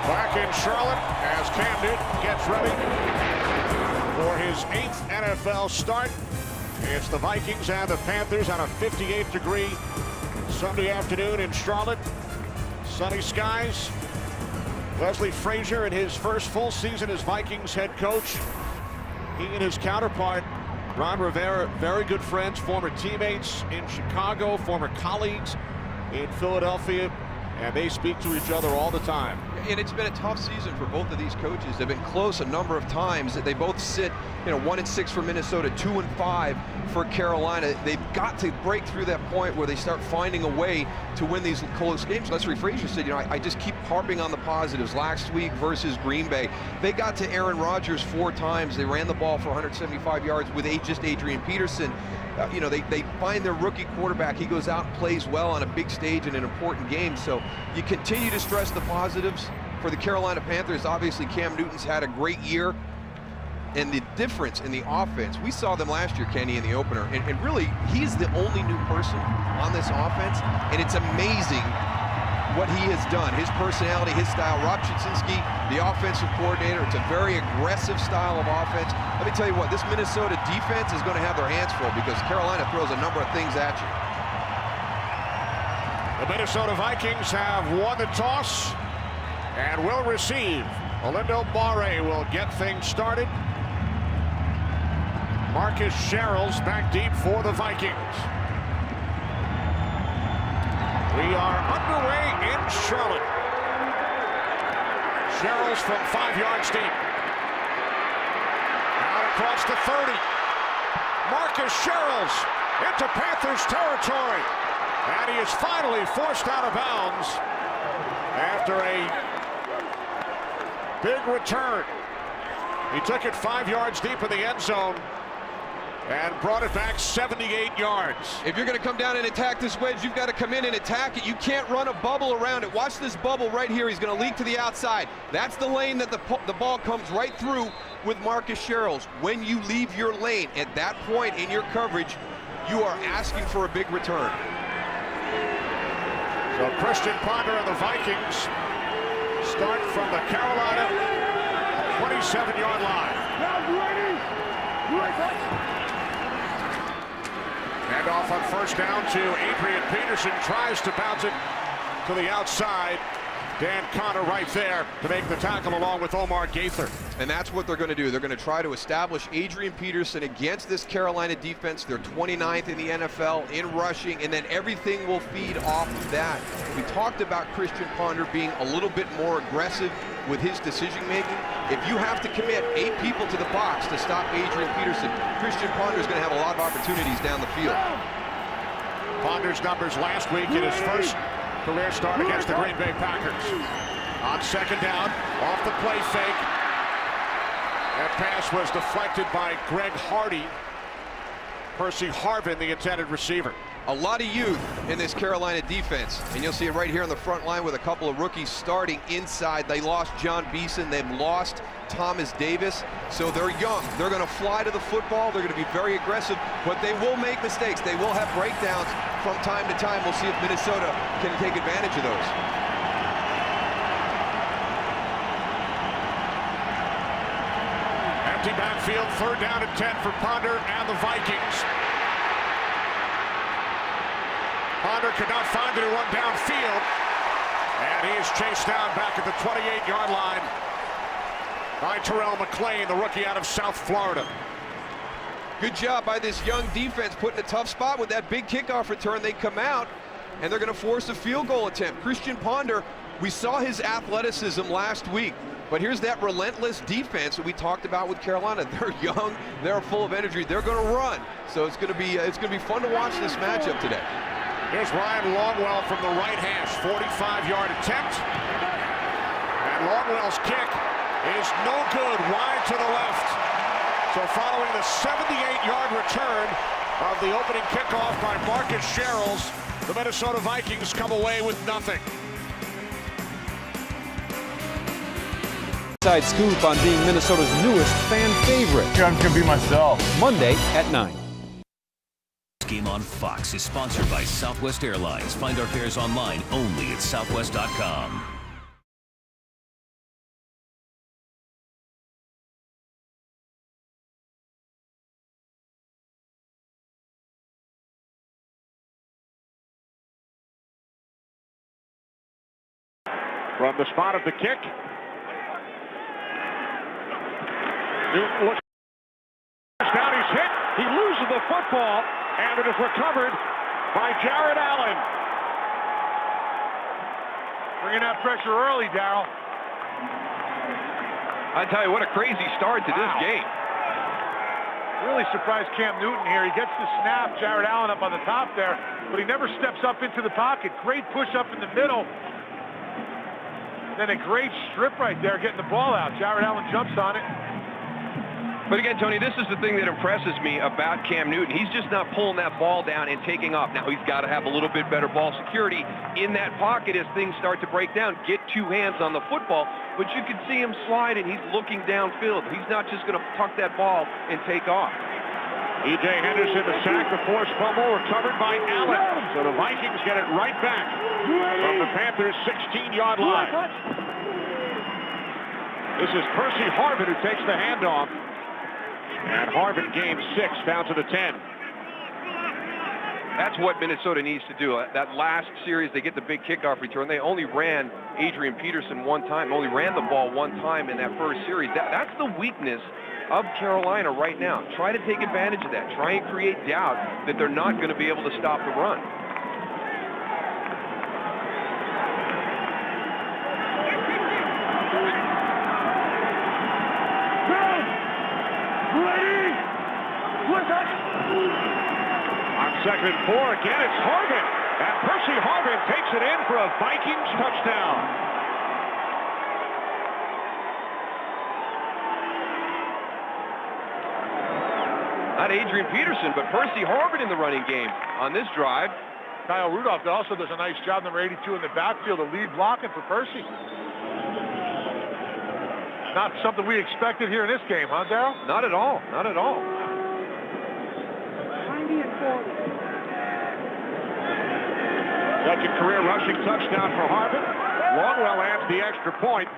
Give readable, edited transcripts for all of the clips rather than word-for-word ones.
Back in Charlotte as Cam Newton gets ready for his 8th NFL start. It's the Vikings and the Panthers on a 58-degree Sunday afternoon in Charlotte. Sunny skies. Leslie Frazier in his first full season as Vikings head coach. He and his counterpart, Ron Rivera, very good friends, former teammates in Chicago, former colleagues in Philadelphia, and they speak to each other all the time. And it's been a tough season for both of these coaches. They've been close a number of times. They both sit, 1-6 for Minnesota, 2-5 for Carolina. They've got to break through that point where they start finding a way to win these close games. Leslie Frazier said, I just keep harping on the positives. Last week versus Green Bay, they got to Aaron Rodgers 4 times. They ran the ball for 175 yards with just Adrian Peterson. They find their rookie quarterback. He goes out and plays well on a big stage in an important game. So you continue to stress the positives. For the Carolina Panthers, obviously Cam Newton's had a great year. And the difference in the offense, we saw them last year, Kenny, in the opener. And really, he's the only new person on this offense. And it's amazing what he has done. His personality, his style. Rob Chudzinski, the offensive coordinator, it's a very aggressive style of offense. Let me tell you what, this Minnesota defense is going to have their hands full because Carolina throws a number of things at you. The Minnesota Vikings have won the toss and will receive. Olindo Barre will get things started. Marcus Sherrills back deep for the Vikings. We are underway in Charlotte. Sherrills from 5 yards deep. Out across the 30. Marcus Sherrills into Panthers territory. And he is finally forced out of bounds after a big return. He took it 5 yards deep in the end zone and brought it back 78 yards. If you're going to come down and attack this wedge, you've got to come in and attack it. You can't run a bubble around it. Watch this bubble right here. He's going to leak to the outside. That's the lane that the ball comes right through with Marcus Sherrills. When you leave your lane at that point in your coverage, you are asking for a big return. So Chrisitan Ponder and the Vikings start from the Carolina 27-yard line. And off on first down to Adrian Peterson. Tries to bounce it to the outside. Dan Connor right there to make the tackle along with Omar Gaither. And that's what they're going to do. They're going to try to establish Adrian Peterson against this Carolina defense. They're 29th in the NFL in rushing, and then everything will feed off of that. We talked about Chrisitan Ponder being a little bit more aggressive with his decision-making. If you have to commit 8 people to the box to stop Adrian Peterson, Chrisitan Ponder is going to have a lot of opportunities down the field. Ponder's numbers last week in his first career start against the Green Bay Packers. On second down, off the play fake. That pass was deflected by Greg Hardy. Percy Harvin, the intended receiver. A lot of youth in this Carolina defense, and you'll see it right here on the front line with a couple of rookies starting inside. They lost John Beeson, they've lost Thomas Davis, so they're young. They're going to fly to the football, they're going to be very aggressive, but they will make mistakes. They will have breakdowns from time to time. We'll see if Minnesota can take advantage of those. Empty backfield, third down and 10 for Ponder and the Vikings. Ponder could not find anyone downfield, and he is chased down back at the 28-yard line by Terrell McClain, the rookie out of South Florida. Good job by this young defense, put in a tough spot with that big kickoff return. They come out, and they're going to force a field goal attempt. Chrisitan Ponder, we saw his athleticism last week, but here's that relentless defense that we talked about with Carolina. They're young, they're full of energy, they're going to run. So it's going to be fun to watch this matchup today. Here's Ryan Longwell from the right hash, 45-yard attempt. And Longwell's kick is no good, wide to the left. So following the 78-yard return of the opening kickoff by Marcus Sherrills, the Minnesota Vikings come away with nothing. Inside scoop on being Minnesota's newest fan favorite. I'm just gonna be myself. Monday at 9. Game on Fox is sponsored by Southwest Airlines. Find our fares online only at southwest.com. from the spot of the kick. Newton looks down, he's hit, he loses the football, and it is recovered by Jared Allen. Bringing that pressure early, Darryl. I tell you, what a crazy start to this game. Really surprised Cam Newton here. He gets the snap, Jared Allen up on the top there, but he never steps up into the pocket. Great push up in the middle. Then a great strip right there, getting the ball out. Jared Allen jumps on it. But again, Tony, this is the thing that impresses me about Cam Newton. He's just not pulling that ball down and taking off. Now, he's got to have a little bit better ball security in that pocket as things start to break down. Get two hands on the football, but you can see him slide, and he's looking downfield. He's not just going to tuck that ball and take off. E.J. Henderson, the sack, the forced fumble, recovered by Allen. So the Vikings get it right back from the Panthers' 16-yard line. This is Percy Harvin who takes the handoff. And Harvin gains 6 down to the 10. That's what Minnesota needs to do. That last series, they get the big kickoff return. They only ran Adrian Peterson one time, only ran the ball one time in that first series. That's the weakness of Carolina right now. Try to take advantage of that. Try and create doubt that they're not going to be able to stop the run. On 2nd and 4, again, it's Harvin. And Percy Harvin takes it in for a Vikings touchdown. Not Adrian Peterson, but Percy Harvin in the running game on this drive. Kyle Rudolph also does a nice job, number 82 in the backfield, a lead blocking for Percy. Not something we expected here in this game, huh, Darryl? Not at all. Not at all. Second career rushing touchdown for Harvin. Longwell adds the extra point.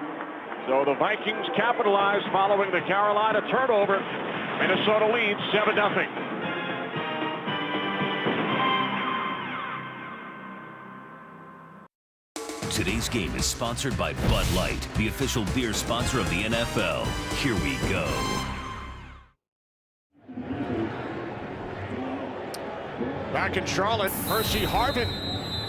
So the Vikings capitalize following the Carolina turnover. Minnesota leads 7-0. Today's game is sponsored by Bud Light, the official beer sponsor of the NFL. Here we go. Back in Charlotte, Percy Harvin,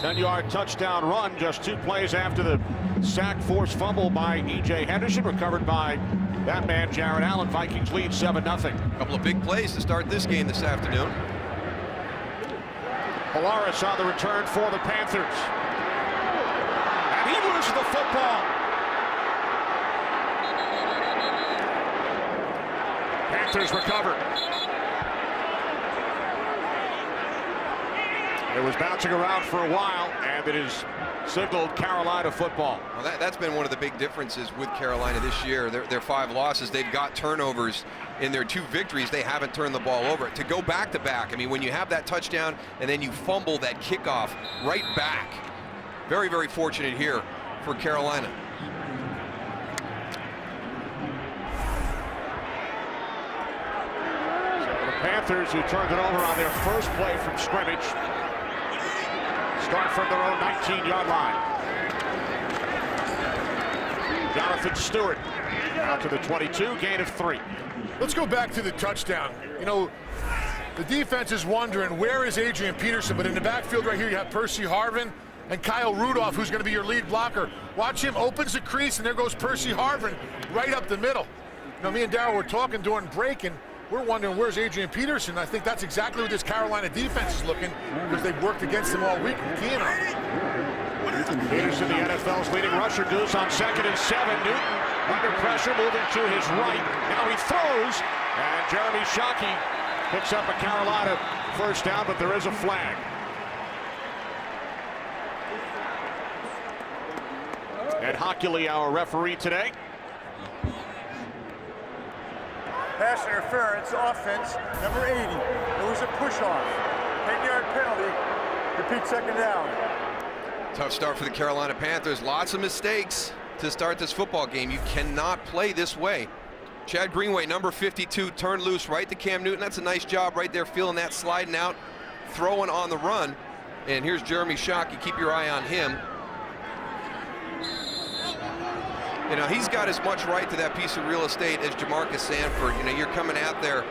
10-yard touchdown run just 2 plays after the sack forced fumble by E.J. Henderson, recovered by that man, Jared Allen. Vikings lead 7-0. A couple of big plays to start this game this afternoon. Polaris on the return for the Panthers. And he loses the football. Panthers recover. It was bouncing around for a while, and it is signaled Carolina football. Well, that's been one of the big differences with Carolina this year. Their 5 losses, they've got turnovers. In their 2 victories, they haven't turned the ball over. To go back-to-back, I mean, when you have that touchdown and then you fumble that kickoff right back. Very, very fortunate here for Carolina. So the Panthers, who turned it over on their first play from scrimmage, start from their own 19-yard line. Jonathan Stewart out to the 22, gain of 3. Let's go back to the touchdown. You know, the defense is wondering, where is Adrian Peterson? But in the backfield right here, you have Percy Harvin and Kyle Rudolph, who's going to be your lead blocker. Watch him, opens the crease, and there goes Percy Harvin right up the middle. You know, me and Darryl were talking during break, and we're wondering, where's Adrian Peterson? I think that's exactly what this Carolina defense is looking, because they've worked against him all week. Peterson, the NFL's leading rusher, goes on 2nd and 7. Newton under pressure, moving to his right. Now he throws, and Jeremy Shockey picks up a Carolina first down, but there is a flag. Ed Hockley, our referee today. Pass interference, offense, number 80. It was a push-off. 10-yard penalty. Repeat, 2nd down. Tough start for the Carolina Panthers. Lots of mistakes to start this football game. You cannot play this way. Chad Greenway, number 52, turned loose right to Cam Newton. That's a nice job right there, feeling that, sliding out, throwing on the run. And here's Jeremy Shockey. Keep your eye on him. You know, he's got as much right to that piece of real estate as Jamarcus Sanford. You know, you're coming out there.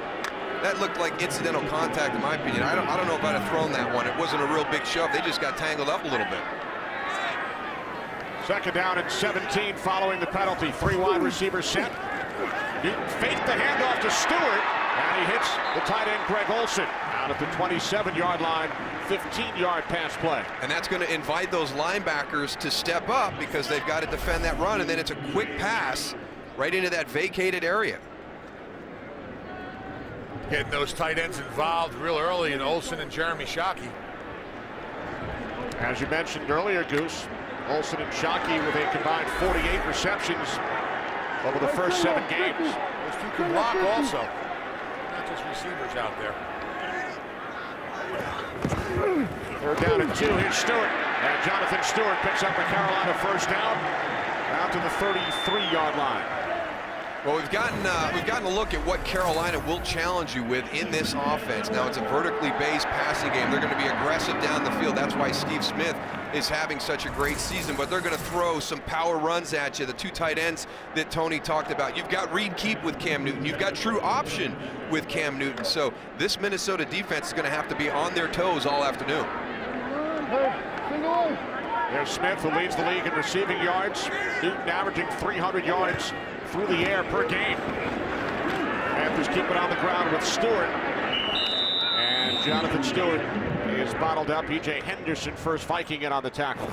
That looked like incidental contact, in my opinion. I don't know if I'd have thrown that one. It wasn't a real big shove. They just got tangled up a little bit. Second down and 17 following the penalty. 3 wide receivers set. Newton faked the handoff to Stewart, and he hits the tight end Greg Olsen out at the 27-yard line. 15-yard pass play. And that's going to invite those linebackers to step up because they've got to defend that run, and then it's a quick pass right into that vacated area. Getting those tight ends involved real early in Olsen and Jeremy Shockey. As you mentioned earlier, Goose, Olsen and Shockey with a combined 48 receptions over the first 7 games. Those two can block also, not just receivers out there. Third down and 2. Here's Stewart, and Jonathan Stewart picks up a Carolina first down out to the 33-yard line. Well, we've gotten a look at what Carolina will challenge you with in this offense. Now, it's a vertically based passing game. They're going to be aggressive down the field. That's why Steve Smith is having such a great season. But they're going to throw some power runs at you, the 2 tight ends that Tony talked about. You've got read keep with Cam Newton. You've got true option with Cam Newton. So this Minnesota defense is going to have to be on their toes all afternoon. There's Smith, who leads the league in receiving yards. Newton averaging 300 yards through the air per game. Panthers keep it on the ground with Stewart. And Jonathan Stewart is bottled up. E.J. Henderson, first Viking, in on the tackle.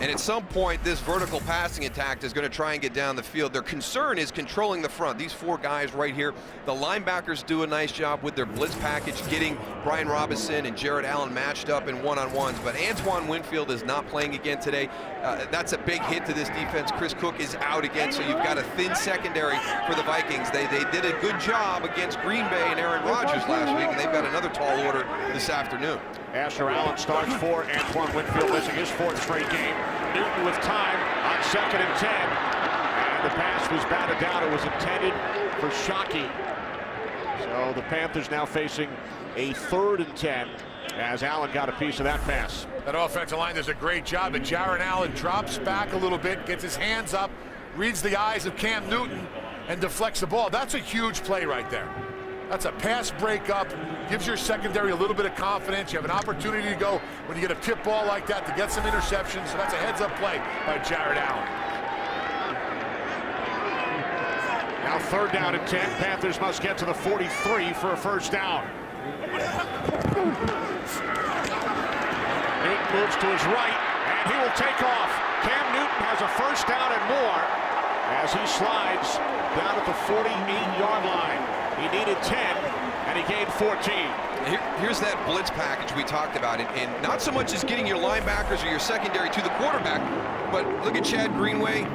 And at some point, this vertical passing attack is going to try and get down the field. Their concern is controlling the front. These 4 guys right here. The linebackers do a nice job with their blitz package, getting Brian Robinson and Jared Allen matched up in one-on-ones. But Antoine Winfield is not playing again today. That's a big hit to this defense. Chris Cook is out again, so you've got a thin secondary for the Vikings. They did a good job against Green Bay and Aaron Rodgers last week, and they've got another tall order this afternoon. Asher Allen starts for Antoine Winfield, missing his 4th straight game. Newton with time on 2nd and 10. And the pass was batted down. It was intended for Shockey. So the Panthers now facing a 3rd and 10 as Allen got a piece of that pass. That offensive line does a great job, and Jared Allen drops back a little bit, gets his hands up, reads the eyes of Cam Newton, and deflects the ball. That's a huge play right there. That's a pass breakup, gives your secondary a little bit of confidence. You have an opportunity to go when you get a tip ball like that to get some interceptions. So that's a heads-up play by Jared Allen. Now 3rd down and 10. Panthers must get to the 43 for a first down. Newton moves to his right, and he will take off. Cam Newton has a first down and more as he slides down at the 48-yard line. He needed 10, and he gained 14. Here's that blitz package we talked about, and not so much as getting your linebackers or your secondary to the quarterback, but look at Chad Greenway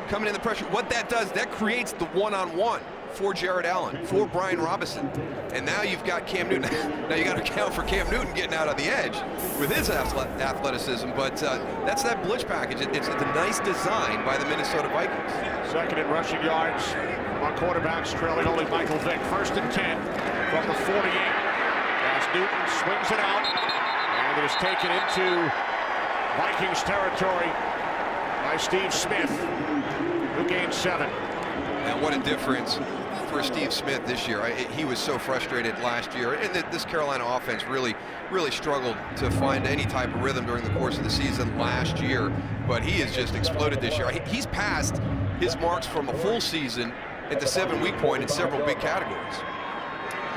coming in the pressure. What that does, that creates the one-on-one for Jared Allen, for Brian Robinson. And now you've got Cam Newton. Now you got to account for Cam Newton getting out on the edge with his athleticism, but that's that blitz package. It's a nice design by the Minnesota Vikings. 2nd in rushing yards among quarterbacks, trailing only Michael Vick. 1st and 10 from the 48 as Newton swings it out, and it is taken into Vikings territory by Steve Smith, who gained 7. And what a difference for Steve Smith this year. He was so frustrated last year, and this Carolina offense really struggled to find any type of rhythm during the course of the season last year, but he has just exploded this year. He's passed his marks from a full season at the 7-week point in several big categories.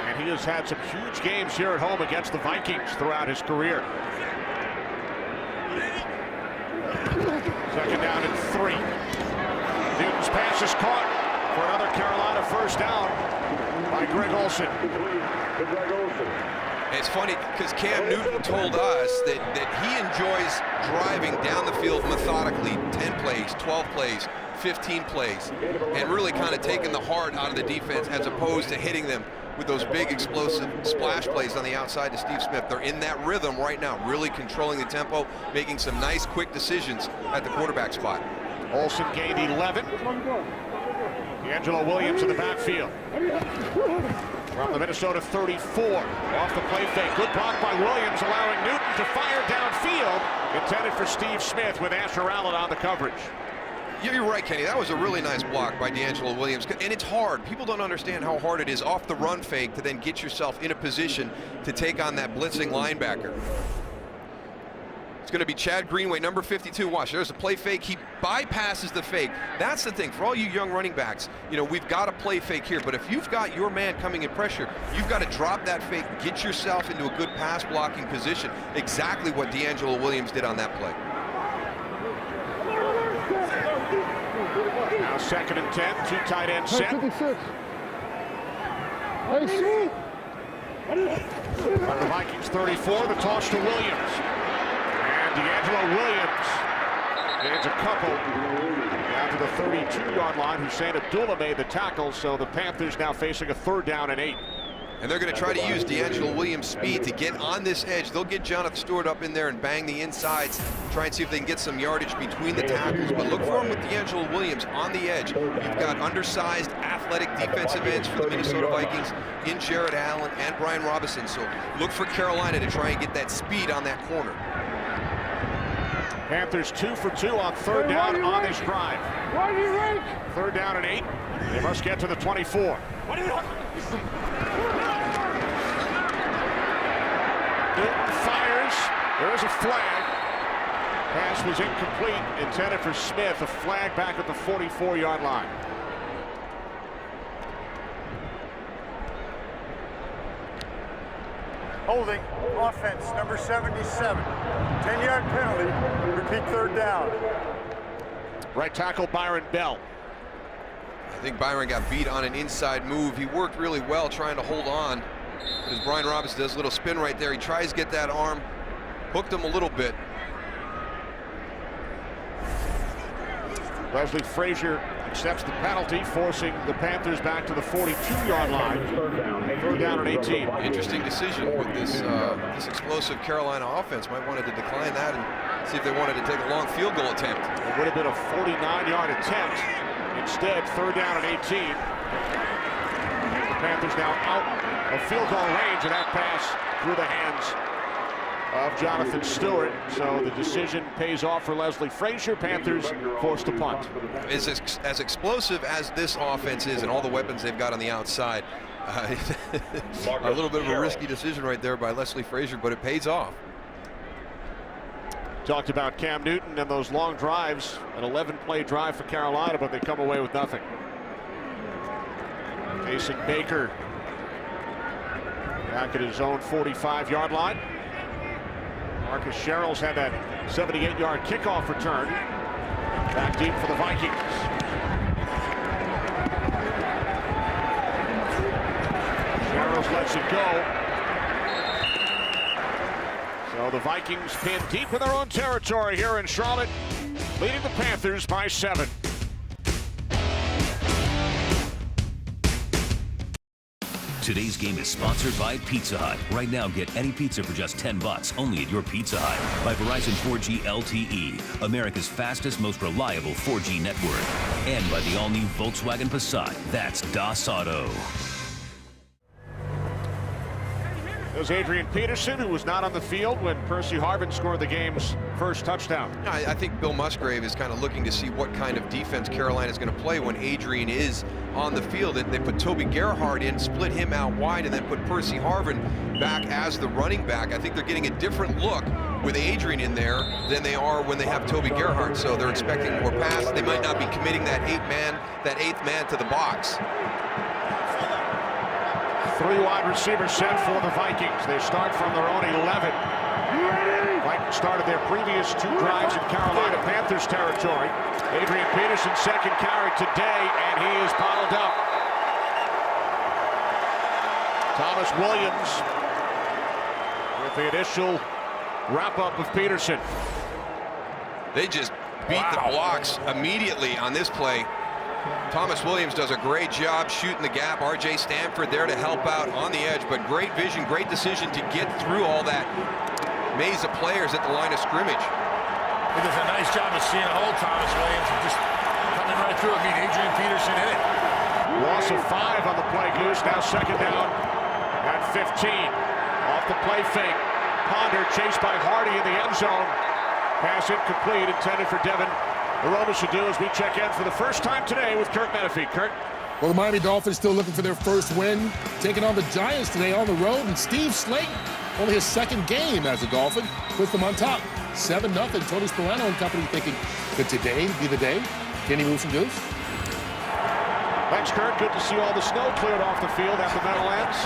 And he has had some huge games here at home against the Vikings throughout his career. 2nd down and 3. Newton's pass is caught for another Carolina first down by Greg Olsen. It's funny because Cam Newton told us that he enjoys driving down the field methodically, 10 plays, 12 plays, 15 plays, and really kind of taking the heart out of the defense as opposed to hitting them with those big explosive splash plays on the outside to Steve Smith. They're in that rhythm right now, really controlling the tempo, making some nice quick decisions at the quarterback spot. Olsen gained 11. D'Angelo Williams in the backfield. From the Minnesota 34, off the play fake. Good block by Williams, allowing Newton to fire downfield. Intended for Steve Smith with Asher Allen on the coverage. You're right, Kenny. That was a really nice block by D'Angelo Williams. And it's hard. People don't understand how hard it is off the run fake to then get yourself in a position to take on that blitzing linebacker. It's going to be Chad Greenway, number 52. Watch, there's a play fake. He bypasses the fake. That's the thing. For all you young running backs, you know, we've got a play fake here. But if you've got your man coming in pressure, you've got to drop that fake, get yourself into a good pass blocking position. Exactly what D'Angelo Williams did on that play. Now 2nd and 10, 2 tight end set. On the Vikings 34, the toss to Williams. And D'Angelo Williams gains a couple down to the 32-yard line. Hussein Abdullah made the tackle, so the Panthers now facing a 3rd down and 8. And they're going to try to use D'Angelo Williams' speed to get on this edge. They'll get Jonathan Stewart up in there and bang the insides, try and see if they can get some yardage between the tackles. But look for him with D'Angelo Williams on the edge. You've got undersized, athletic defensive ends for the Minnesota Vikings in Jared Allen and Brian Robinson. So look for Carolina to try and get that speed on that corner. Panthers 2 for 2 on 3rd down on this drive. 3rd down and 8. They must get to the 24. Newton fires. There is a flag. Pass was incomplete, intended for Smith. A flag back at the 44-yard line. Holding, offense, number 77. 10-yard penalty, repeat 3rd down. Right tackle Byron Bell. I think Byron got beat on an inside move. He worked really well trying to hold on. As Brian Robinson does a little spin right there. He tries to get that arm, hooked him a little bit. Leslie Frazier accepts the penalty, forcing the Panthers back to the 42-yard line. 3rd down and 18. Interesting decision with this this explosive Carolina offense. Might wanted to decline that and see if they wanted to take a long field goal attempt. It would have been a 49-yard attempt. Instead, 3rd down and 18. The Panthers now out of field goal range, and that pass through the hands of Jonathan Stewart. So the decision pays off for Leslie Frazier. Panthers forced to punt. As explosive as this offense is and all the weapons they've got on the outside, a little bit of a risky decision right there by Leslie Frazier, but it pays off. Talked about Cam Newton and those long drives, an 11-play drive for Carolina, but they come away with nothing. Facing Baker back at his own 45-yard line. Marcus Sherrills had that 78-yard kickoff return. Back deep for the Vikings. Sherrills lets it go. So the Vikings pinned deep in their own territory here in Charlotte, leading the Panthers by 7. Today's game is sponsored by Pizza Hut. Right now, get any pizza for just $10 only at your Pizza Hut. By Verizon 4G LTE, America's fastest, most reliable 4G network. And by the all-new Volkswagen Passat. That's Das Auto. There's Adrian Peterson, who was not on the field when Percy Harvin scored the game's first touchdown. I think Bill Musgrave is kind of looking to see what kind of defense Carolina is going to play when Adrian is on the field. They put Toby Gerhart in, split him out wide, and then put Percy Harvin back as the running back. I think they're getting a different look with Adrian in there than they are when they have Toby Gerhart. So they're expecting more pass. They might not be committing that eighth man to the box. 3 wide receiver set for the Vikings. They start from their own 11. Vikings started their previous 2 drives in Carolina Panthers territory. Adrian Peterson, second carry today, and he is bottled up. Thomas Williams with the initial wrap-up of Peterson. They just beat the blocks immediately on this play. Thomas Williams does a great job shooting the gap. R.J. Stanford there to help out on the edge, but great vision, great decision to get through all that maze of players at the line of scrimmage. He does a nice job of seeing a hole, Thomas Williams, and just coming right through it. I mean, Adrian Peterson in it. Loss of 5 on the play, Goose. Now 2nd down at 15. Off the play fake. Ponder chased by Hardy in the end zone. Pass incomplete, intended for Devin The Roman should do as we check in for the first time today with Kurt Menefee. Kurt. Well, the Miami Dolphins still looking for their first win, taking on the Giants today on the road, and Steve Slayton, only his second game as a Dolphin, puts them on top, 7-0. Tony Sperano and company thinking, could today be the day? Can he move some goose? Thanks, Kurt. Good to see all the snow cleared off the field at the Meadowlands.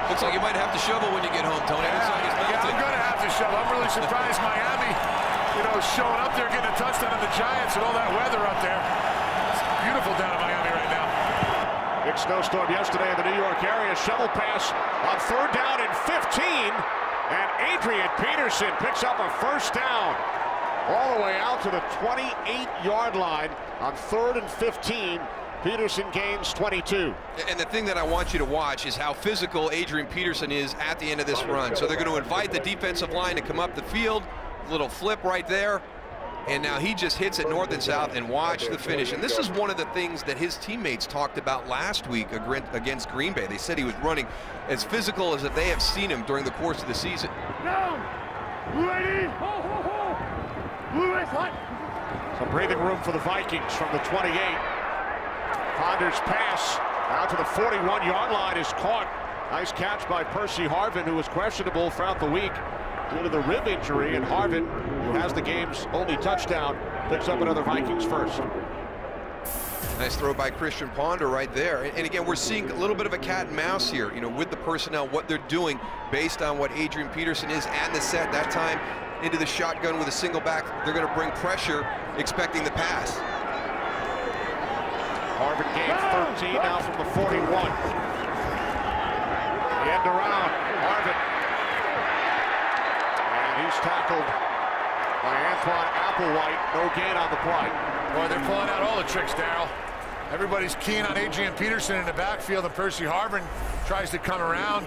Looks like you might have to shovel when you get home, Tony. Looks like it's melting. Yeah, I'm going to have to shovel. I'm really surprised Miami, showing up there, getting a touchdown on the Giants and all that weather up there. It's beautiful down in Miami right now. Big snowstorm yesterday in the New York area. Shovel pass on 3rd down and 15. And Adrian Peterson picks up a first down all the way out to the 28-yard line on 3rd and 15. Peterson gains 22. And the thing that I want you to watch is how physical Adrian Peterson is at the end of this run. So they're going to invite the defensive line to come up the field. Little flip right there. And now he just hits it north and south, and watch the finish. And this is one of the things that his teammates talked about last week against Green Bay. They said he was running as physical as that they have seen him during the course of the season. Some breathing room for the Vikings from the 28. Ponder's pass out to the 41-yard line is caught. Nice catch by Percy Harvin, who was questionable throughout the week due to the rib injury. And Harvin, who has the game's only touchdown, picks up another Vikings first. Nice throw by Chrisitan Ponder right there. And again, we're seeing a little bit of a cat and mouse here, with the personnel, what they're doing based on what Adrian Peterson is and the set. That time into the shotgun with a single back, they're going to bring pressure, expecting the pass. Harvin gains 13 now from the 41. The end around, Harvin. And he's tackled by Antoine Applewhite. No gain on the play. Boy, they're pulling out all the tricks, Darryl. Everybody's keen on Adrian Peterson in the backfield, and Percy Harvin tries to come around.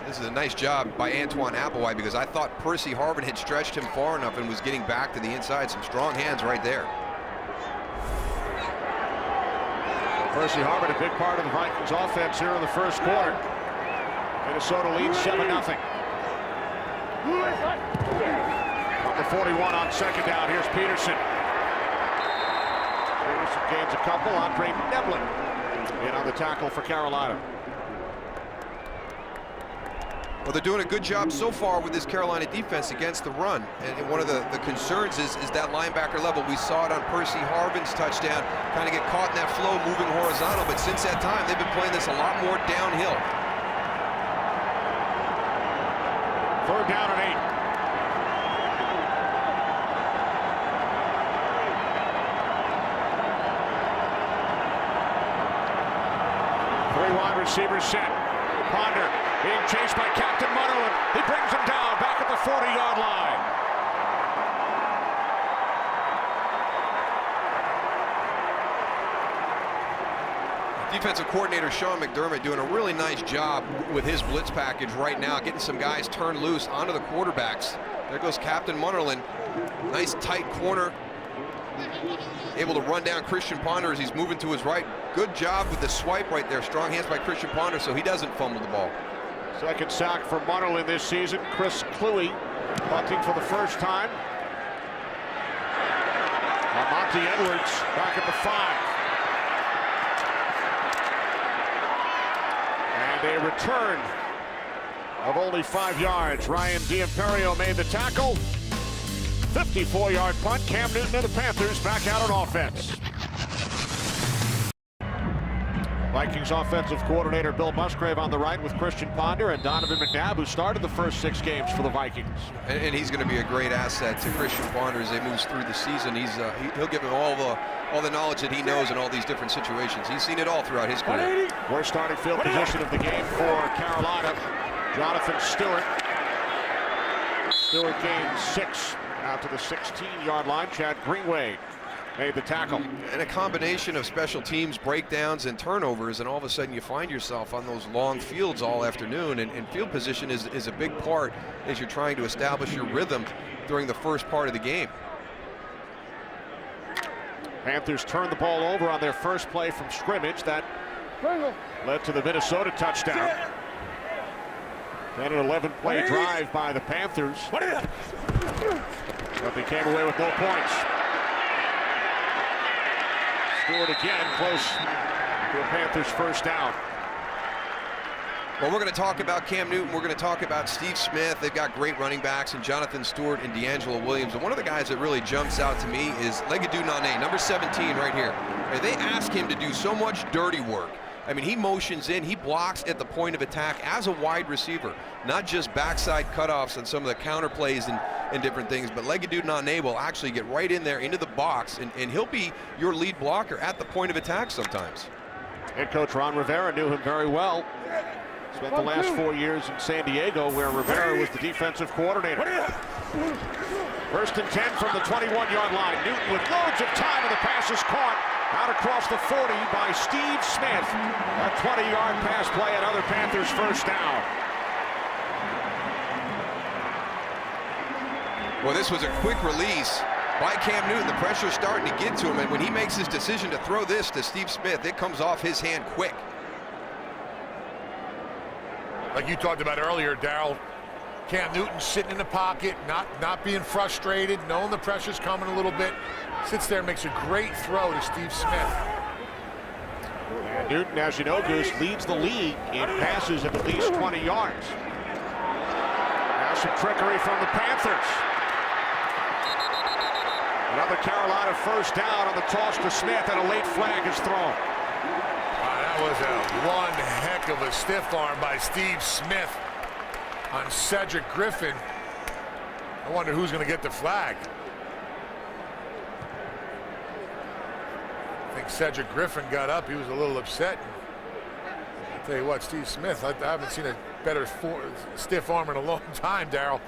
This is a nice job by Antoine Applewhite, because I thought Percy Harvin had stretched him far enough and was getting back to the inside. Some strong hands right there. Percy Harvin, a big part of the Vikings offense here in the first quarter. Minnesota leads 7-0. From the 41 on second down, here's Peterson. Peterson gains a couple. Andre Neblin in on the tackle for Carolina. Well, they're doing a good job so far with this Carolina defense against the run. And one of the concerns is that linebacker level. We saw it on Percy Harvin's touchdown, kind of get caught in that flow moving horizontal. But since that time, they've been playing this a lot more downhill. 3rd down and 8. 3 wide receivers set. Ponder being chased by Captain Munnerlyn. He brings him down back at the 40-yard line. Defensive coordinator Sean McDermott doing a really nice job with his blitz package right now, getting some guys turned loose onto the quarterbacks. There goes Captain Munnerlyn. Nice tight corner. Able to run down Chrisitan Ponder as he's moving to his right. Good job with the swipe right there. Strong hands by Chrisitan Ponder so he doesn't fumble the ball. Second sack for Munnerlyn this season. Chris Cluey punting for the first time. Monty Edwards back at the 5. And a return of only 5 yards. Ryan D'Imperio made the tackle. 54-yard punt. Cam Newton of the Panthers back out on offense. Vikings offensive coordinator Bill Musgrave on the right with Chrisitan Ponder and Donovan McNabb, who started the first 6 games for the Vikings. And he's going to be a great asset to Chrisitan Ponder as he moves through the season. He'll give him all the knowledge that he knows in all these different situations. He's seen it all throughout his career. Worst starting field position of the game for Carolina. Jonathan Stewart. Stewart gained 6 out to the 16-yard line. Chad Greenway made the tackle. And a combination of special teams, breakdowns, and turnovers, and all of a sudden you find yourself on those long fields all afternoon. And field position is a big part as you're trying to establish your rhythm during the first part of the game. Panthers turned the ball over on their first play from scrimmage. That led to the Minnesota touchdown. Then an 11-play drive by the Panthers. But they came away with no points. Stewart again close to a Panthers first down. Well, we're going to talk about Cam Newton. We're going to talk about Steve Smith. They've got great running backs, and Jonathan Stewart and D'Angelo Williams. And one of the guys that really jumps out to me is Legadou Nane, number 17 right here. And they ask him to do so much dirty work. I mean, he motions in, he blocks at the point of attack as a wide receiver, not just backside cutoffs and some of the counter plays and different things, but Legadou Nane will actually get right in there into the box, and he'll be your lead blocker at the point of attack sometimes. Head coach Ron Rivera knew him very well. Spent the last 4 years in San Diego, where Rivera was the defensive coordinator. First and 10 from the 21-yard line. Newton with loads of time, and the pass is caught out across the 40 by Steve Smith. A 20-yard pass play, another Panthers first down. Well, this was a quick release by Cam Newton. The pressure's starting to get to him, and when he makes his decision to throw this to Steve Smith, it comes off his hand quick. Like you talked about earlier, Darryl, Cam Newton sitting in the pocket, not being frustrated, knowing the pressure's coming a little bit. Sits there and makes a great throw to Steve Smith. And Newton, as you know, Goose, leads the league in passes of at least 20 yards. Now some trickery from the Panthers. Another Carolina first down on the toss to Smith, and a late flag is thrown. That was one heck of a stiff arm by Steve Smith on Cedric Griffin. I wonder who's going to get the flag. I think Cedric Griffin got up. He was a little upset. I'll tell you what, Steve Smith, I haven't seen a better stiff arm in a long time, Darryl.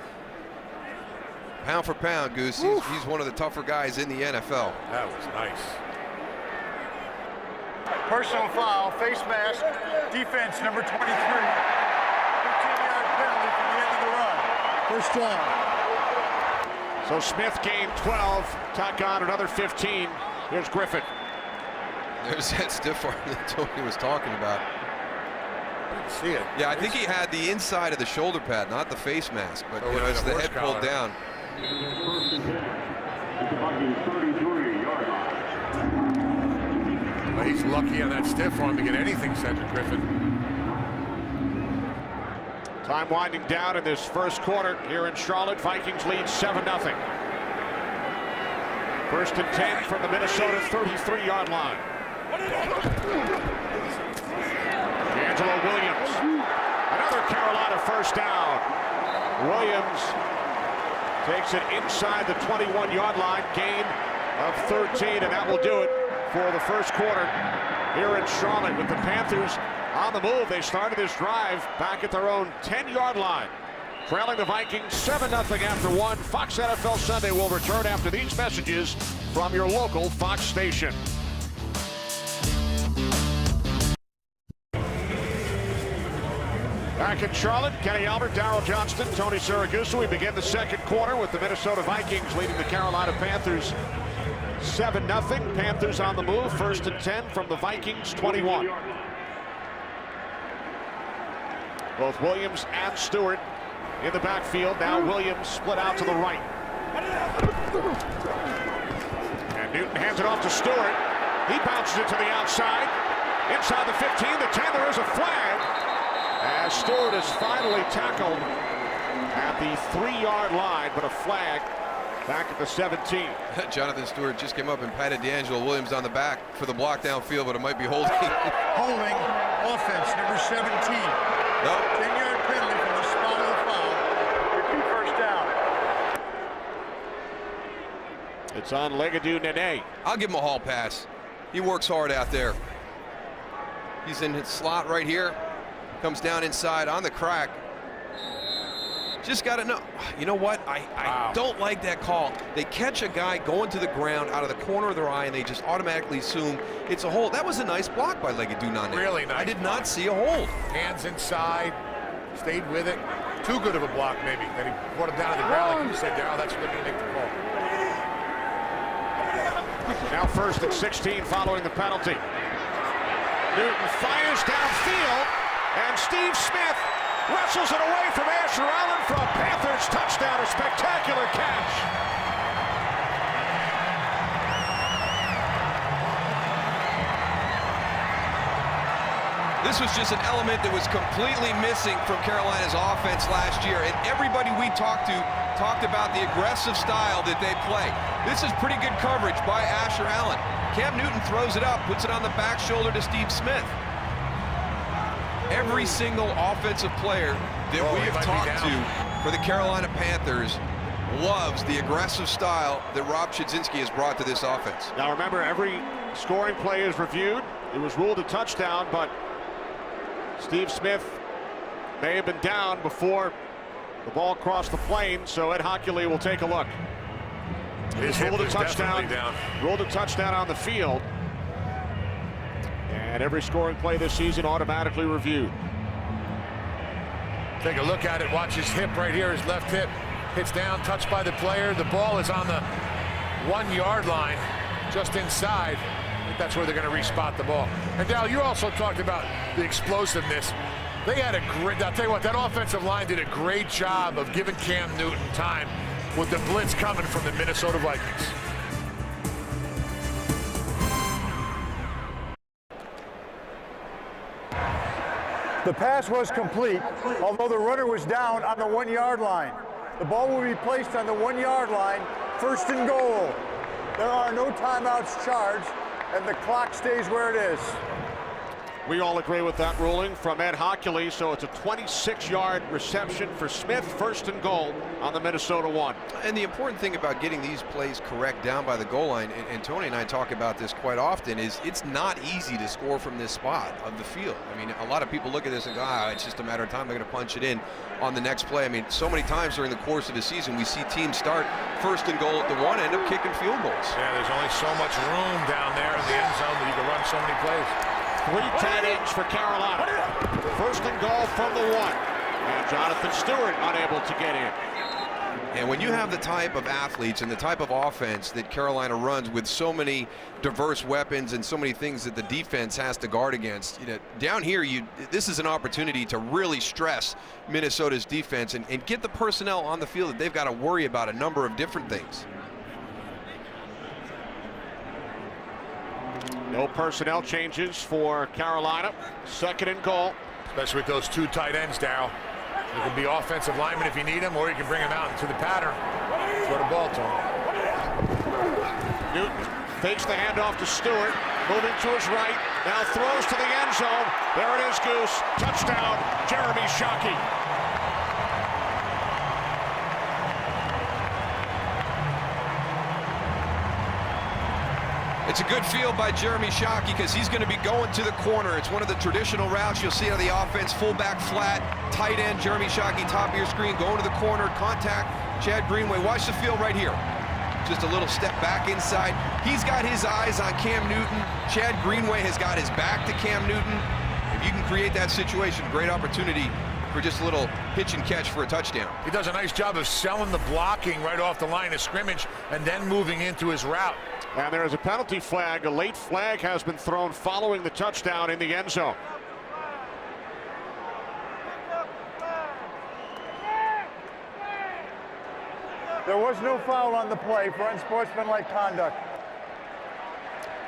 Pound for pound, Goose. He's one of the tougher guys in the NFL. That was nice. Personal foul, face mask, defense number 23. 15-yard penalty from the end of the run. First down. So Smith gained 12, tack on another 15. Here's Griffin. There's that stiff arm that Tony was talking about. Didn't see it. Yeah, I think he had the inside of the shoulder pad, not the face mask, but you know, it's the head pulled down. Well, he's lucky on that stiff arm to get anything, Cedric Griffin. Time winding down in this first quarter here in Charlotte. Vikings lead 7-0. First and 10 from the Minnesota 33-yard line. D'Angelo Williams. Another Carolina first down. Williams takes it inside the 21-yard line. Gain of 13, and that will do it for the first quarter here in Charlotte with the Panthers on the move. They started this drive back at their own 10-yard line, trailing the Vikings 7-0 after one. Fox NFL Sunday will return after these messages from your local Fox station. Back in Charlotte, Kenny Albert, Darryl Johnston, Tony Siragusa. We begin the second quarter with the Minnesota Vikings leading the Carolina Panthers 7-0. Panthers on the move. First and 10 from the Vikings 21. Both Williams and Stewart in the backfield. Now Williams split out to the right. And Newton hands it off to Stewart. He bounces it to the outside. Inside the 15, the 10, there is a flag. As Stewart is finally tackled at the 3-yard line, but a flag back at the 17. Jonathan Stewart just came up and patted D'Angelo Williams on the back for the block downfield, but it might be holding. Holding, offense, number 17. Nope. 10-yard penalty from the spot of the foul. Repeat first down. It's on Legadou Nane. I'll give him a hall pass. He works hard out there. He's in his slot right here. Comes down inside on the crack. Just got to know. You know what? I don't like that call. They catch a guy going to the ground out of the corner of their eye, and they just automatically assume it's a hold. That was a nice block by Legadou Nane. Really nice. I did not see a hold. Hands inside, stayed with it. Too good of a block, maybe. Then he brought him down to the ground, like you said, Darryl. That's what they make the call. Now first and 16 following the penalty. Newton fires downfield, and Steve Smith Wrestles it away from Asher Allen for a Panthers touchdown. A spectacular catch. This was just an element that was completely missing from Carolina's offense last year, and everybody we talked to talked about the aggressive style that they play. This is pretty good coverage by Asher Allen. Cam Newton throws it up, puts it on the back shoulder to Steve Smith. Every single offensive player that we have talked to for the Carolina Panthers loves the aggressive style that Rob Chudzinski has brought to this offense. Now remember, every scoring play is reviewed. It was ruled a touchdown, but Steve Smith may have been down before the ball crossed the plane, so Ed Hockley will take a look. His hip was definitely down. Ruled a touchdown on the field. And every scoring play this season automatically reviewed. Take a look at it. Watch his hip right here. His left hip hits down, touched by the player. The ball is on the 1 yard line, just inside. I think that's where they're going to respot the ball. And Dal, you also talked about the explosiveness. They had a great, I'll tell you what, that offensive line did a great job of giving Cam Newton time with the blitz coming from the Minnesota Vikings. The pass was complete, although the runner was down on the 1 yard line. The ball will be placed on the 1 yard line, first and goal. There are no timeouts charged, and the clock stays where it is. We all agree with that ruling from Ed Hockley, so it's a 26-yard reception for Smith, first and goal on the Minnesota 1. And the important thing about getting these plays correct down by the goal line, and Tony and I talk about this quite often, is it's not easy to score from this spot of the field. I mean, a lot of people look at this and go, it's just a matter of time, they're going to punch it in on the next play. I mean, so many times during the course of the season, we see teams start first and goal at the 1, end up kicking field goals. Yeah, there's only so much room down there in the end zone that you can run so many plays. 3 tight ends for Carolina. First and goal from the 1. And Jonathan Stewart unable to get in. And when you have the type of athletes and the type of offense that Carolina runs with so many diverse weapons and so many things that the defense has to guard against, you know, down here, this is an opportunity to really stress Minnesota's defense and get the personnel on the field that they've got to worry about a number of different things. No personnel changes for Carolina. Second and goal. Especially with those 2 tight ends, Darryl. You can be offensive lineman if you need them, or you can bring them out into the pattern. Throw the ball to him. Newton fakes the handoff to Stewart. Moving to his right. Now throws to the end zone. There it is, Goose. Touchdown, Jeremy Shockey. It's a good field by Jeremy Shockey because he's going to be going to the corner. It's one of the traditional routes you'll see out of the offense. Fullback flat, tight end, Jeremy Shockey, top of your screen, going to the corner, contact, Chad Greenway. Watch the field right here. Just a little step back inside. He's got his eyes on Cam Newton. Chad Greenway has got his back to Cam Newton. If you can create that situation, great opportunity for just a little pitch and catch for a touchdown. He does a nice job of selling the blocking right off the line of scrimmage and then moving into his route. And there is a penalty flag. A late flag has been thrown following the touchdown in the end zone. There was no foul on the play for unsportsmanlike conduct.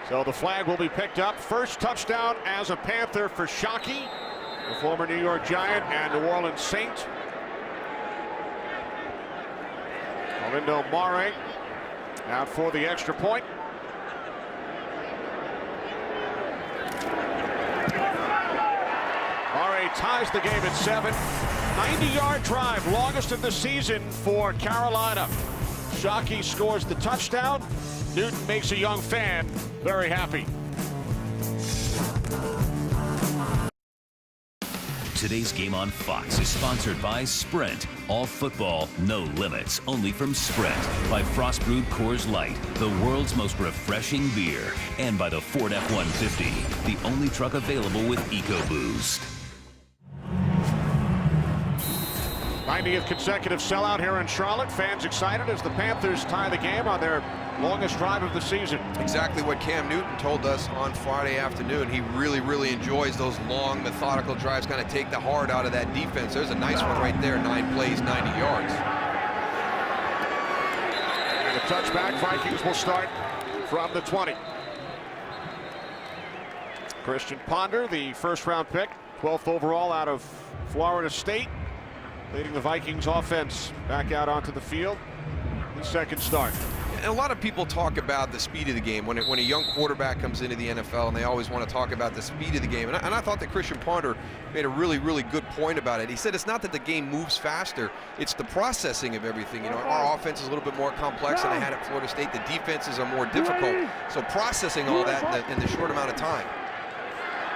So the flag will be picked up. First touchdown as a Panther for Shockey, the former New York Giant and New Orleans Saint. Olindo Mare out for the extra point. Mare ties the game at 7. 90-yard drive, longest of the season for Carolina. Shockey scores the touchdown. Newton makes a young fan very happy. Today's game on Fox is sponsored by Sprint. All football, no limits. Only from Sprint. By Frost Brewed Coors Light, the world's most refreshing beer. And by the Ford F-150, the only truck available with EcoBoost. 90th consecutive sellout here in Charlotte. Fans excited as the Panthers tie the game on their longest drive of the season. Exactly what Cam Newton told us on Friday afternoon. He really enjoys those long, methodical drives, kind of take the heart out of that defense. There's a nice one right there, 9 plays, 90 yards. And the touchback, Vikings will start from the 20. Chrisitan Ponder, the first-round pick, 12th overall out of Florida State, leading the Vikings offense back out onto the field. His second start. And a lot of people talk about the speed of the game when a young quarterback comes into the NFL, and they always want to talk about the speed of the game. And I thought that Chrisitan Ponder made a really good point about it. He said it's not that the game moves faster, it's the processing of everything. You know, our offense is a little bit more complex than I had at Florida State. The defenses are more difficult. So processing all that in the short amount of time.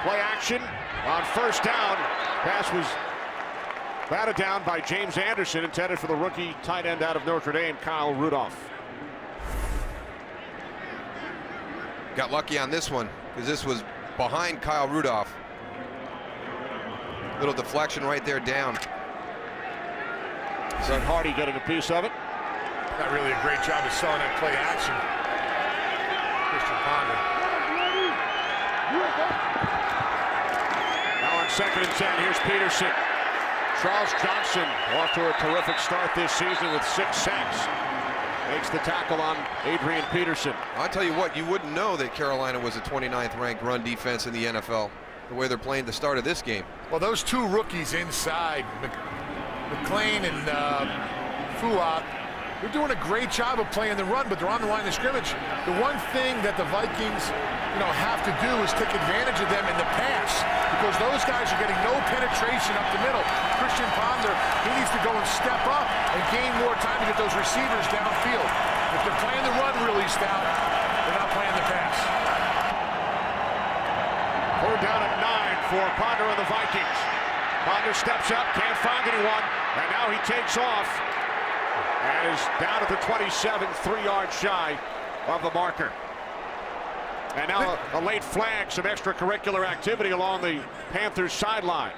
Play action on first down. Pass was batted down by James Anderson, intended for the rookie tight end out of Notre Dame, Kyle Rudolph. Got lucky on this one because this was behind Kyle Rudolph. Little deflection right there down. Is that Hardy getting a piece of it? Not really a great job of selling that play action. Chrisitan Ponder. Now on 2nd and 10, here's Peterson. Charles Johnson off to a terrific start this season with 6 sacks. Makes the tackle on Adrian Peterson. I'll tell you what, you wouldn't know that Carolina was a 29th ranked run defense in the NFL, the way they're playing the start of this game. Well, those two rookies inside, McLean and Fuat, they're doing a great job of playing the run, but they're on the line of scrimmage. The one thing that the Vikings, have to do is take advantage of them in the pass, because those guys are getting no penetration up the middle. Chrisitan Ponder, he needs to go and step up and gain more time to get those receivers downfield. If they're playing the run really stout, they're not playing the pass. 4th down and 9 for Ponder and the Vikings. Ponder steps up, can't find anyone, and now he takes off and is down at the 27, 3 yards shy of the marker. And now a late flag, some extracurricular activity along the Panthers sideline.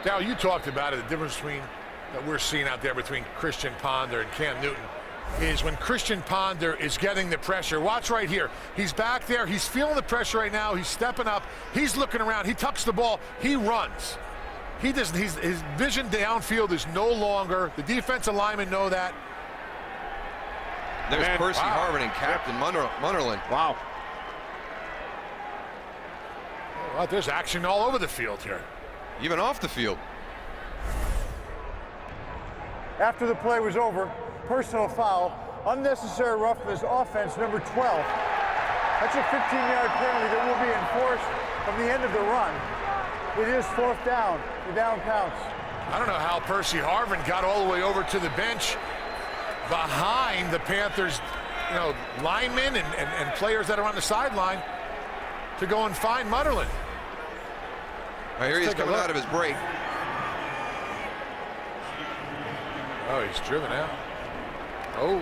Now, you talked about it, the difference that we're seeing out there between Chrisitan Ponder and Cam Newton is when Chrisitan Ponder is getting the pressure. Watch right here. He's back there. He's feeling the pressure right now. He's stepping up. He's looking around. He tucks the ball. He runs. His vision downfield is no longer. The defensive linemen know that. There's Percy Harvin and Captain Munnerlyn. Wow. Well, there's action all over the field here. Even off the field. After the play was over, personal foul, unnecessary roughness, offense number 12. That's a 15-yard penalty that will be enforced from the end of the run. It is 4th down. The down counts. I don't know how Percy Harvin got all the way over to the bench behind the Panthers, linemen and players that are on the sideline to go and find Munnerlyn. I hear he's coming out of his break. Oh, he's driven out. Oh.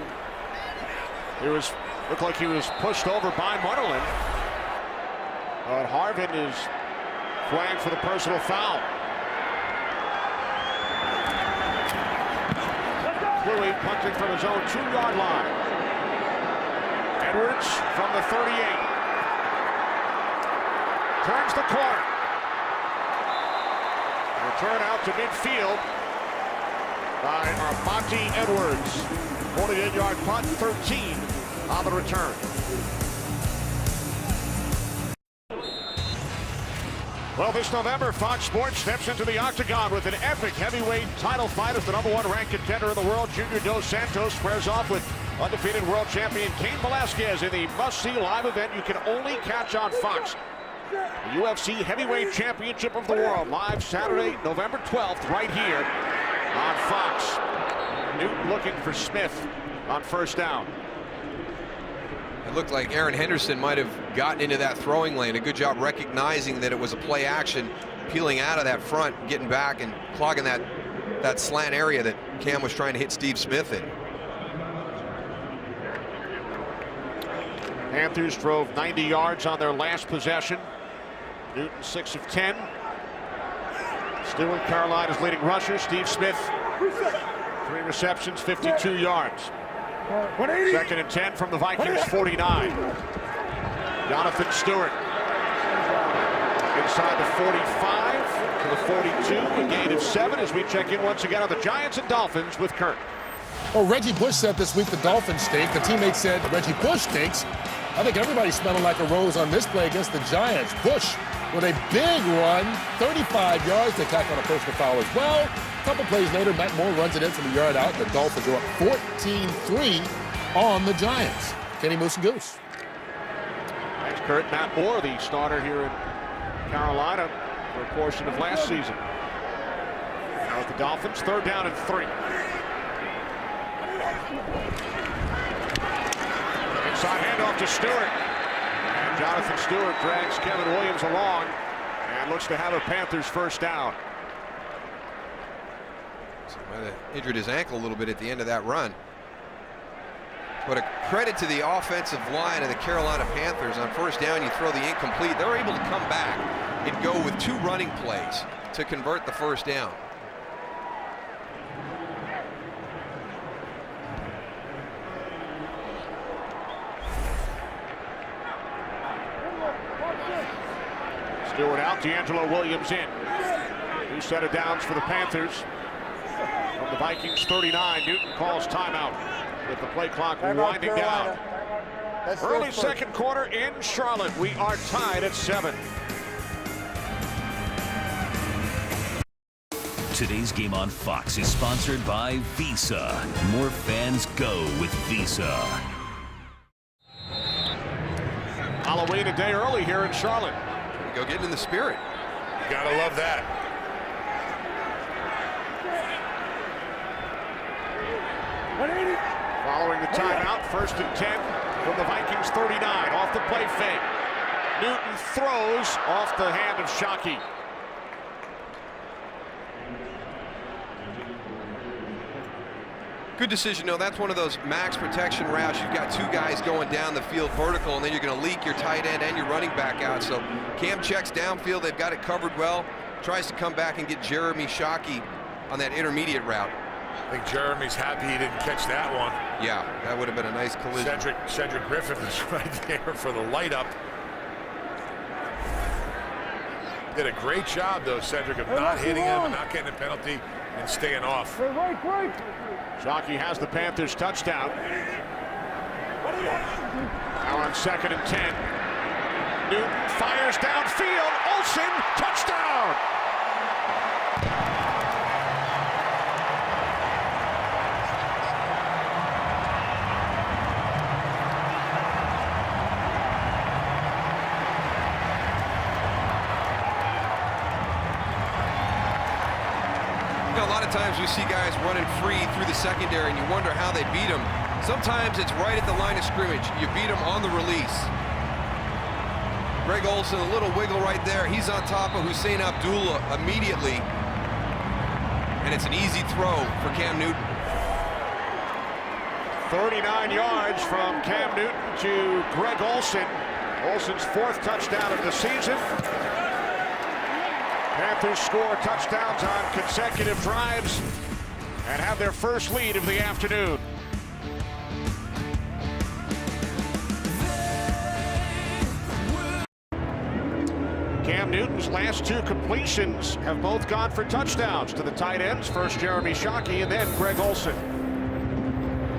Looked like he was pushed over by Munnerlyn. But Harvin is flagged for the personal foul. Louis punting from his own 2-yard line. Edwards from the 38. Turns the corner. Return out to midfield by Armonte Edwards. 48-yard punt, 13 on the return. Well, this November, Fox Sports steps into the octagon with an epic heavyweight title fight as the #1 ranked contender in the world, Junior Dos Santos, squares off with undefeated world champion Cain Velasquez in the must-see live event you can only catch on Fox. The UFC Heavyweight Championship of the World, live Saturday, November 12th, right here on Fox. Newton looking for Smith on first down. It looked like Aaron Henderson might have gotten into that throwing lane. A good job recognizing that it was a play action, peeling out of that front, getting back and clogging that slant area that Cam was trying to hit Steve Smith in. Panthers drove 90 yards on their last possession. Newton 6 of 10. Stewart, Carolina's leading rusher. Steve Smith, 3 receptions, 52 yards. 2nd and 10 from the Vikings 49. Jonathan Stewart inside the 45 to the 42, a gain of 7 as we check in once again on the Giants and Dolphins with Kurt. Well, Reggie Bush said this week the Dolphins stink. The teammate said Reggie Bush stinks. I think everybody's smelling like a rose on this play against the Giants. Bush with a big run, 35 yards. They tack on a personal foul as well. A couple plays later, Matt Moore runs it in from a yard out. The Dolphins are up 14-3 on the Giants. Kenny Moose and Goose. Thanks, Kurt. Matt Moore, the starter here in Carolina for a portion of last season. Now with the Dolphins, 3rd down and 3. Inside handoff to Stewart. And Jonathan Stewart drags Kevin Williams along and looks to have a Panthers 1st down. So might have injured his ankle a little bit at the end of that run. But a credit to the offensive line of the Carolina Panthers. On 1st down, you throw the incomplete. They're able to come back and go with 2 running plays to convert the 1st down. Stewart out, D'Angelo Williams in. 2 set of downs for the Panthers. From the Vikings 39, Newton calls timeout with the play clock winding down. Early 2nd quarter in Charlotte. We are tied at 7. Today's game on Fox is sponsored by Visa. More fans go with Visa. Halloween a day early here in Charlotte. Go get in the spirit. You gotta love that. Following the timeout, 1st and 10 from the Vikings 39. Off the play fake. Newton throws off the hand of Shockey. Good decision. No, that's one of those max protection routes. You've got 2 guys going down the field vertical, and then you're going to leak your tight end and your running back out. So Cam checks downfield. They've got it covered well. Tries to come back and get Jeremy Shockey on that intermediate route. I think Jeremy's happy he didn't catch that one. Yeah, that would have been a nice collision. Cedric Griffin is right there for the light up. Did a great job, though, Cedric, of not hitting him and not getting a penalty and staying off. Shockey has the Panthers touchdown. Now on 2nd and 10. Newton fires downfield. Olsen, touchdown! A lot of times we see guys running free through the secondary and you wonder how they beat them. Sometimes it's right at the line of scrimmage. You beat them on the release. Greg Olsen, a little wiggle right there. He's on top of Hussein Abdullah immediately. And it's an easy throw for Cam Newton. 39 yards from Cam Newton to Greg Olsen. Olsen's 4th touchdown of the season. Panthers score touchdowns on consecutive drives and have their 1st lead of the afternoon. Cam Newton's last 2 completions have both gone for touchdowns to the tight ends. First Jeremy Shockey and then Greg Olsen.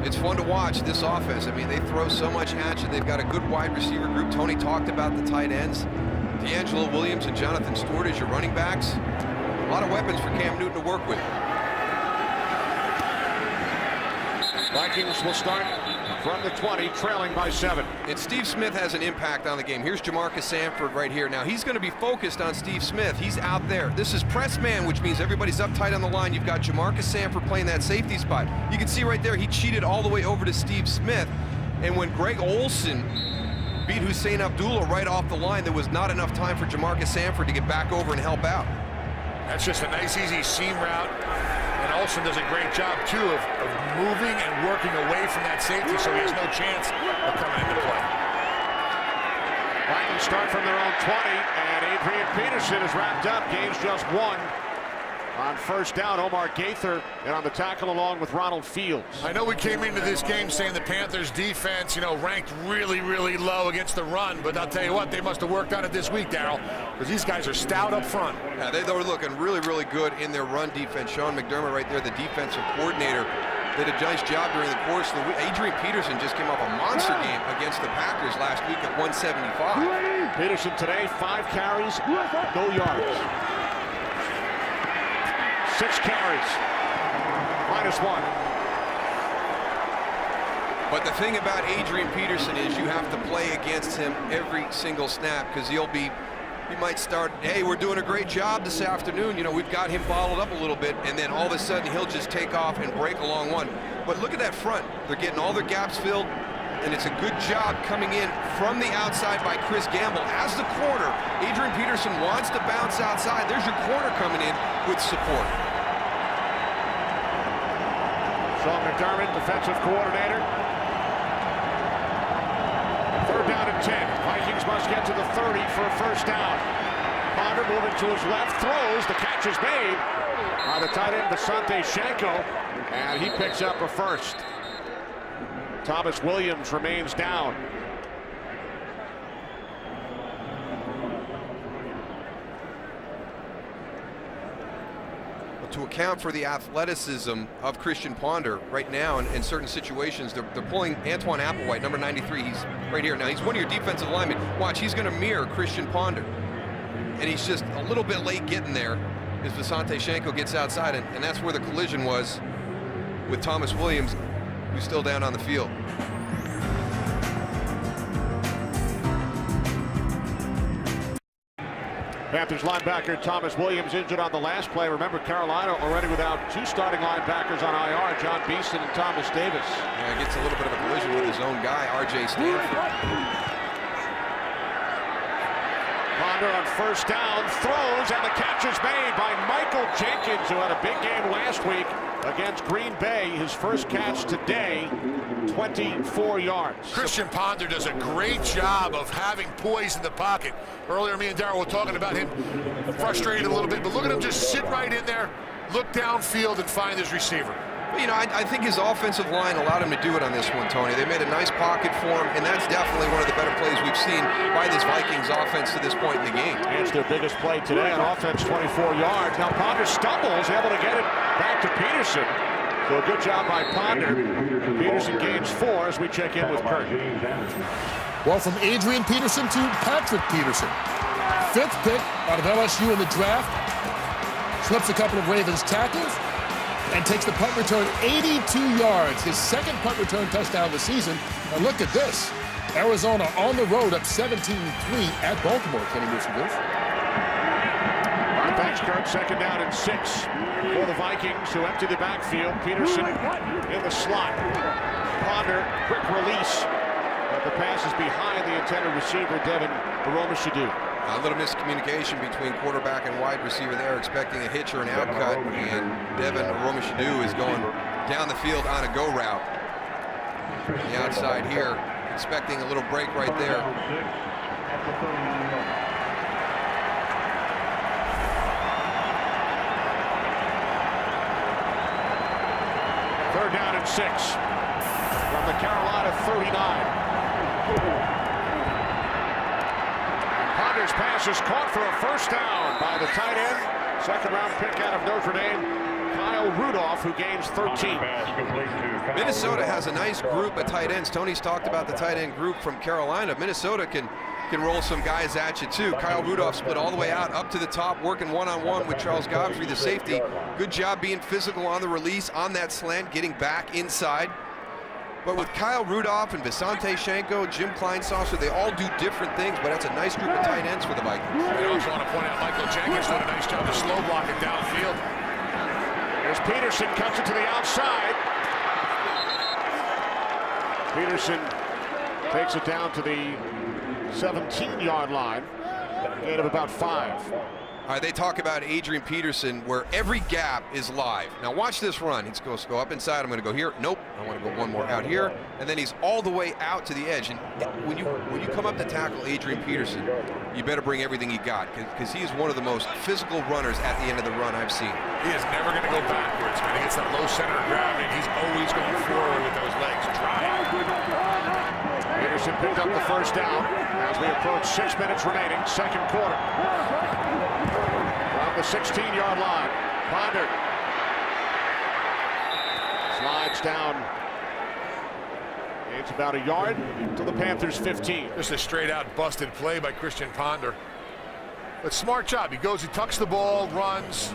It's fun to watch this offense. I mean, they throw so much at you. They've got a good wide receiver group. Tony talked about the tight ends. D'Angelo Williams and Jonathan Stewart as your running backs. A lot of weapons for Cam Newton to work with. Vikings will start from the 20, trailing by 7. And Steve Smith has an impact on the game. Here's Jamarcus Sanford right here. Now, he's going to be focused on Steve Smith. He's out there. This is press man, which means everybody's up tight on the line. You've got Jamarcus Sanford playing that safety spot. You can see right there, he cheated all the way over to Steve Smith. And when Greg Olsen beat Hussein Abdullah right off the line, there was not enough time for Jamarcus Sanford to get back over and help out. That's just a nice, easy seam route. And Olsen does a great job, too, of moving and working away from that safety so he has no chance of coming into play. Vikings start from their own 20, and Adrian Peterson is wrapped up. Gains just 1. On first down, Omar Gaither, and on the tackle along with Ronald Fields. I know we came into this game saying the Panthers defense, ranked really, really low against the run, but I'll tell you what, they must have worked on it this week, Darryl, because these guys are stout up front. Yeah, they were looking really, really good in their run defense. Sean McDermott right there, the defensive coordinator, did a nice job during the course of the week. Adrian Peterson just came off a monster game against the Packers last week at 175. Peterson today, 5 carries, no yards. 6 carries, -1. But the thing about Adrian Peterson is you have to play against him every single snap, because he might start, hey, we're doing a great job this afternoon. We've got him bottled up a little bit, and then all of a sudden he'll just take off and break along one. But look at that front. They're getting all their gaps filled, and it's a good job coming in from the outside by Chris Gamble. As the corner, Adrian Peterson wants to bounce outside. There's your corner coming in with support. Sean McDermott, defensive coordinator. 3rd down and 10. Vikings must get to the 30 for a first down. Ponder moving to his left, throws. The catch is made by the tight end, Visanthe Shenko, and he picks up a first. Thomas Williams remains down. To account for the athleticism of Chrisitan Ponder right now in certain situations, they're pulling Antoine Applewhite, number 93. He's right here. Now, he's one of your defensive linemen. Watch, he's going to mirror Chrisitan Ponder. And he's just a little bit late getting there as Visanthe Shenko gets outside, and that's where the collision was with Thomas Williams, who's still down on the field. Panthers linebacker Thomas Williams injured on the last play. Remember, Carolina already without 2 starting linebackers on IR, John Beeson and Thomas Davis. Yeah, gets a little bit of a collision with his own guy, R.J. Stanford. Ponder on first down, throws, and the catch is made by Michael Jenkins, who had a big game last week against Green Bay. His first catch today, 24 yards. Chrisitan Ponder does a great job of having poise in the pocket. Earlier, me and Darryl were talking about him frustrated a little bit, but look at him just sit right in there, look downfield, and find his receiver. Well, I think his offensive line allowed him to do it on this one, Tony. They made a nice pocket for him, and that's definitely one of the better plays we've seen by this Vikings offense to this point in the game. And it's their biggest play today on offense, 24 yards. Now Ponder stumbles, able to get it back to Peterson. So a good job by Ponder. Peterson gains 4 as we check in with Kurt. Well, from Adrian Peterson to Patrick Peterson. 5th pick out of LSU in the draft. Slips a couple of Ravens tackles and takes the punt return 82 yards. His 2nd punt return touchdown of the season. And look at this. Arizona on the road up 17-3 at Baltimore. Kenny Moose and Goose. All right, thanks, Kurt. 2nd down and 6 for the Vikings, who empty the backfield. Peterson in the slot. Ponder, quick release. But the pass is behind the intended receiver, Devin Aromashadu. A little miscommunication between quarterback and wide receiver there, expecting a hitch or an out cut, and Devin Aromashadu is going down the field on a go route. The outside here, expecting a little break right there. Third down and 6 from the Carolina 39. Ponder's pass is caught for a first down by the tight end. 2nd-round pick out of Notre Dame, Kyle Rudolph, who gains 13. Minnesota has a nice group of tight ends. Tony's talked about the tight end group from Carolina. Minnesota can roll some guys at you too. Kyle Rudolph split all the way out up to the top, working one-on-one with Charles Godfrey, the safety. Good job being physical on the release, on that slant, getting back inside. But with Kyle Rudolph and Visanthe Shenko, Jim Kleinsasser, they all do different things, but that's a nice group of tight ends for the Vikings. I also want to point out Michael Jenkins doing a nice job of slow blocking downfield. As Peterson cuts it to the outside. Peterson takes it down to the 17-yard line. Gain of about 5. They talk about Adrian Peterson where every gap is live. Now watch this run. He's going to go up inside. I'm going to go here. Nope. I want to go one more out here. And then he's all the way out to the edge. And when you come up to tackle Adrian Peterson, you better bring everything you got because he is one of the most physical runners at the end of the run I've seen. He is never going to go backwards. When he gets that low center of gravity, he's always going forward with those legs. Try it. Peterson picked up the first down as we approach 6 minutes remaining, second quarter. From the 16-yard line, Ponder slides down. It's about a yard to the Panthers' 15. Just a straight-out busted play by Chrisitan Ponder. But smart job. He goes, he tucks the ball, runs.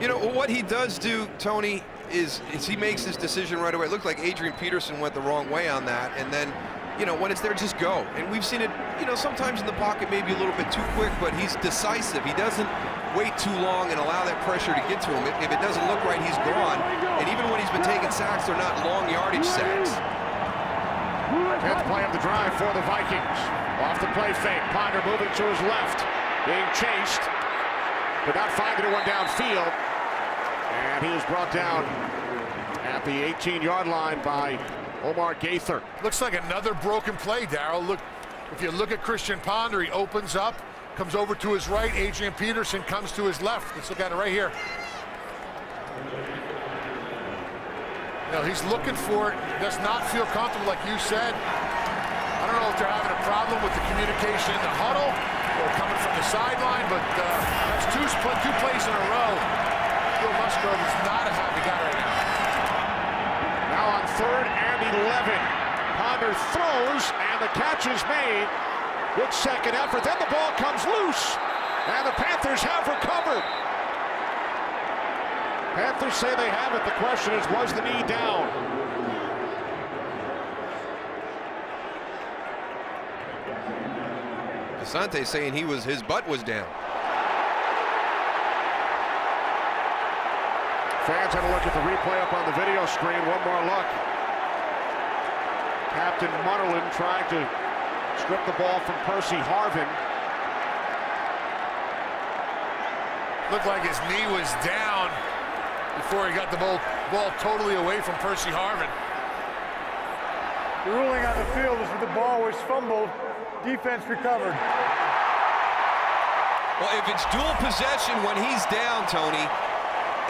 You know, what he does do, Tony, is he makes his decision right away. It looked like Adrian Peterson went the wrong way on that, and then, you know, when it's there, just go. And we've seen it, you know, sometimes in the pocket maybe a little bit too quick, but he's decisive. He doesn't wait too long and allow that pressure to get to him. If it doesn't look right, he's gone. And even when he's been taking sacks, they're not long yardage sacks. 10th play of the drive for the Vikings. Off the play fake, Ponder moving to his left, being chased, but not finding anyone downfield. And he is brought down at the 18-yard line by Omar Gaither. Looks like another broken play, Darryl. Look, if you look at Chrisitan Ponder, he opens up, comes over to his right. Adrian Peterson comes to his left. Let's look at it right here. You know, he's looking for it. Does not feel comfortable, like you said. I don't know if they're having a problem with the communication in the huddle or coming from the sideline, but that's two plays in a row. Bill Musgrove is not a happy guy right now. Now on 3rd and 11. Ponder throws, and the catch is made. Good second effort. Then the ball comes loose, and the Panthers have recovered. Panthers say they have it. The question is, was the knee down? DeSante saying his butt was down. Fans had a look at the replay up on the video screen. One more look. Captain Munnerlyn trying to strip the ball from Percy Harvin. Looked like his knee was down before he got the ball totally away from Percy Harvin. The ruling on the field is that the ball was fumbled. Defense recovered. Well, if it's dual possession when he's down, Tony,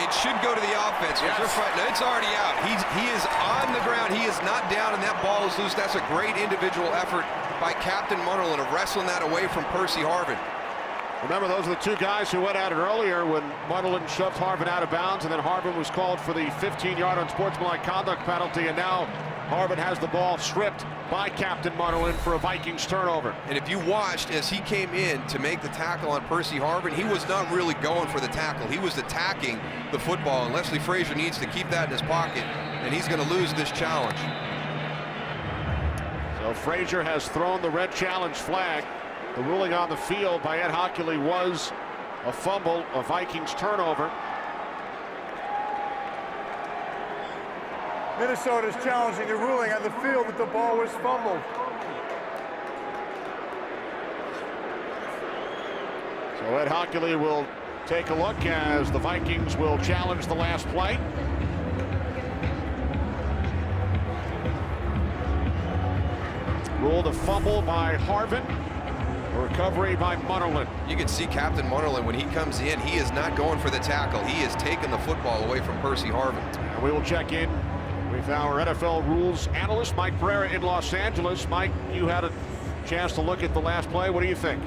it should go to the offense. Yes. No, it's already out. He is on the ground. He is not down, and that ball is loose. That's a great individual effort by Captain Munnerlyn of wrestling that away from Percy Harvin. Remember, those are the two guys who went at it earlier when Munnerlyn shoved Harvin out of bounds, and then Harvin was called for the 15-yard unsportsmanlike conduct penalty, and now Harvin has the ball stripped by Captain Munnerlyn for a Vikings turnover. And if you watched as he came in to make the tackle on Percy Harvin, he was not really going for the tackle. He was attacking the football, and Leslie Frazier needs to keep that in his pocket, and he's going to lose this challenge. So Frazier has thrown the red challenge flag. The ruling on the field by Ed Hockley was a fumble, a Vikings turnover. Minnesota is challenging the ruling on the field that the ball was fumbled. So Ed Hockley will take a look as the Vikings will challenge the last play. Ruled a fumble by Harvin. A recovery by Munnerlyn. You can see Captain Munnerlyn when he comes in, he is not going for the tackle. He is taking the football away from Percy Harvin. And we will check in with our NFL rules analyst, Mike Pereira in Los Angeles. Mike, you had a chance to look at the last play. What do you think?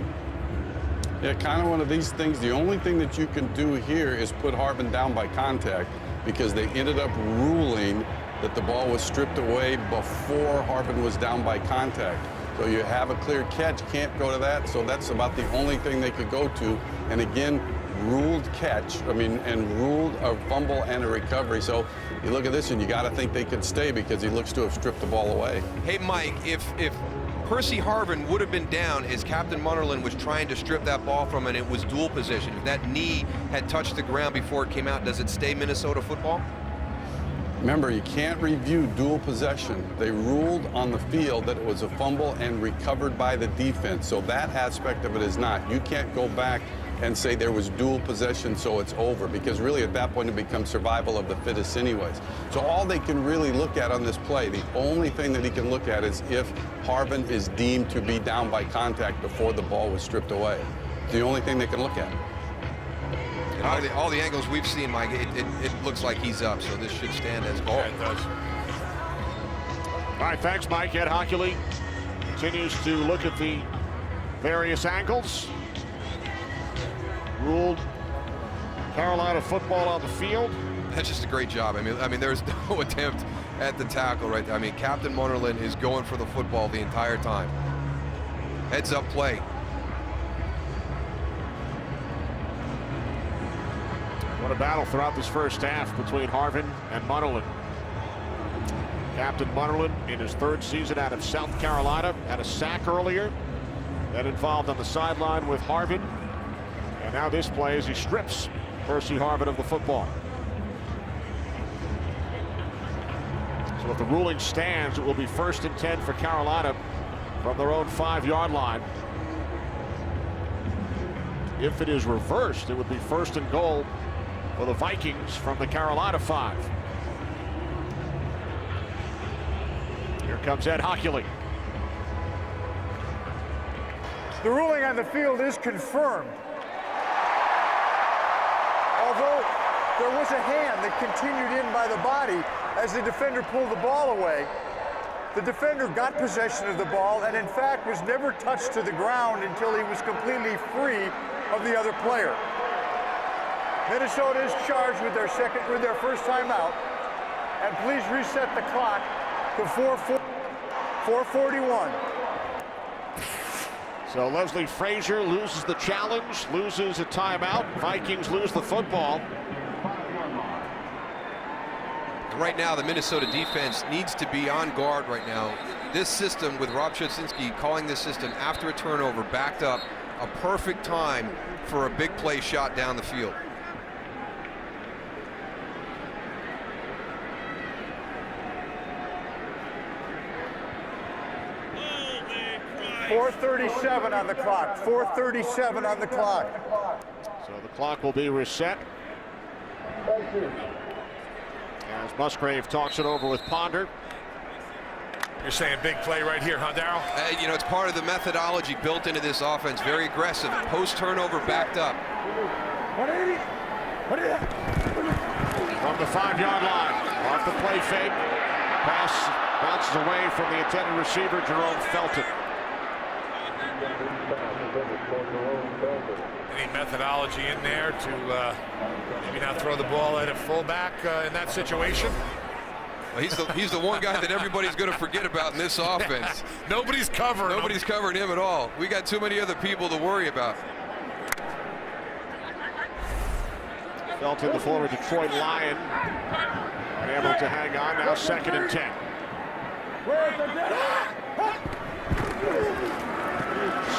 Yeah, kind of one of these things. The only thing that you can do here is put Harvin down by contact, because they ended up ruling that the ball was stripped away before Harvin was down by contact. So you have a clear catch, can't go to that. So that's about the only thing they could go to. And again, ruled catch, and ruled a fumble and a recovery. So you look at this and you got to think they could stay, because he looks to have stripped the ball away. Hey, Mike, if Percy Harvin would have been down as Captain Munnerlyn was trying to strip that ball from him, and it was dual position, if that knee had touched the ground before it came out, does it stay Minnesota football? Remember, you can't review dual possession. They ruled on the field that it was a fumble and recovered by the defense. So that aspect of it is not. You can't go back and say there was dual possession, so it's over, because really at that point it becomes survival of the fittest anyways. So all they can really look at on this play, the only thing that he can look at is if Harvin is deemed to be down by contact before the ball was stripped away. It's the only thing they can look at. And all the angles we've seen, Mike, it looks like he's up, so this should stand as ball. Yeah, it does. All right, thanks, Mike. Ed Hockley continues to look at the various angles. Ruled Carolina football on the field. That's just a great job. I mean, there's no attempt at the tackle right there. I mean, Captain Munnerlyn is going for the football the entire time. Heads up play. What a battle throughout this first half between Harvin and Munnerlyn. Captain Munnerlyn, in his third season out of South Carolina, had a sack earlier that involved on the sideline with Harvin. And now this play as he strips Percy Harvin of the football. So if the ruling stands, it will be 1st and 10 for Carolina from their own 5-yard line. If it is reversed, it would be 1st and goal for the Vikings from the Carolina 5. Here comes Ed Hockley. The ruling on the field is confirmed. Although there was a hand that continued in by the body as the defender pulled the ball away, the defender got possession of the ball and in fact was never touched to the ground until he was completely free of the other player. Minnesota is charged with their first timeout, and please reset the clock to 4:41. So Leslie Frazier loses the challenge, loses a timeout. Vikings lose the football. Right now, the Minnesota defense needs to be on guard right now. This system with Rob Chudzinski calling this system after a turnover, backed up, a perfect time for a big play shot down the field. 4:37 on the clock. 4:37 on the clock. So the clock will be reset. As Musgrave talks it over with Ponder. You're saying big play right here, huh, Darryl? You know, it's part of the methodology built into this offense. Very aggressive. Post turnover, backed up. From the 5-yard line, off the play fake. Pass bounces away from the intended receiver, Jerome Felton. Any methodology in there to maybe not throw the ball at a fullback in that situation? Well, he's the one guy that everybody's going to forget about in this offense. Nobody's covering him. Nobody's covering him at all. We got too many other people to worry about. Felton, the former Detroit Lion, unable to hang on. Now 2nd and 10.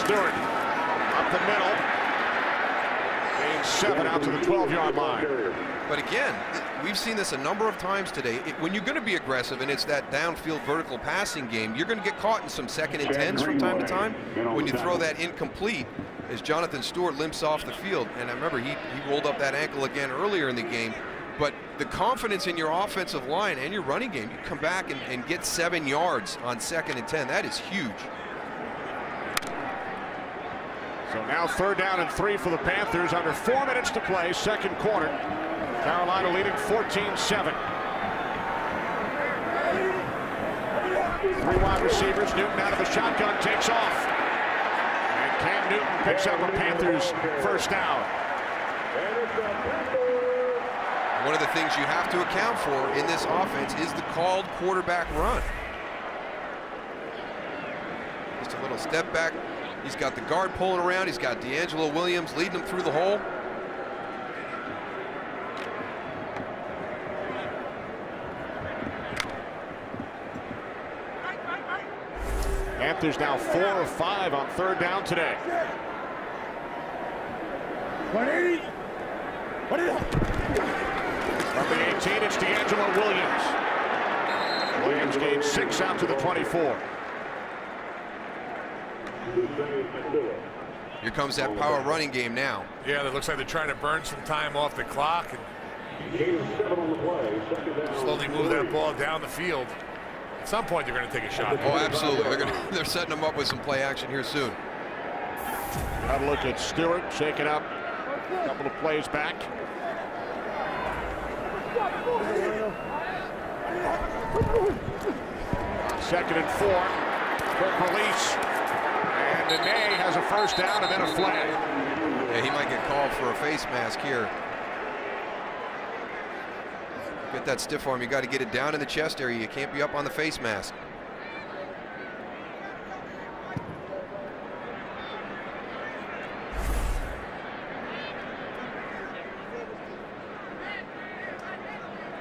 Stewart up the middle. Gain 7 out to the 12-yard line. But again, we've seen this a number of times today. When you're going to be aggressive and it's that downfield vertical passing game, you're going to get caught in some 2nd and 10s from time to time. When you throw that incomplete, as Jonathan Stewart limps off the field. And I remember he rolled up that ankle again earlier in the game. But the confidence in your offensive line and your running game, you come back and get 7 yards on 2nd and 10. That is huge. So now 3rd down and 3 for the Panthers. Under 4 minutes to play, 2nd quarter. Carolina leading 14-7. 3 wide receivers. Newton out of the shotgun, takes off. And Cam Newton picks up a Panthers first down. One of the things you have to account for in this offense is the called quarterback run. Just a little step back. He's got the guard pulling around. He's got D'Angelo Williams leading him through the hole. Panthers now 4 of 5 on 3rd down today. From the 8 17, it's D'Angelo Williams. Williams gains 6 out to the 24. Here comes that power running game now. Yeah, it looks like they're trying to burn some time off the clock and slowly move that ball down the field. At some point, they're going to take a shot. Oh, absolutely. They're setting them up with some play action here soon. Have a look at Stewart shaking up a couple of plays back. Second and 4. Quick release. And Nene has a first down and then a flag. Yeah, he might get called for a face mask here. Get that stiff arm. You got to get it down in the chest area. You can't be up on the face mask.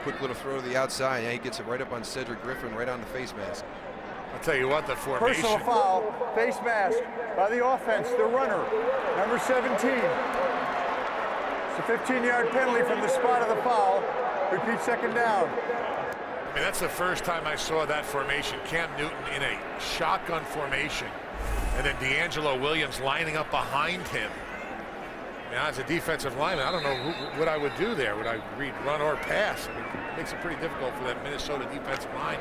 Quick little throw to the outside. Yeah, he gets it right up on Cedric Griffin, right on the face mask. I'll tell you what, the formation. Personal foul, face mask by the offense, the runner, number 17. It's a 15-yard penalty from the spot of the foul. Repeat second down. I mean, that's the first time I saw that formation. Cam Newton in a shotgun formation, and then D'Angelo Williams lining up behind him. I mean, as a defensive lineman, I don't know what I would do there. Would I read run or pass? I mean, it makes it pretty difficult for that Minnesota defensive line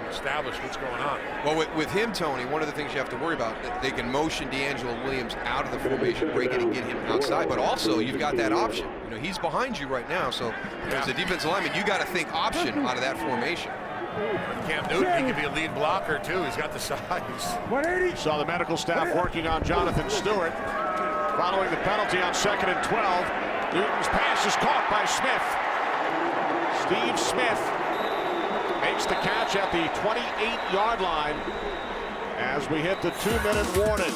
to establish what's going on. Well, with him, Tony, one of the things you have to worry about, they can motion D'Angelo Williams out of the formation, break it, and get him outside. But also, you've got that option. You know, he's behind you right now, so as a defensive lineman, you got to think option out of that formation. Cam Newton, he could be a lead blocker too. He's got the size. 180. Saw the medical staff working on Jonathan Stewart. Following the penalty on 2nd and 12, Newton's pass is caught by Smith. Steve Smith makes the catch at the 28-yard line as we hit the 2-minute warning.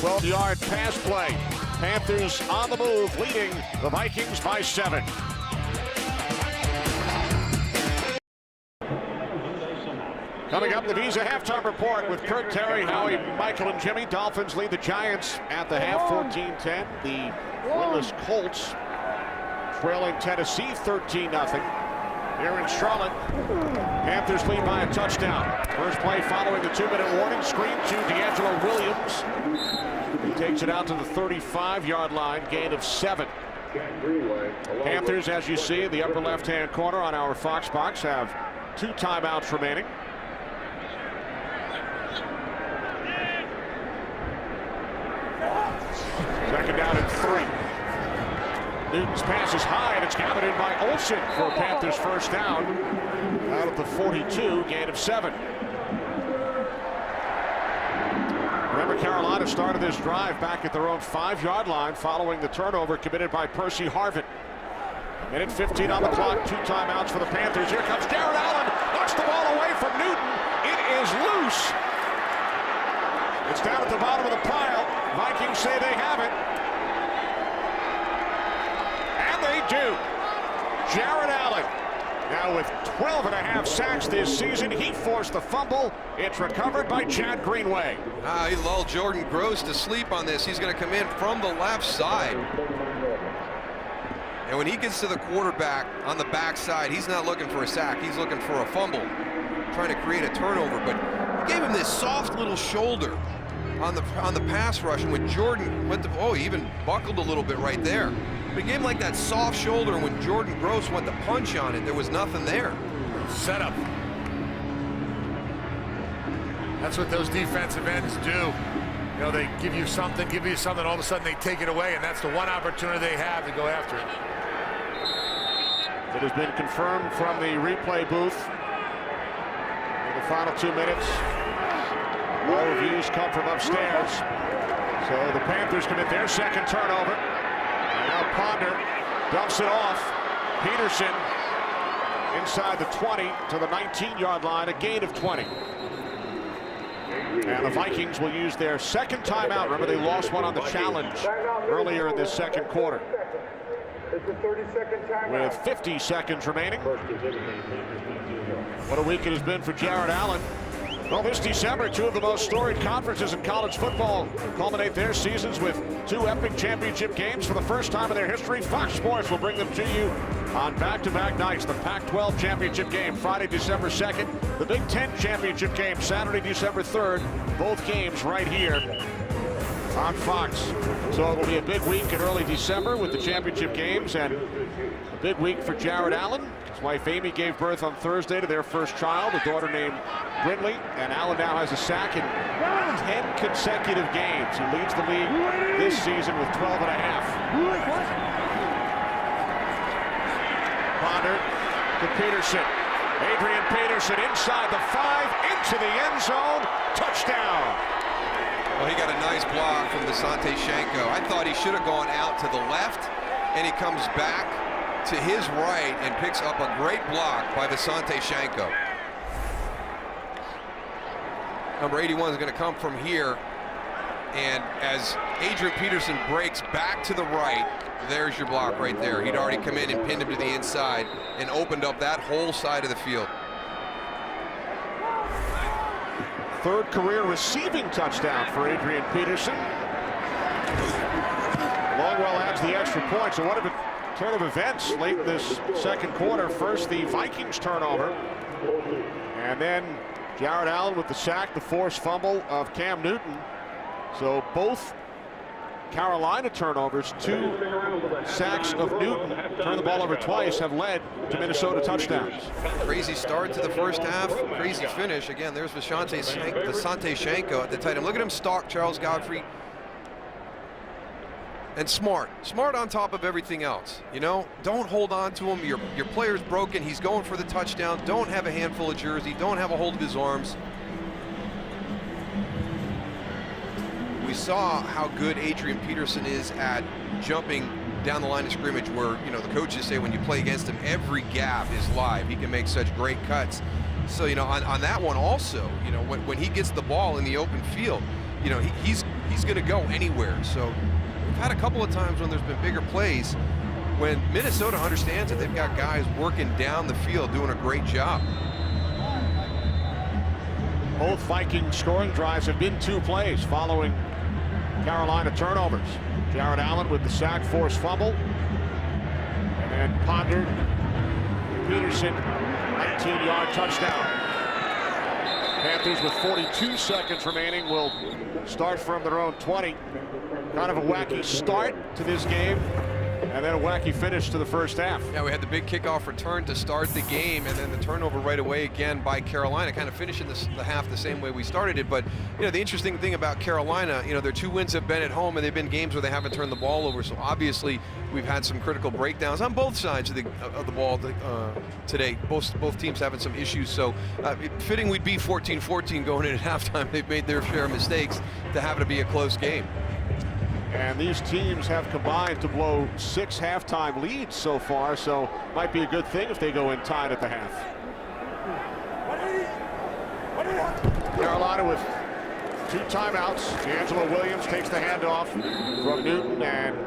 12-yard pass play. Panthers on the move, leading the Vikings by 7. Coming up, the Visa halftime report with Kurt, Terry, Howie, Michael, and Jimmy. Dolphins lead the Giants at the half, 14-10. The winless Colts trailing Tennessee 13-0. Here in Charlotte, Panthers lead by a touchdown. First play following the 2-minute warning. Screen to D'Angelo Williams. He takes it out to the 35-yard line, gain of 7. Panthers, as you see in the upper left-hand corner on our Fox box, have 2 timeouts remaining. Second down and 3. Newton's pass is high, and it's gathered in by Olsen for a Panthers first down. Out at the 42, gain of 7. Remember, Carolina started this drive back at their own 5-yard line following the turnover committed by Percy Harvin. Minute 15 on the clock, 2 timeouts for the Panthers. Here comes Jared Allen, knocks the ball away from Newton. It is loose. It's down at the bottom of the pile. Vikings say they have it. And they do. Jared Allen, now with 12.5 sacks this season. He forced the fumble. It's recovered by Chad Greenway. He lulled Jordan Gross to sleep on this. He's going to come in from the left side. And when he gets to the quarterback on the backside, he's not looking for a sack. He's looking for a fumble, trying to create a turnover. But he gave him this soft little shoulder on the pass rush, and when Jordan went to, he even buckled a little bit right there. But he gave him like that soft shoulder, and when Jordan Gross went to punch on it, there was nothing there. Setup. That's what those defensive ends do. You know, they give you something, all of a sudden they take it away, and that's the one opportunity they have to go after it. It has been confirmed from the replay booth in the final 2 minutes. All reviews come from upstairs. So the Panthers commit their second turnover. And now Ponder dumps it off. Peterson inside the 20 to the 19-yard line, a gain of 20. And the Vikings will use their second timeout. Remember, they lost one on the challenge earlier in this second quarter. With 50 seconds remaining. What a week it has been for Jared Allen. Well, this December, 2 of the most storied conferences in college football culminate their seasons with 2 epic championship games for the first time in their history. Fox Sports will bring them to you On back-to-back nights, the Pac-12 championship game Friday, December 2nd. The Big Ten championship game Saturday, December 3rd. Both games right here on Fox. So it'll be a big week in early December with the championship games, and a big week for Jared Allen. His wife Amy gave birth on Thursday to their first child, a daughter named Brindley, and Allen now has a sack in 10 consecutive games. He leads the league this season with 12 and a half. Ponder to Peterson. Adrian Peterson inside the 5, into the end zone. Touchdown. Well, he got a nice block from Asante Shanko. I thought he should have gone out to the left, and he comes back to his right and picks up a great block by Asante Shanko. Number 81 is going to come from here, and as Adrian Peterson breaks back to the right, there's your block right there. He'd already come in and pinned him to the inside and opened up that whole side of the field. Third career receiving touchdown for Adrian Peterson. Longwell adds the extra point. So what a turn of events late in this second quarter. First, the Vikings turnover, and then Jared Allen with the sack, the forced fumble of Cam Newton. So both Carolina turnovers, 2 sacks of Newton, turned the ball over twice, have led to Minnesota touchdowns. Crazy start to the first half, crazy finish. Again, there's Asante Shanko at the tight end. Look at him stalk Charles Godfrey. And smart on top of everything else. You know, don't hold on to him. Your player's broken. He's going for the touchdown. Don't have a handful of jersey. Don't have a hold of his arms. We saw how good Adrian Peterson is at jumping down the line of scrimmage, where, you know, the coaches say when you play against him, every gap is live. He can make such great cuts. So, you know, on that one also, you know, when he gets the ball in the open field, you know, he's going to go anywhere. So we've had a couple of times when there's been bigger plays when Minnesota understands that they've got guys working down the field doing a great job. Both Viking scoring drives have been 2 plays following Carolina turnovers. Jared Allen with the sack, forced fumble, and then Ponder, Peterson, 19-yard touchdown. Panthers with 42 seconds remaining will start from their own 20. Kind of a wacky start to this game, and then a wacky finish to the first half. Yeah, we had the big kickoff return to start the game, and then the turnover right away again by Carolina, kind of finishing the half the same way we started it. But, you know, the interesting thing about Carolina, you know, their 2 wins have been at home, and they've been games where they haven't turned the ball over. So obviously we've had some critical breakdowns on both sides of the ball today. Both teams having some issues. So fitting we'd be 14-14 going in at halftime. They've made their share of mistakes to have it be a close game. And these teams have combined to blow 6 halftime leads so far, so might be a good thing if they go in tied at the half. Carolina with 2 timeouts. D'Angelo Williams takes the handoff from Newton and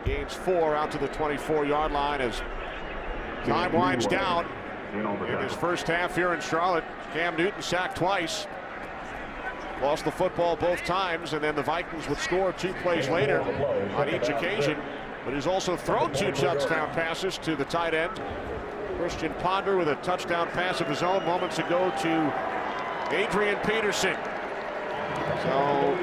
gains 4 out to the 24-yard line as time winds down in his first half here in Charlotte. Cam Newton sacked twice. Lost the football both times, and then the Vikings would score 2 plays later on each occasion. But he's also thrown 2 touchdown passes to the tight end. Chrisitan Ponder with a touchdown pass of his own moments ago to Adrian Peterson. So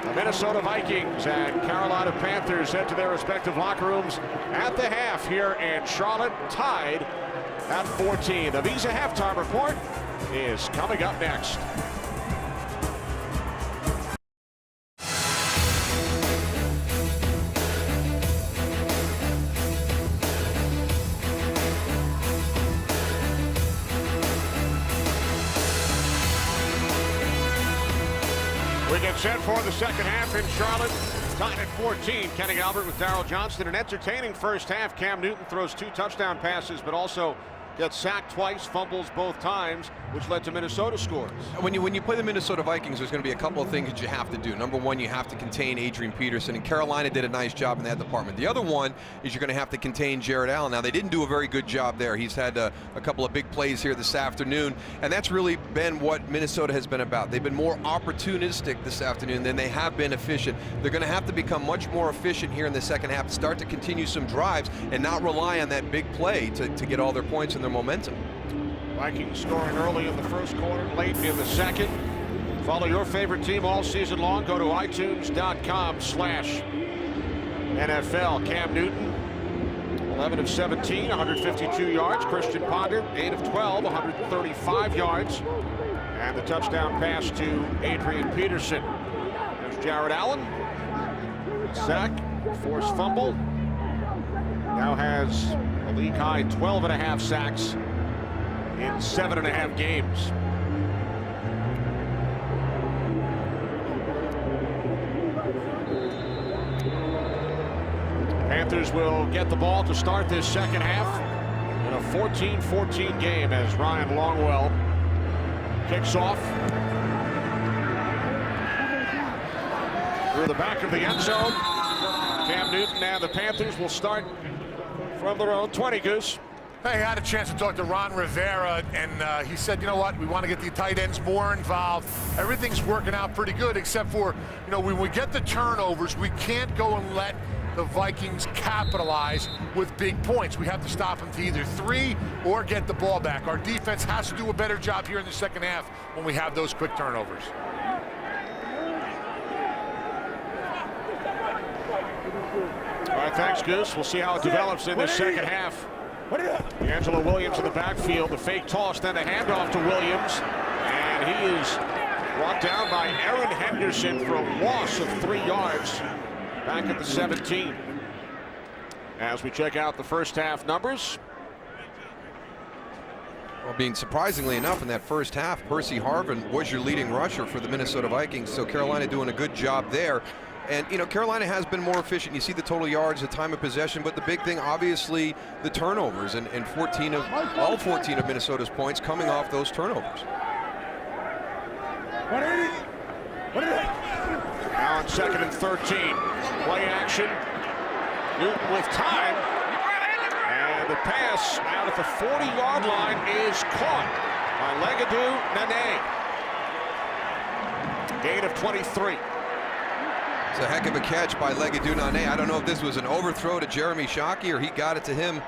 the Minnesota Vikings and Carolina Panthers head to their respective locker rooms at the half here in Charlotte, tied at 14. The Visa Halftime Report is coming up next. We get set for the second half in Charlotte. Tied at 14. Kenny Albert with Darryl Johnston. An entertaining first half. Cam Newton throws 2 touchdown passes, but also gets sacked twice, fumbles both times, which led to Minnesota scores. When you play the Minnesota Vikings, there's going to be a couple of things that you have to do. Number one, you have to contain Adrian Peterson, and Carolina did a nice job in that department. The other one is you're going to have to contain Jared Allen. Now, they didn't do a very good job there. He's had a couple of big plays here this afternoon, and that's really been what Minnesota has been about. They've been more opportunistic this afternoon than they have been efficient. They're going to have to become much more efficient here in the second half, start to continue some drives and not rely on that big play to get all their points and their momentum. Vikings scoring early in the first quarter, late in the second. Follow your favorite team all season long. Go to iTunes.com/NFL. Cam Newton, 11 of 17, 152 yards. Chrisitan Ponder, 8 of 12, 135 yards. And the touchdown pass to Adrian Peterson. There's Jared Allen. Sack, forced fumble. Now has a league-high 12.5 sacks in 7.5 games. Panthers will get the ball to start this second half in a 14-14 game as Ryan Longwell kicks off through the back of the end zone. Cam Newton and the Panthers will start from their own 20, Goose. Hey, I had a chance to talk to Ron Rivera, and he said, you know what, we want to get the tight ends more involved. Everything's working out pretty good, except for, you know, when we get the turnovers, we can't go and let the Vikings capitalize with big points. We have to stop them to either 3 or get the ball back. Our defense has to do a better job here in the second half when we have those quick turnovers. All right, thanks, Goose. We'll see how it develops in this second half. Angelo Williams in the backfield, the fake toss, then the handoff to Williams, and he is brought down by Aaron Henderson for a loss of 3 yards back at the 17. As we check out the first half numbers. Well, being surprisingly enough, in that first half, Percy Harvin was your leading rusher for the Minnesota Vikings, so Carolina doing a good job there. And, you know, Carolina has been more efficient. You see the total yards, the time of possession, but the big thing, obviously, the turnovers, and all 14 of Minnesota's points coming off those turnovers. Now on 2nd and 13. Play action. Newton with time. And the pass out at the 40-yard line is caught by Legadou Nene. Gain of 23. It's a heck of a catch by Legadou Nene. I don't know if this was an overthrow to Jeremy Shockey or he got it to him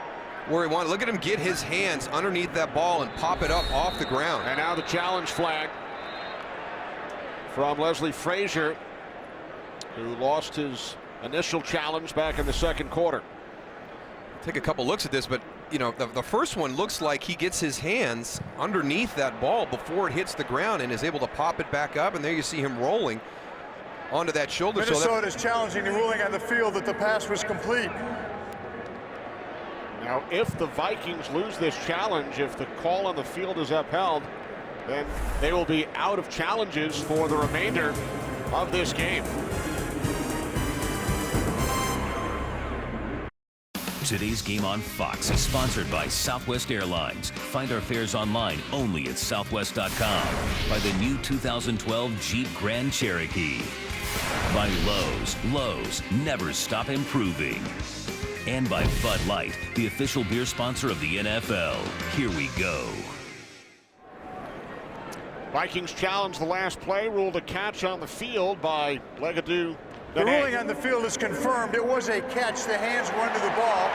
where he wanted. Look at him get his hands underneath that ball and pop it up off the ground. And now the challenge flag from Leslie Frazier, who lost his initial challenge back in the second quarter. Take a couple looks at this, but you know, the first one looks like he gets his hands underneath that ball before it hits the ground and is able to pop it back up, and there you see him rolling onto that shoulder. Minnesota is challenging the ruling on the field that the pass was complete. Now, if the Vikings lose this challenge, if the call on the field is upheld, then they will be out of challenges for the remainder of this game. Today's game on Fox is sponsored by Southwest Airlines. Find our fares online only at southwest.com. By the new 2012 Jeep Grand Cherokee. By Lowe's. Lowe's, never stop improving. And by Bud Light, the official beer sponsor of the NFL. Here we go. Vikings challenge the last play, ruled a catch on the field by Legadou. The ruling on the field is confirmed. It was a catch. The hands were under the ball.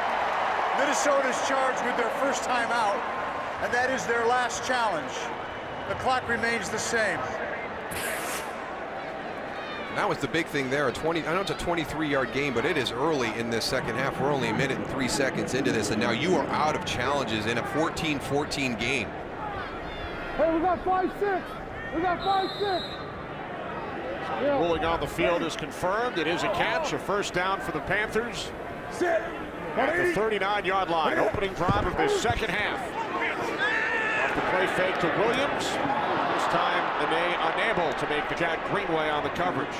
Minnesota's charged with their first time out, and that is their last challenge. The clock remains the same. That was the big thing there. I know it's a 23-yard game, but it is early in this second half. We're only 1 minute and 3 seconds into this, and now you are out of challenges in a 14-14 game. Hey, we got 5-6. We got 5-6. Yeah. Ruling on the field is confirmed. It is a catch, a first down for the Panthers. Sit. At the 39-yard line, opening drive of this second half. Off the play fake to Williams. This time, Nene unable to make the Jack Greenway on the coverage.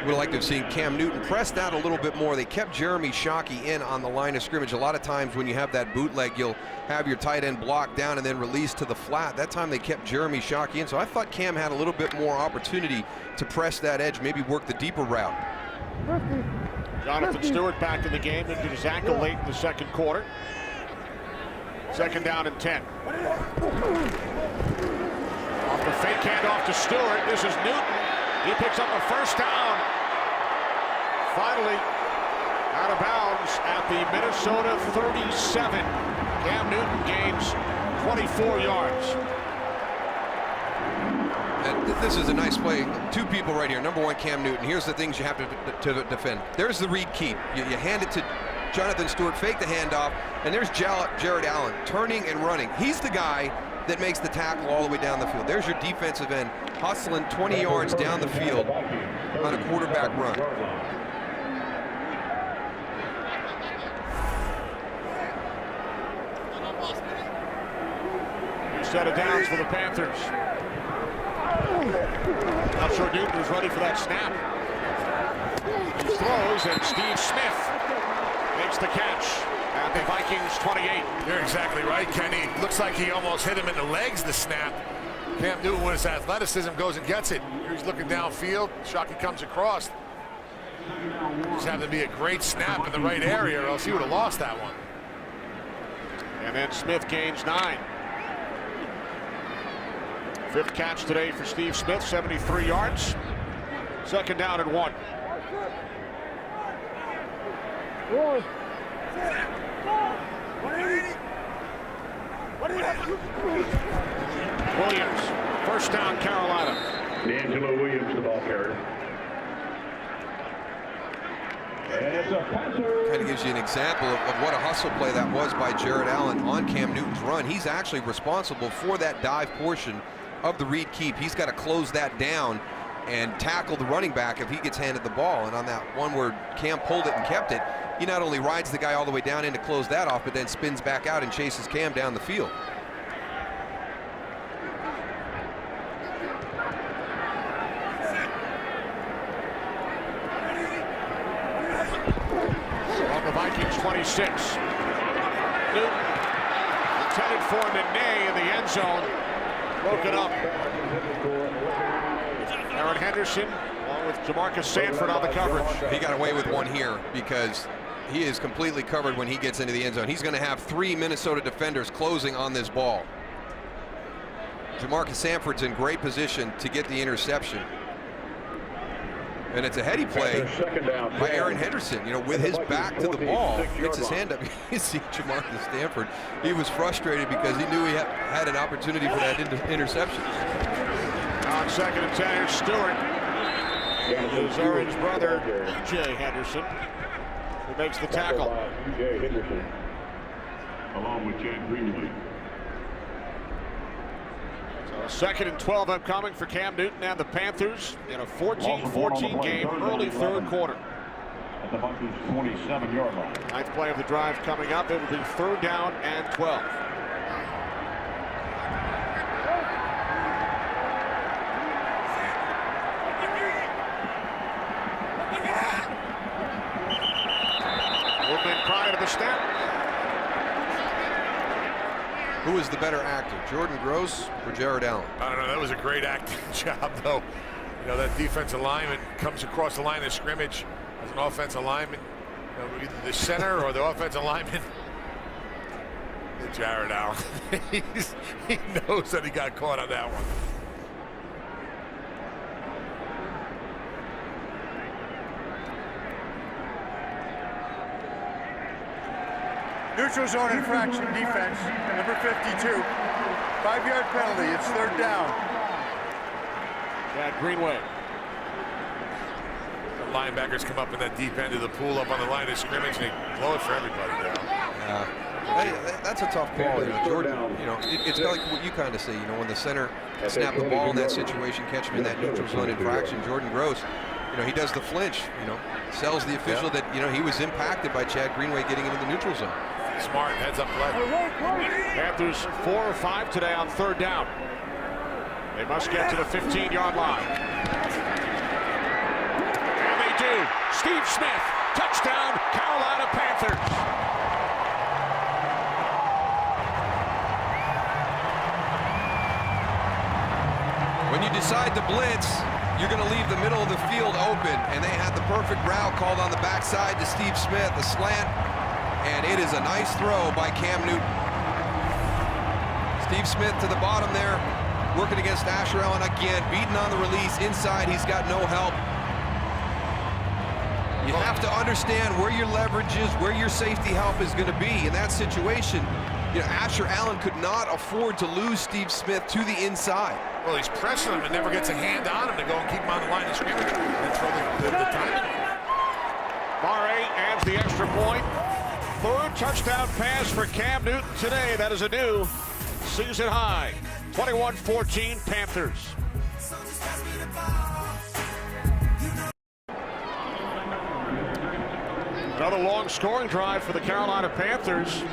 would have liked to have seen Cam Newton press that a little bit more. They kept Jeremy Shockey in on the line of scrimmage. A lot of times when you have that bootleg, you'll have your tight end block down and then release to the flat. That time they kept Jeremy Shockey in, so I thought Cam had a little bit more opportunity to press that edge, maybe work the deeper route. Jonathan Stewart back in the game, into his ankle late in the second quarter. Second down and 10. Off the fake handoff to Stewart. This is Newton. He picks up a first down. Finally, out of bounds at the Minnesota 37. Cam Newton gains 24 yards. And this is a nice play. Two people right here. Number one, Cam Newton. Here's the things you have to defend. There's the read keep. You hand it to Jonathan Stewart, fake the handoff, and there's Jared Allen turning and running. He's the guy that makes the tackle all the way down the field. There's your defensive end hustling 20 yards down the field on a quarterback run. Set of downs for the Panthers. Not sure Newton was ready for that snap. He throws, and Steve Smith makes the catch at the Vikings 28. You're exactly right, Kenny. Looks like he almost hit him in the legs, the snap. Cam Newton, with his athleticism, goes and gets it. Here he's looking downfield. Shockey comes across. Just happened to be a great snap in the right area, or else he would have lost that one. And then Smith gains 9. Fifth catch today for Steve Smith, 73 yards. Second down and 1. Williams, first down, Carolina. D'Angelo Williams, the ball carrier. Kind of gives you an example of what a hustle play that was by Jared Allen on Cam Newton's run. He's actually responsible for that dive portion of the read keep. He's got to close that down and tackle the running back if he gets handed the ball. And on that one where Cam pulled it and kept it, he not only rides the guy all the way down in to close that off, but then spins back out and chases Cam down the field. On the Vikings 26. Newton intended for Nene in the end zone. Broken up. Aaron Henderson along with Jamarcus Sanford on the coverage. He got away with one here because he is completely covered when he gets into the end zone. He's going to have 3 Minnesota defenders closing on this ball. Jamarcus Sanford's in great position to get the interception. And it's a heady play by Aaron Henderson, you know, with his back to the ball, gets his hand up. You see Jamarcus Stanford, he was frustrated because he knew he had an opportunity for that interception. On second and 10, here's Stewart. His orange brother, E.J. Henderson, who makes the tackle. E.J. Henderson, along with Chad Greenway. Second and 12 upcoming for Cam Newton and the Panthers in a 14-14 game, early third quarter. At the Vikings 27-yard line. Ninth play of the drive coming up. It will be third down and 12. Movement prior to the snap. Who is the better actor, Jordan Gross or Jared Allen? I don't know. That was a great acting job, though. You know, that defensive lineman comes across the line of scrimmage as an offensive lineman. You know, either the center or the offensive lineman. Jared Allen. He knows that he got caught on that one. Neutral zone infraction defense, number 52. 5-yard penalty, it's third down. Chad Greenway. The linebackers come up in that deep end of the pool up on the line of scrimmage and they blow it for everybody down. That's a tough call, you know, Jordan. You know, it's like what you kind of say. You know, when the center snap the ball in that situation, catch him in that neutral zone infraction. Jordan Gross, you know, he does the flinch. You know, tells the official that you know he was impacted by Chad Greenway getting into the neutral zone. Smart, heads up play. Panthers 4 or 5 today on third down. They must get to the 15-yard line. And Steve Smith. Touchdown, Carolina Panthers. When you decide to blitz, you're going to leave the middle of the field open, and they had the perfect route called on the backside to Steve Smith, the slant, and it is a nice throw by Cam Newton. Steve Smith to the bottom there, working against Asher Allen again, beaten on the release inside. He's got no help. You have to understand where your leverage is, where your safety help is going to be in that situation. You know, Asher Allen could not afford to lose Steve Smith to the inside. Well, he's pressing him and never gets a hand on him to go and keep him on the line of scrimmage and throw the timing. Murray adds the extra point. Third touchdown pass for Cam Newton today. That is a new season high. 21-14 Panthers. Another long scoring drive for the Carolina Panthers.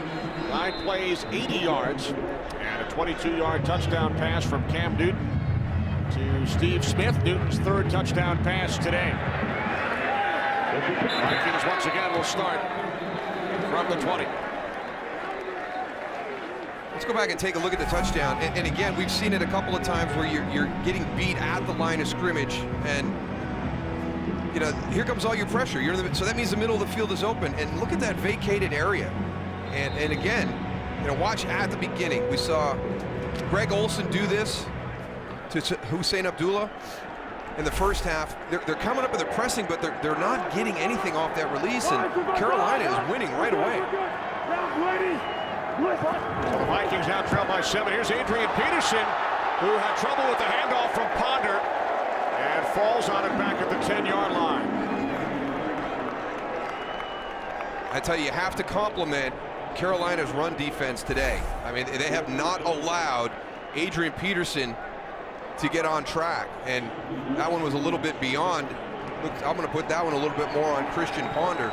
9 plays, 80 yards, and a 22-yard touchdown pass from Cam Newton to Steve Smith. Newton's third touchdown pass today. Vikings once again will start from the 20. Let's go back and take a look at the touchdown. And again, we've seen it a couple of times where you're getting beat at the line of scrimmage, and you know, here comes all your pressure. So that means the middle of the field is open, and look at that vacated area. And again, you know, watch at the beginning. We saw Greg Olsen do this to Hussein Abdullah in the first half. They're coming up and they're pressing, but they're not getting anything off that release, and Carolina is winning right away. So the Vikings now trail by 7. Here's Adrian Peterson, who had trouble with the handoff from Ponder and falls on it back at the 10-yard line. I tell you have to compliment Carolina's run defense today. I mean, they have not allowed Adrian Peterson to get on track, and that one was a little bit beyond. Look, I'm going to put that one a little bit more on Chrisitan Ponder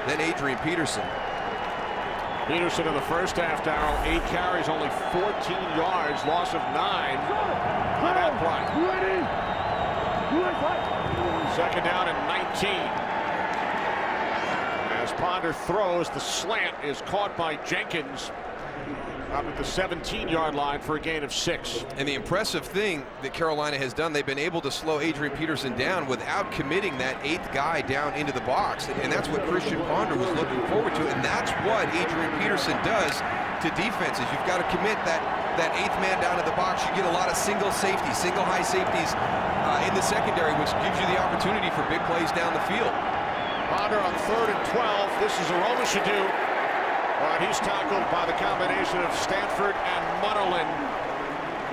than Adrian Peterson. Peterson in the first half, Darrell, 8 carries, only 14 yards, loss of 9 on that play. Second down and 19. As Ponder throws, the slant is caught by Jenkins up at the 17-yard line for a gain of 6. And the impressive thing that Carolina has done, they've been able to slow Adrian Peterson down without committing that 8th guy down into the box. And that's what Chrisitan Ponder was looking forward to. And that's what Adrian Peterson does to defenses. You've got to commit that 8th man down to the box. You get a lot of single high safeties in the secondary, which gives you the opportunity for big plays down the field. Ponder on 3rd and 12. This is Aromashadu. But he's tackled by the combination of Stanford and Munnerlyn.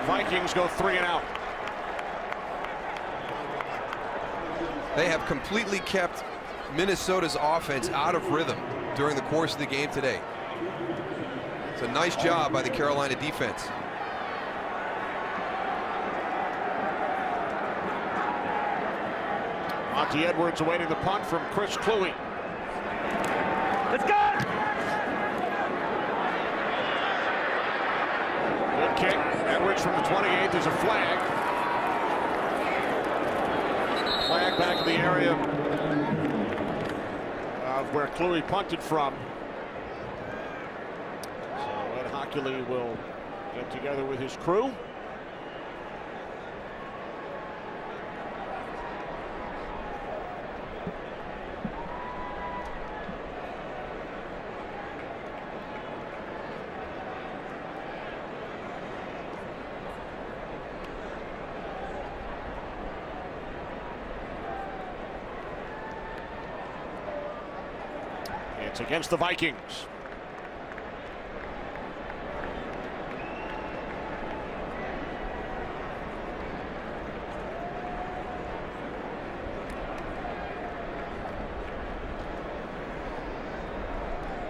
Vikings go 3 and out. They have completely kept Minnesota's offense out of rhythm during the course of the game today. It's a nice job by the Carolina defense. Monty Edwards awaiting the punt from Chris Kluwe. Let's go! Good kick. Edwards from the 28th. There's a flag. Flag back in the area of where Kluwe punted from. So Ed Hockley will get together with his crew. It's against the Vikings.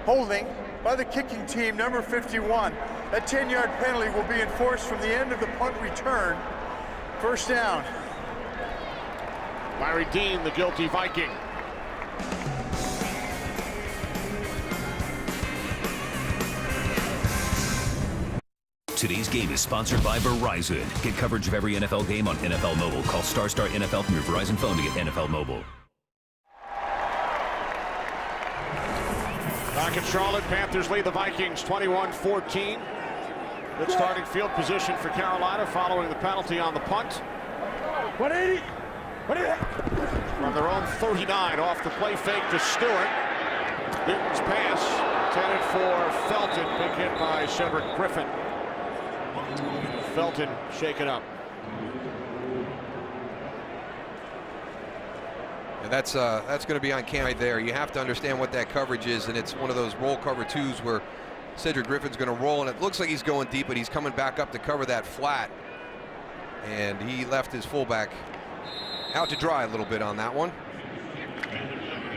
Holding by the kicking team, number 51. That 10-yard penalty will be enforced from the end of the punt return. First down. Larry Dean, the guilty Viking. Today's game is sponsored by Verizon. Get coverage of every NFL game on NFL Mobile. Call Star NFL from your Verizon phone to get NFL Mobile. Back in Charlotte, Panthers lead the Vikings 21-14. Good starting field position for Carolina following the penalty on the punt. 180. From their own 39, off the play fake to Stewart. Newton's pass intended for Felton, big hit by Cedric Griffin. Felton shaken up. And that's going to be on cam right there. You have to understand what that coverage is, and it's one of those roll cover twos where Cedric Griffin's going to roll, and it looks like he's going deep, but he's coming back up to cover that flat. And he left his fullback out to dry a little bit on that one.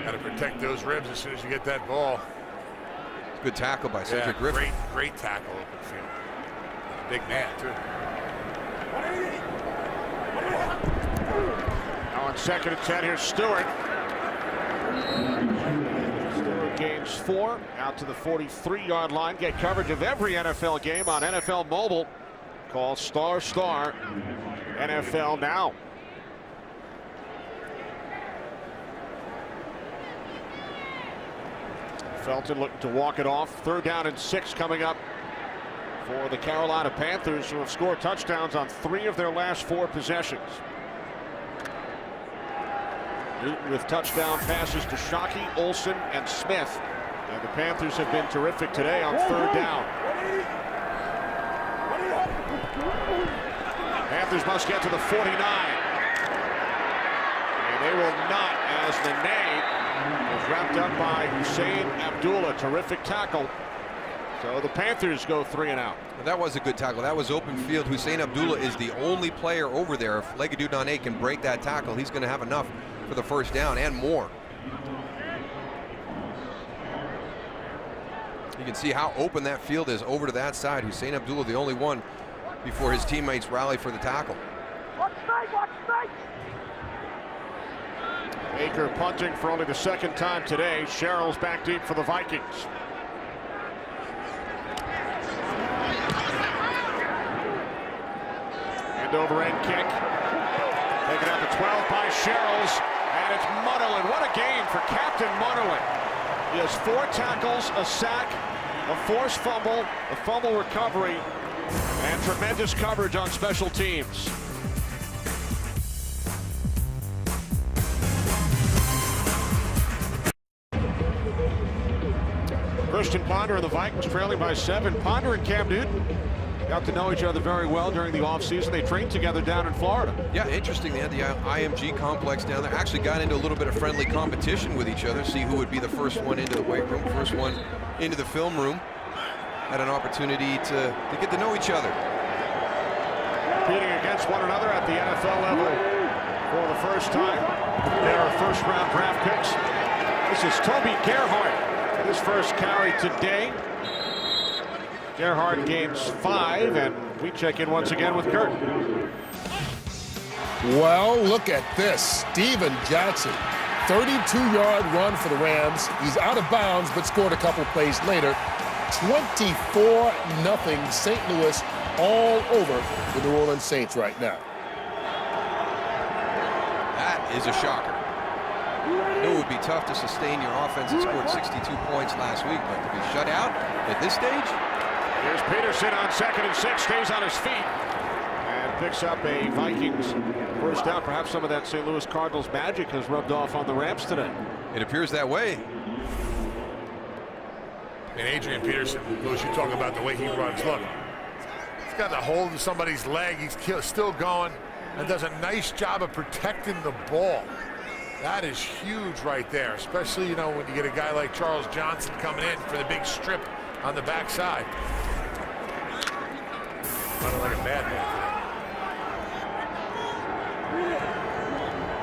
Got to protect those ribs as soon as you get that ball. Good tackle by Cedric Griffin. Great tackle open field. Big man, too. Now on 2nd and 10, here's Stewart. Stewart gains 4, out to the 43-yard line. Get coverage of every NFL game on NFL Mobile. Call ** NFL Now. Felton looking to walk it off. 3rd down and 6 coming up for the Carolina Panthers, who have scored touchdowns on 3 of their last 4 possessions. Newton with touchdown passes to Shockey, Olsen, and Smith. And the Panthers have been terrific today on 3rd down. Panthers must get to the 49. And they will not, as the name is wrapped up by Hussein Abdullah. Terrific tackle. So the Panthers go 3 and out. That was a good tackle. That was open field. Hussein Abdullah is the only player over there. If Legadou Nane can break that tackle, he's going to have enough for the 1st down and more. You can see how open that field is over to that side. Hussein Abdullah the only one before his teammates rally for the tackle. Baker punting for only the 2nd time today. Sherrill's back deep for the Vikings. End over end kick. Taken out to 12 by Sherrills. And it's Munnerlyn. What a game for Captain Munnerlyn. He has 4 tackles, a sack, a forced fumble, a fumble recovery, and tremendous coverage on special teams. Chrisitan Ponder and the Vikings trailing by 7. Ponder and Cam Newton got to know each other very well during the offseason. They trained together down in Florida. Yeah, interesting. They had the IMG complex down there. Actually got into a little bit of friendly competition with each other, see who would be the first one into the weight room, first one into the film room. Had an opportunity to get to know each other. Competing against one another at the NFL level for the first time. They are 1st-round draft picks. This is Toby Gerhart, his first carry today. Gerhart gains 5, and we check in once again with Kurt. Well, look at this. Steven Jackson, 32-yard run for the Rams. He's out of bounds, but scored a couple plays later. 24-0 St. Louis all over the New Orleans Saints right now. That is a shocker. I knew it would be tough to sustain your offense that scored 62 points last week, but to be shut out at this stage? Here's Peterson on 2nd and 6, stays on his feet, and picks up a Vikings 1st down. Perhaps some of that St. Louis Cardinals magic has rubbed off on the Rams today. It appears that way. And Adrian Peterson, Louis, you talk about the way he runs. Look, he's got a hold of somebody's leg. He's still going and does a nice job of protecting the ball. That is huge right there, especially, you know, when you get a guy like Charles Johnson coming in for the big strip on the backside. Running like a madman today.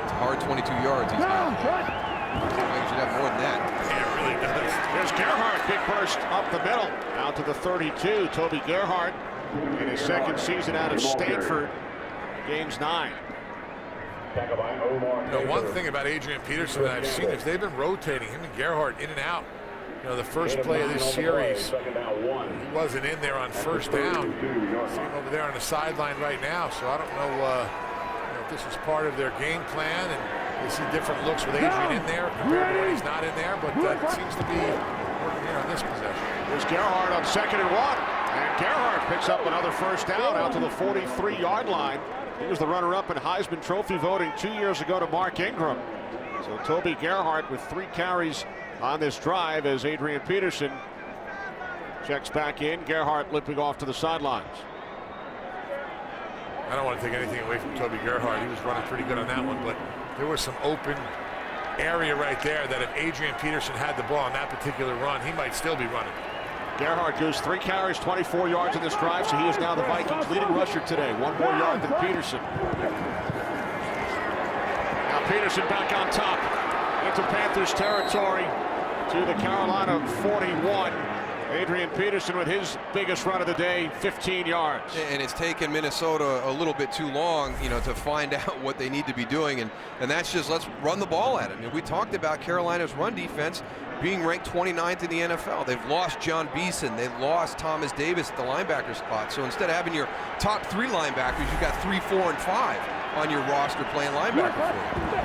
It's a hard 22 yards he's got. You should have more than that. Yeah, it really does. There's Gerhart, big burst up the middle. Out to the 32, Toby Gerhart in his 2nd season out of Stanford, gains 9. You know, one thing about Adrian Peterson that I've seen is they've been rotating him and Gerhart in and out. You know, the first play of this series, he wasn't in there on 1st down. See him over there on the sideline right now, so I don't know, if this is part of their game plan, and they see different looks with Adrian in there compared to when he's not in there, but it seems to be important here on this possession. Here's Gerhardt on 2nd and 1. And Gerhardt picks up another first down out to the 43-yard line. He was the runner-up in Heisman Trophy voting 2 years ago to Mark Ingram. So Toby Gerhardt with 3 carries on this drive as Adrian Peterson checks back in. Gerhardt limping off to the sidelines. I don't want to take anything away from Toby Gerhardt. He was running pretty good on that one, but there was some open area right there that if Adrian Peterson had the ball on that particular run, he might still be running. Gerhardt goes 3 carries, 24 yards in this drive, so he is now the Vikings' leading rusher today. 1 more yard than Peterson. Now Peterson back on top into Panthers territory to the Carolina 41. Adrian Peterson with his biggest run of the day, 15 yards. And it's taken Minnesota a little bit too long, you know, to find out what they need to be doing. And that's just, let's run the ball at it. I mean, we talked about Carolina's run defense being ranked 29th in the NFL. They've lost John Beeson. They've lost Thomas Davis at the linebacker spot. So instead of having your top 3 linebackers, you've got 3, 4, and 5 on your roster playing linebacker for you.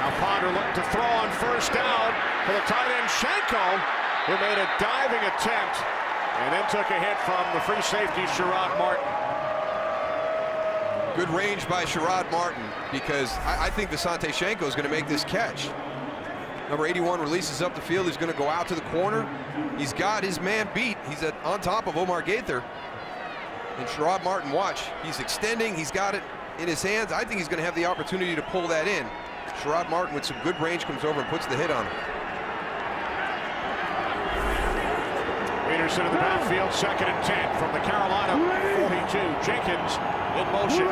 Now Ponder looking to throw on first down for the tight end Shanko, who made a diving attempt and then took a hit from the free safety Sherrod Martin. Good range by Sherrod Martin, because I think Visanthe Shanko is going to make this catch. Number 81 releases up the field. He's going to go out to the corner. He's got his man beat. He's on top of Omar Gaither. And Sherrod Martin, watch. He's extending. He's got it in his hands. I think he's going to have the opportunity to pull that in. Sherrod Martin with some good range comes over and puts the hit on him. Peterson in the backfield, 2nd and 10 from the Carolina 42. Jenkins in motion.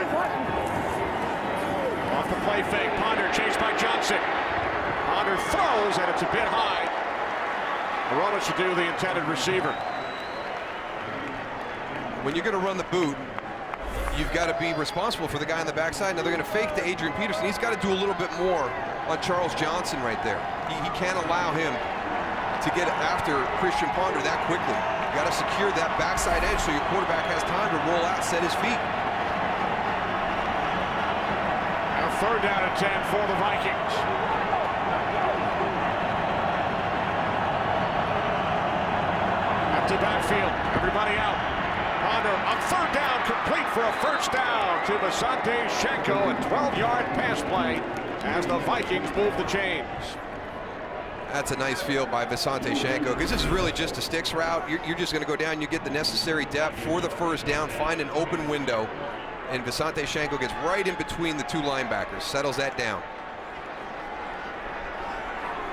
Off the play fake. Ponder chased by Johnson. Ponder throws, and it's a bit high. Arona should do the intended receiver. When you're going to run the boot, you've got to be responsible for the guy on the backside. Now they're going to fake to Adrian Peterson. He's got to do a little bit more on Charles Johnson right there. He can't allow him to get after Chrisitan Ponder that quickly. You got to secure that backside edge so your quarterback has time to roll out, set his feet. Now 3rd down and 10 for the Vikings. Empty backfield, everybody out. Ponder on 3rd down, complete for a first down to Visanthe Shanko, a 12-yard pass play as the Vikings move the chains. That's a nice field by Visanthe Shanko, because this is really just a sticks route. You're just going to go down, you get the necessary depth for the first down, find an open window, and Visanthe Shanko gets right in between the 2 linebackers, settles that down.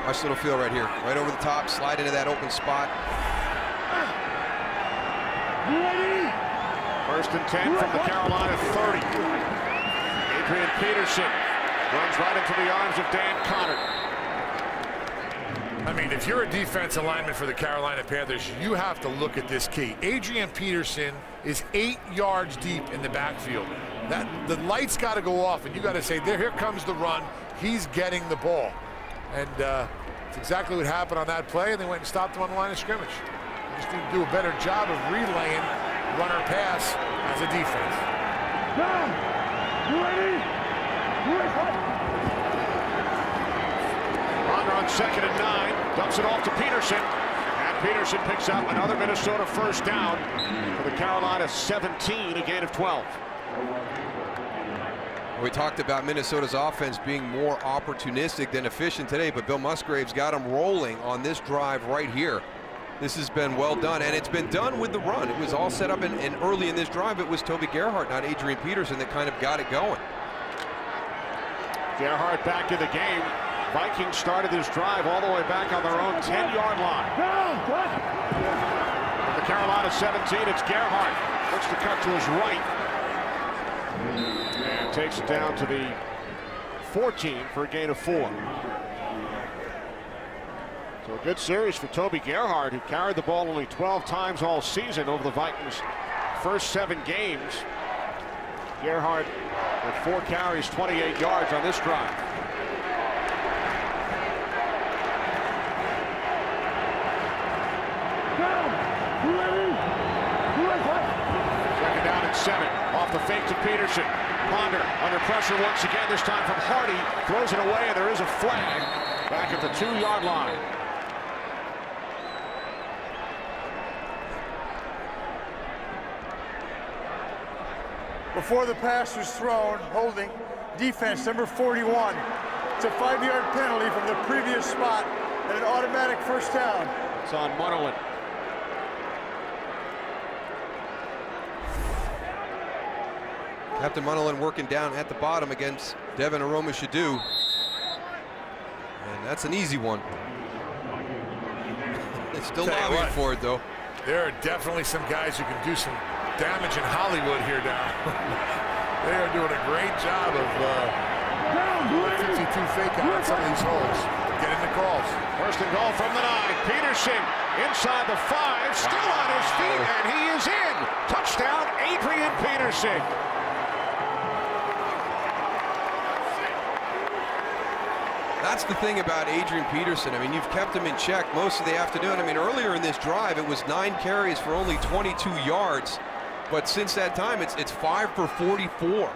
Nice little field right here, right over the top, slide into that open spot. 1st and 10 from the Carolina 30. Adrian Peterson runs right into the arms of Dan Connor. I mean, if you're a defensive lineman for the Carolina Panthers, you have to look at this key. Adrian Peterson is 8 yards deep in the backfield. The lights got to go off, and you got to say, here comes the run. He's getting the ball. And it's exactly what happened on that play, and they went and stopped him on the line of scrimmage. They just need to do a better job of relaying runner pass as a defense. Down. You ready? Ponder on 2nd and 9, dumps it off to Peterson, and Peterson picks up another Minnesota first down for the Carolina 17, a gain of 12. We talked about Minnesota's offense being more opportunistic than efficient today, but Bill Musgrave's got them rolling on this drive right here. This has been well done, and it's been done with the run. It was all set up, and early in this drive, it was Toby Gerhardt, not Adrian Peterson, that kind of got it going. Gerhardt back in the game. Vikings started this drive all the way back on their own 10-yard line. From the Carolina 17, it's Gerhardt. Looks to cut to his right. And takes it down to the 14 for a gain of 4. So a good series for Toby Gerhardt, who carried the ball only 12 times all season over the Vikings' first 7 games. Gerhardt with 4 carries, 28 yards on this drive. Second down and 7. Off the fake to Peterson. Ponder under pressure once again, this time from Hardy. Throws it away, and there is a flag back at the 2-yard line. before the pass was thrown, holding defense number 41. It's a 5-yard penalty from the previous spot and an automatic first down. It's on Munnerlyn. Captain Munnerlyn working down at the bottom against Devin Aroma-Shadu. And that's an easy one. It's still lobbying for it, though. There are definitely some guys who can do some damage in Hollywood here now. They are doing a great job of 52 fake out on some of these holes. Getting the calls. First and goal from the 9. Peterson inside the 5, still on his feet, and he is in. Touchdown, Adrian Peterson. That's the thing about Adrian Peterson. I mean, you've kept him in check most of the afternoon. I mean, earlier in this drive, it was 9 carries for only 22 yards. But since that time, it's 5 for 44.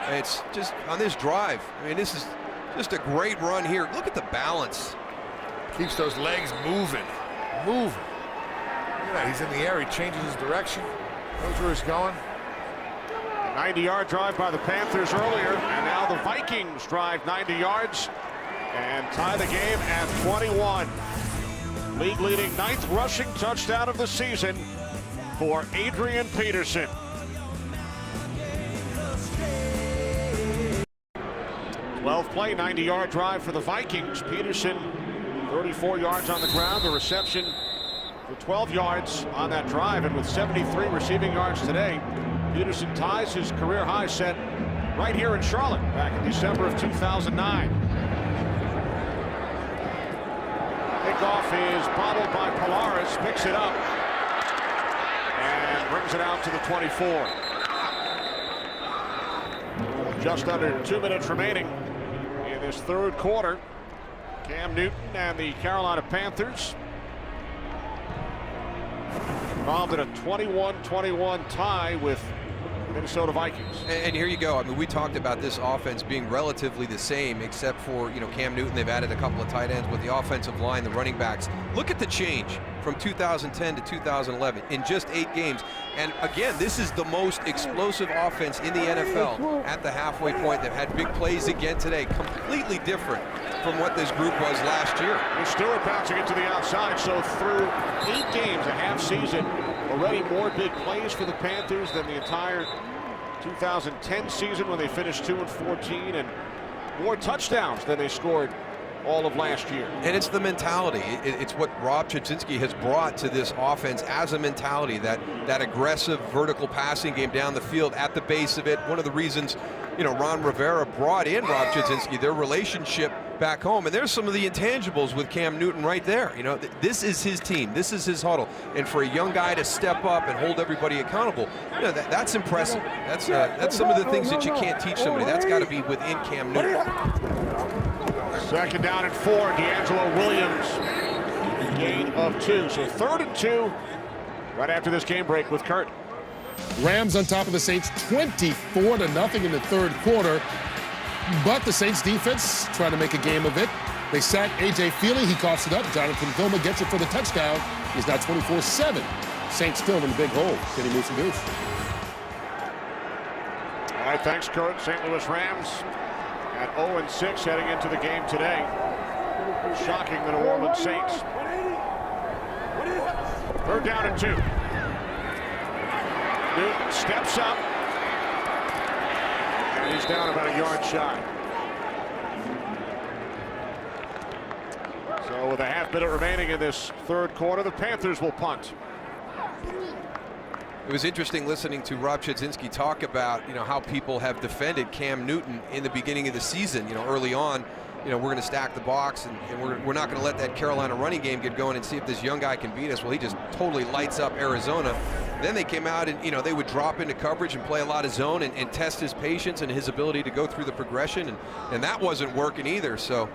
And it's just on this drive. I mean, this is just a great run here. Look at the balance. Keeps those legs moving. Moving. Look at that. He's in the air. He changes his direction. Knows where he's going. 90-yard drive by the Panthers earlier, and now the Vikings drive 90 yards and tie the game at 21. League-leading 9th rushing touchdown of the season for Adrian Peterson. 12-play, 90-yard drive for the Vikings. Peterson, 34 yards on the ground. The reception for 12 yards on that drive, and with 73 receiving yards today, Peterson ties his career high set right here in Charlotte back in December of 2009. Kickoff is bobbled by Polaris, picks it up, and brings it out to the 24. Just under 2 minutes remaining in this third quarter. Cam Newton and the Carolina Panthers involved in a 21-21 tie with Minnesota Vikings. And here you go. I mean, we talked about this offense being relatively the same, except for, Cam Newton. They've added a couple of tight ends with the offensive line, the running backs. Look at the change from 2010 to 2011 in just 8 games. And again, this is the most explosive offense in the NFL at the halfway point. They've had big plays again today, completely different from what this group was last year. And Stewart bouncing it to the outside. So through 8 games, a half season, already more big plays for the Panthers than the entire 2010 season when they finished 2-14, and more touchdowns than they scored all of last year. And it's the mentality. It's what Rob Chudzinski has brought to this offense as a mentality, that aggressive vertical passing game down the field at the base of it. One of the reasons, Ron Rivera brought in Rob Chudzinski, their relationship back home. And there's some of the intangibles with Cam Newton right there. This is his team. This is his huddle. And for a young guy to step up and hold everybody accountable, that's impressive. That's some of the things that you can't teach somebody. That's got to be within Cam Newton. Second down and 4, D'Angelo Williams, gain of 2. So 3rd and 2 right after this game break with Kurt. Rams on top of the Saints 24-0 in the third quarter. But the Saints defense trying to make a game of it. They sack A.J. Feely. He coughs it up. Jonathan Vilma gets it for the touchdown. He's now 24-7. Saints still in a big hole. Kenny Moose and Goose. All right, thanks, Kurt. St. Louis Rams at 0-6 heading into the game today. Shocking the New Orleans Saints. 3rd down and 2. Newton steps up. And he's down about a yard shy. So with a half minute remaining in this third quarter, the Panthers will punt. It was interesting listening to Rob Chudzinski talk about, how people have defended Cam Newton in the beginning of the season. Early on, we're going to stack the box and we're not going to let that Carolina running game get going and see if this young guy can beat us. Well, he just totally lights up Arizona. Then they came out and, they would drop into coverage and play a lot of zone and test his patience and his ability to go through the progression. And that wasn't working either. So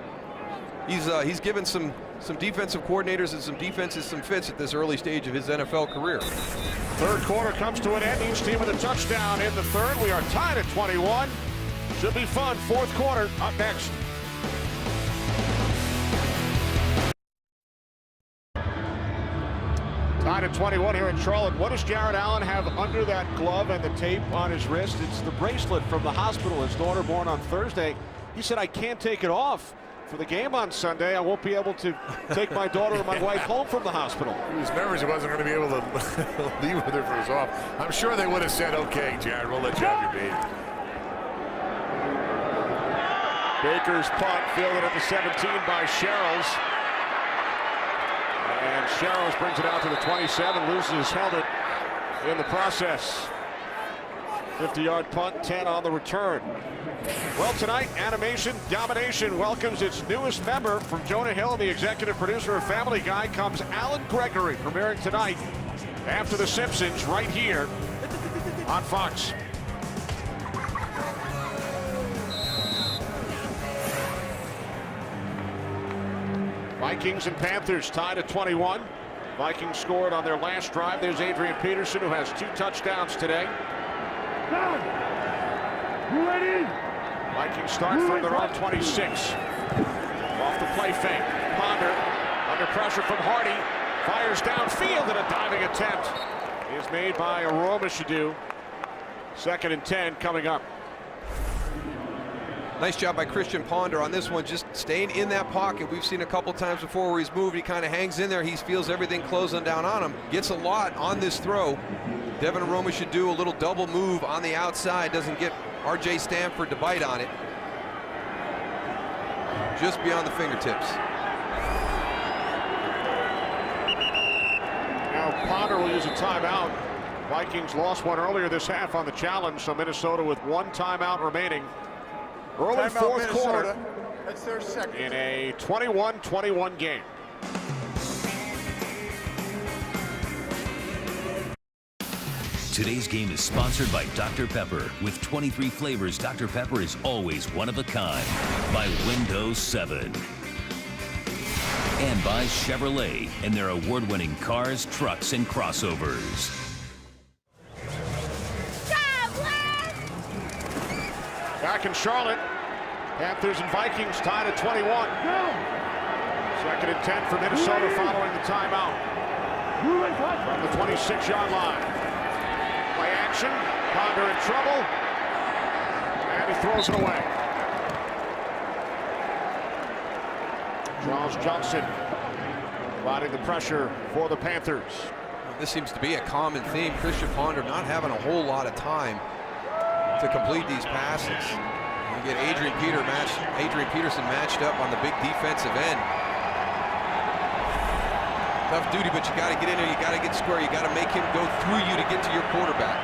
he's given some defensive coordinators and some defenses some fits at this early stage of his NFL career. Third quarter comes to an end. Each team with a touchdown in the third. We are tied at 21. Should be fun. Fourth quarter up next. tied at 21 here in Charlotte. What does Jared Allen have under that glove and the tape on his wrist? It's the bracelet from the hospital. His daughter born on Thursday. He said, I can't take it off. For the game on Sunday, I won't be able to take my daughter and my wife home from the hospital. He was nervous he wasn't going to be able to leave with her for his off. I'm sure they would have said, okay, Jared, we'll let you have your baby. Baker's punt fielded at the 17 by Sherrills. And Sherrills brings it out to the 27, loses his helmet in the process. 50-yard punt, 10 on the return. Well, tonight, Animation Domination welcomes its newest member. From Jonah Hill, the executive producer of Family Guy, comes Alan Gregory, premiering tonight after The Simpsons right here on Fox. Vikings and Panthers tied at 21. Vikings scored on their last drive. There's Adrian Peterson, who has 2 touchdowns today. You ready? Vikings start from their own 26. Off the play fake. Ponder under pressure from Hardy. Fires downfield, and a diving attempt is made by Aromashadu. 2nd and 10 coming up. Nice job by Chrisitan Ponder on this one, just staying in that pocket. We've seen a couple times before where he's moved. He kind of hangs in there. He feels everything closing down on him. Gets a lot on this throw. Devin Aromashadu, a little double move on the outside. Doesn't get R.J. Stanford to bite on it. Just beyond the fingertips. Now Ponder will use a timeout. Vikings lost one earlier this half on the challenge, so Minnesota with 1 timeout remaining. Early Timeout, fourth Minnesota. quarter That's their second. in a 21-21 game. Today's game is sponsored by Dr. Pepper. With 23 flavors, Dr. Pepper is always one of a kind. By Windows 7. And by Chevrolet and their award-winning cars, trucks, and crossovers. Back in Charlotte, Panthers and Vikings tied at 21. 2nd and 10 for Minnesota following the timeout. From the 26-yard line. Play action, Ponder in trouble, and he throws it away. Charles Johnson providing the pressure for the Panthers. This seems to be a common theme. Chrisitan Ponder not having a whole lot of time to complete these passes. You get Adrian Peterson matched up on the big defensive end. Tough duty, but you got to get in there. You got to get square. You got to make him go through you to get to your quarterback.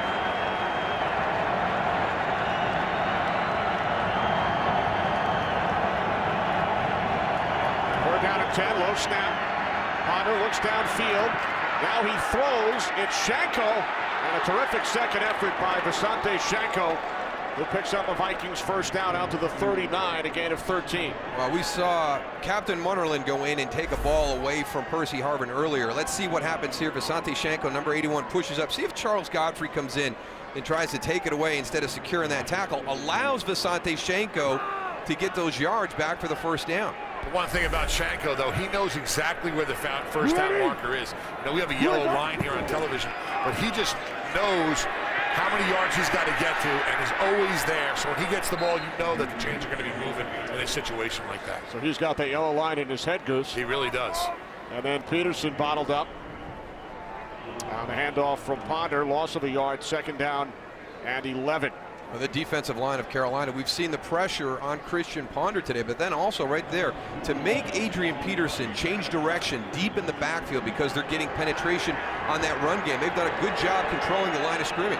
We're down at 10. Low snap. Ponder looks downfield. Now he throws. It's Shanko. And a terrific second effort by Visante Shanko, who picks up a Vikings first down out to the 39, a gain of 13. Well, we saw Captain Munnerlyn go in and take a ball away from Percy Harvin earlier. Let's see what happens here. Visante Shanko, number 81, pushes up. See if Charles Godfrey comes in and tries to take it away instead of securing that tackle. Allows Visante Shanko to get those yards back for the first down. The one thing about Shanko, though, he knows exactly where the first down marker is. You know, we have a yellow line here on television, but he just knows how many yards he's got to get to and is always there. So when he gets the ball, you know that the chains are going to be moving in a situation like that. So he's got that yellow line in his head, Goose. He really does. And then Peterson bottled up on the handoff from Ponder. Loss of a yard, 2nd down and 11. Well, the defensive line of Carolina, we've seen the pressure on Chrisitan Ponder today, but then also right there to make Adrian Peterson change direction deep in the backfield because they're getting penetration on that run game. They've done a good job controlling the line of scrimmage.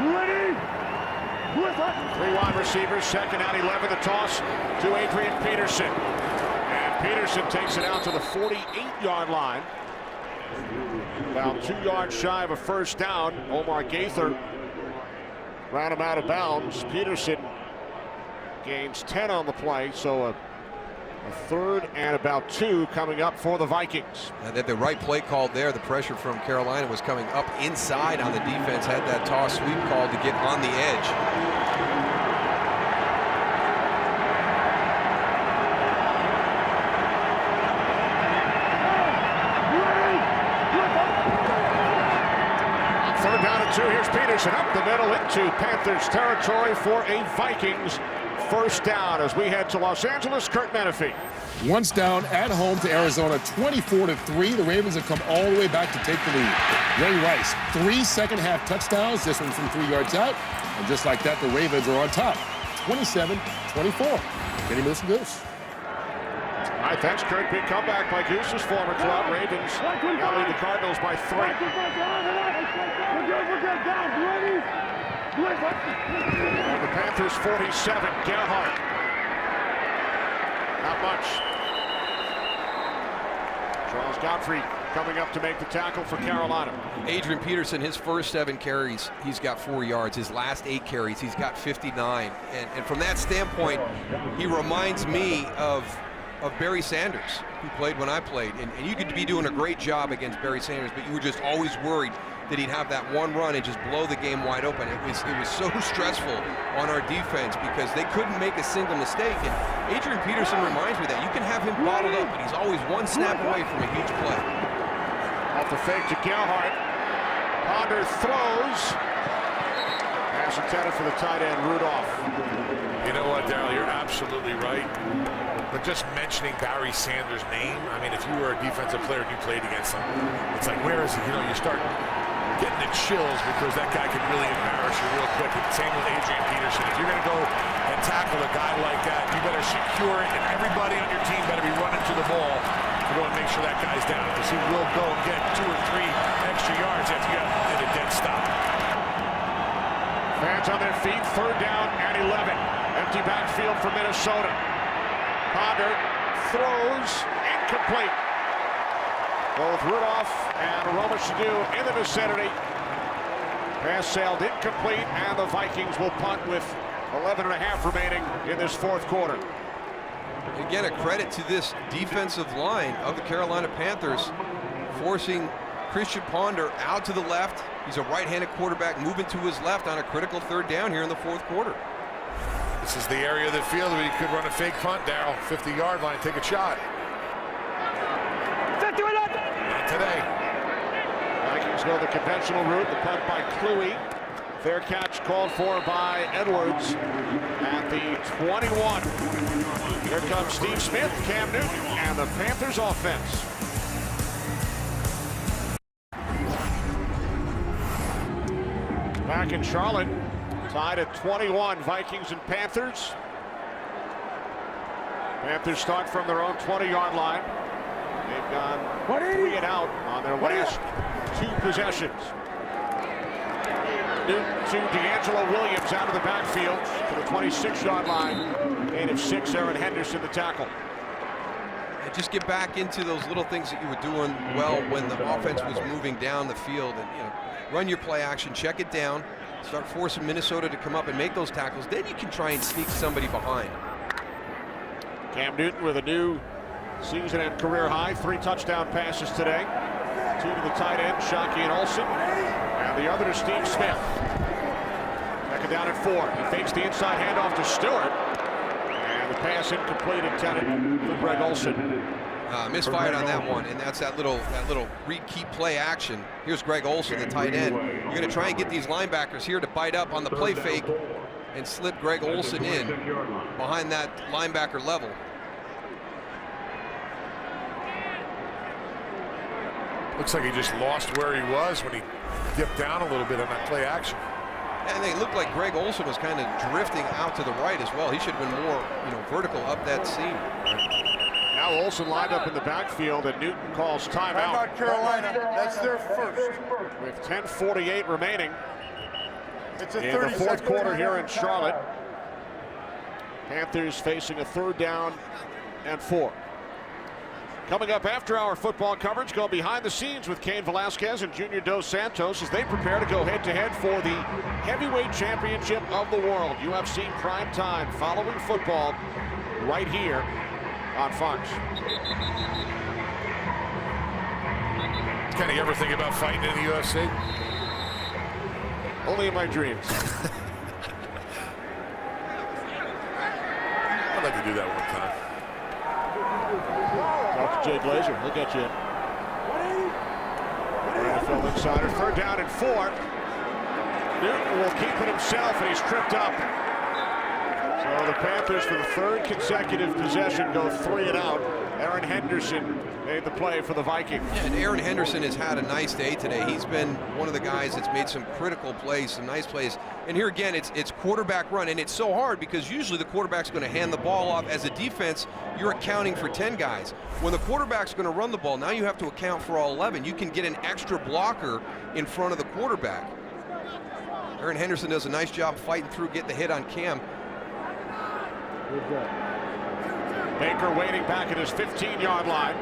Ready? 3 wide receivers, 2nd and 11. The toss to Adrian Peterson. And Peterson takes it out to the 48-yard line. About 2 yards shy of a first down. Omar Gaither ran him out of bounds. Peterson gains 10 on the play, so a 3rd and about 2 coming up for the Vikings. And then the right play called there. The pressure from Carolina was coming up inside on the defense. Had that toss sweep called to get on the edge. Peterson up the middle into Panthers territory for a Vikings first down as we head to Los Angeles. Kurt Menefee. Once down at home to Arizona, 24-3. The Ravens have come all the way back to take the lead. Ray Rice, 3 second-half touchdowns. This one from 3 yards out. And just like that, the Ravens are on top, 27-24. Kenny Moose and Goose. All right, thanks, Kurt. Big comeback by Goose's former club. Ravens now lead the Cardinals by 3. And the Panthers 47. Gerhardt. Not much. Charles Godfrey coming up to make the tackle for Carolina. Adrian Peterson, his first 7 carries, he's got 4 yards. His last 8 carries, he's got 59. And from that standpoint, he reminds me of Barry Sanders, who played when I played. And you could be doing a great job against Barry Sanders, but you were just always worried that he'd have that one run and just blow the game wide open. It was so stressful on our defense because they couldn't make a single mistake. And Adrian Peterson reminds me that you can have him bottled up, but he's always one snap away from a huge play. Off the fake to Gerhardt. Ponder throws. Pass intended for the tight end, Rudolph. You know what, Darryl, you're absolutely right. But just mentioning Barry Sanders' name, I mean, if you were a defensive player and you played against him, it's like, where is he? You know, you start getting the chills because that guy could really embarrass you real quick. And same with Adrian Peterson. If you're going to go and tackle a guy like that, you better secure it, and everybody on your team better be running to the ball to go and make sure that guy's down, because he will go and get 2 or 3 extra yards after you have a dead stop. Fans on their feet, 3rd down and 11. Empty backfield for Minnesota. Ponder throws, incomplete. Both Rudolph and Romashadu in the vicinity. Pass sailed incomplete, and the Vikings will punt with 11.5 remaining in this 4th quarter. Again, a credit to this defensive line of the Carolina Panthers, forcing Chrisitan Ponder out to the left. He's a right-handed quarterback moving to his left on a critical 3rd down here in the 4th quarter. This is the area of the field where you could run a fake punt, Darryl. 50-yard line, take a shot. Not today. Vikings go the conventional route, the punt by Kluwe. Fair catch called for by Edwards at the 21. Here comes Steve Smith, Cam Newton, and the Panthers offense. Back in Charlotte, tied at 21, Vikings and Panthers. Panthers start from their own 20-yard line. They've gone 3 and out on their last 2 possessions. Newton to D'Angelo Williams out of the backfield to the 26-yard line. Gain of 6, Aaron Henderson the tackle. And just get back into those little things that you were doing well when the offense was moving down the field, and run your play action, check it down, start forcing Minnesota to come up and make those tackles. Then you can try and sneak somebody behind. Cam Newton with a new season and career high, 3 touchdown passes today. 2 to the tight end, Shockey and Olsen, and the other to Steve Smith. Second down at 4. He fakes the inside handoff to Stewart, and the pass incomplete intended for Greg Olsen. Misfired on that one, and that's that little read keep play action. Here's Greg Olsen, the tight end. You're going to try and get these linebackers here to bite up on the play fake and slip Greg Olsen in behind that linebacker level. Looks like he just lost where he was when he dipped down a little bit on that play action. And it looked like Greg Olsen was kind of drifting out to the right as well. He should have been more, vertical up that seam. Now Olsen lined up in the backfield, and Newton calls timeout. Timeout Carolina. That's their first. With 10:48 remaining It's a in the 4th quarter here in Charlotte. Panthers facing a 3rd down and 4. Coming up after our football coverage, go behind the scenes with Cain Velasquez and Junior Dos Santos as they prepare to go head-to-head for the heavyweight championship of the world. UFC Prime Time, following football right here on Fox. Kenny, you ever think about fighting in the UFC? Only in my dreams. I'd like to do that one time. Talk to Jay Glazer. He'll get you in. NFL Insider. 3rd down and 4. Newton will keep it himself, and he's tripped up. So the Panthers, for the third consecutive possession, go 3 and out. Aaron Henderson made the play for the Vikings. Yeah, and Aaron Henderson has had a nice day today. He's been one of the guys that's made some critical plays, some nice plays. And here again, it's quarterback run, and it's so hard because usually the quarterback's going to hand the ball off. As a defense, you're accounting for 10 guys. When the quarterback's going to run the ball, now you have to account for all 11. You can get an extra blocker in front of the quarterback. Aaron Henderson does a nice job fighting through, getting the hit on Cam. Baker waiting back at his 15-yard line.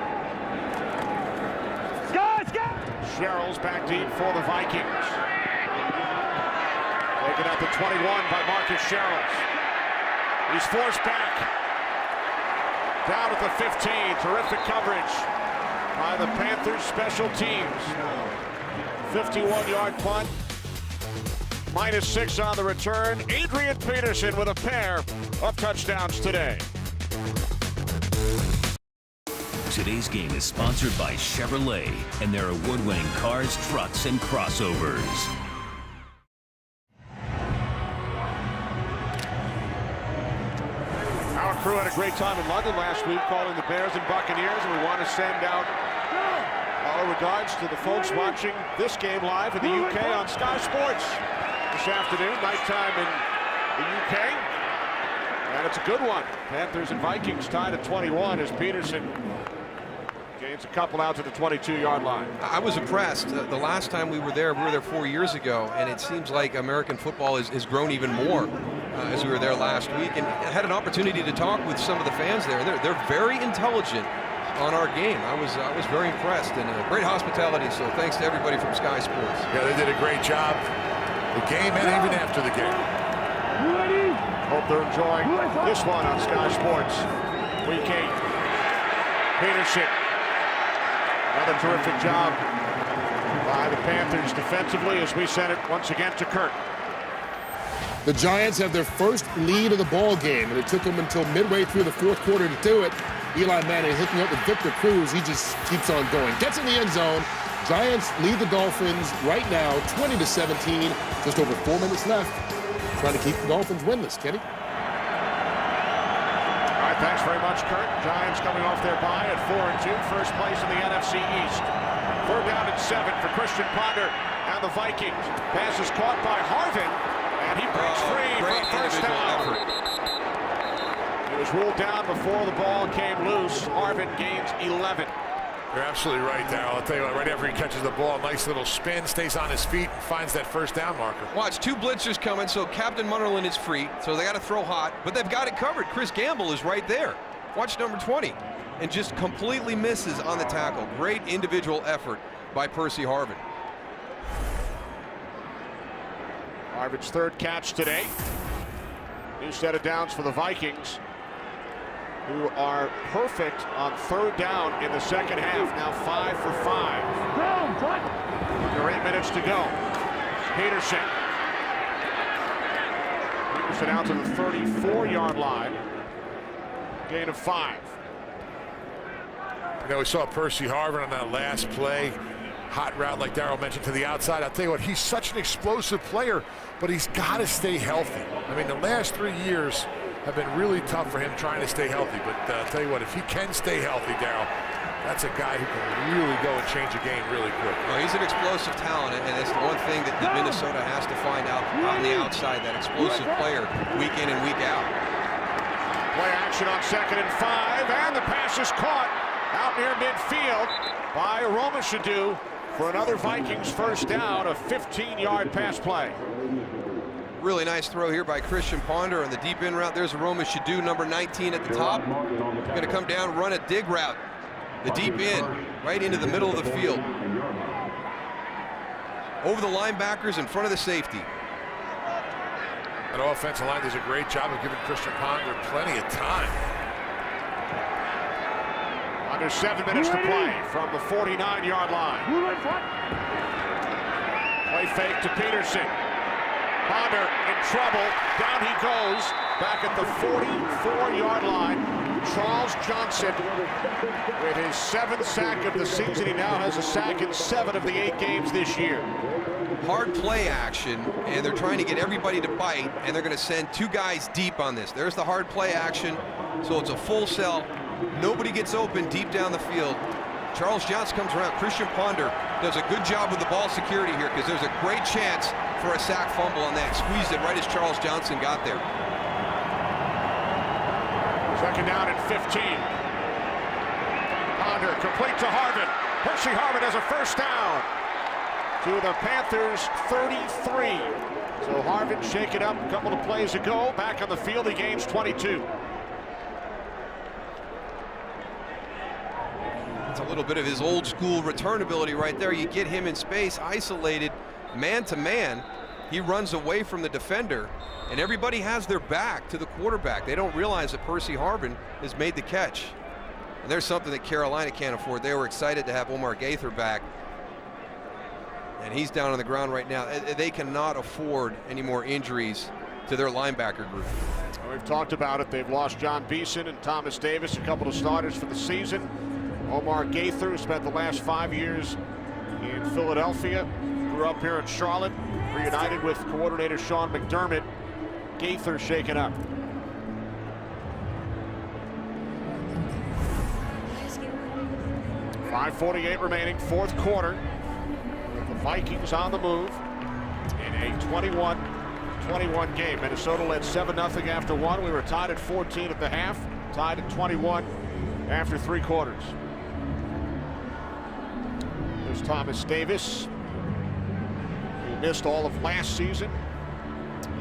Sherrill's back deep for the Vikings. Taken at the 21 by Marcus Sherrills. He's forced back. Down at the 15. Terrific coverage by the Panthers special teams. 51-yard punt. -6 on the return. Adrian Peterson with a pair of touchdowns today. Today's game is sponsored by Chevrolet and their award-winning cars, trucks, and crossovers. Our crew had a great time in London last week calling the Bears and Buccaneers, and we want to send out our regards to the folks watching this game live in the UK on Sky Sports this afternoon, nighttime in the UK. And it's a good one. Panthers and Vikings tied at 21 as Peterson gains a couple out to the 22-yard line. I was impressed. The last time we were there 4 years ago, and it seems like American football has grown even more as we were there last week. And I had an opportunity to talk with some of the fans there. They're very intelligent on our game. I was very impressed, and great hospitality. So thanks to everybody from Sky Sports. Yeah, they did a great job. The game and even after the game. Hope they're enjoying this one on Sky Sports. Week 8. Peterson. Another terrific job by the Panthers defensively as we send it once again to Kirk. The Giants have their first lead of the ball game, and it took them until midway through the fourth quarter to do it. Eli Manning hooking up with Victor Cruz. He just keeps on going. Gets in the end zone. Giants lead the Dolphins right now 20-17. Just over 4 minutes left. Trying to keep the Dolphins winless, Kenny. All right, thanks very much, Kurt. Giants coming off their bye at 4-2, first place in the NFC East. 4th down and 7 for Chrisitan Ponder and the Vikings. Pass is caught by Harvin, and he breaks free for first down. He was ruled down before the ball came loose. Harvin gains 11. You're absolutely right, Darryl. I'll tell you what, right after he catches the ball, nice little spin, stays on his feet, and finds that first down marker. Watch, 2 blitzers coming, so Captain Munnerlyn is free, so they got to throw hot, but they've got it covered. Chris Gamble is right there. Watch number 20, and just completely misses on the tackle. Great individual effort by Percy Harvin. Harvin's 3rd catch today. New set of downs for the Vikings, who are perfect on 3rd down in the second half. Now 5 for 5. Under 8 minutes to go. Peterson out to the 34-yard line. Gain of 5. You know, we saw Percy Harvin on that last play. Hot route, like Darryl mentioned, to the outside. I'll tell you what, he's such an explosive player, but he's got to stay healthy. I mean, the last 3 years have been really tough for him trying to stay healthy. But I'll tell you what, if he can stay healthy, Darryl, that's a guy who can really go and change a game really quick. Well, he's an explosive talent, and that's the one thing that Minnesota has to find out on the outside, that explosive player week in and week out. Play action on 2nd and 5, and the pass is caught out near midfield by Roma Shadu for another Vikings first down, a 15-yard pass play. Really nice throw here by Chrisitan Ponder on the deep in route. There's Roma Shadu, number 19 at the top. Going to come down, run a dig route. The deep in, right into the middle of the field. Over the linebackers in front of the safety. That offensive line does a great job of giving Chrisitan Ponder plenty of time. Under 7 minutes to play from the 49-yard line. Play fake to Peterson. Ponder in trouble. Down he goes. Back at the 44-yard line. Charles Johnson with his 7th sack of the season. He now has a sack in 7 of the 8 games this year. Hard play action, and they're trying to get everybody to bite, and they're going to send 2 guys deep on this. There's the hard play action, so it's a full cell. Nobody gets open deep down the field. Charles Johnson comes around. Chrisitan Ponder does a good job with the ball security here because there's a great chance for a sack fumble on that. Squeezed it right as Charles Johnson got there. Second down and 15. Ponder complete to Harvin. Percy Harvin has a first down to the Panthers 33. So Harvin shaken up a couple of plays ago. Back on the field, he gains 22. It's a little bit of his old school return ability right there. You get him in space, isolated, man to man. He runs away from the defender, and everybody has their back to the quarterback. They don't realize that Percy Harvin has made the catch. And there's something that Carolina can't afford. They were excited to have Omar Gaither back, and he's down on the ground right now. They cannot afford any more injuries to their linebacker group. We've talked about it. They've lost John Beeson and Thomas Davis, a couple of starters for the season. Omar Gaither, who spent the last 5 years in Philadelphia, grew up here in Charlotte, reunited with coordinator Sean McDermott. Gaither shaken up. .5:48 remaining, 4th quarter. With the Vikings on the move in a 21-21 game. Minnesota led 7-0 after 1. We were tied at 14 at the half, tied at 21 after 3 quarters. There's Thomas Davis. He missed all of last season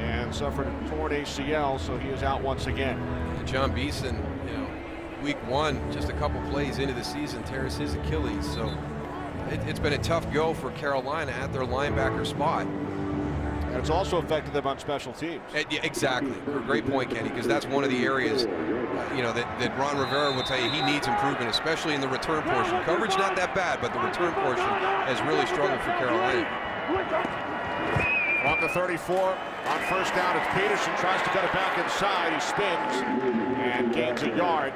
and suffered a torn ACL, so he is out once again. John Beeson, week 1, just a couple plays into the season, tears his Achilles. So it's been a tough go for Carolina at their linebacker spot. And it's also affected them on special teams. Yeah, exactly. Great point, Kenny, because that's one of the areas, that Ron Rivera will tell you he needs improvement, especially in the return portion. Coverage not that bad, but the return portion has really struggled for Carolina. On the 34, on first down, it's Peterson, tries to cut it back inside. He spins and gains a yard.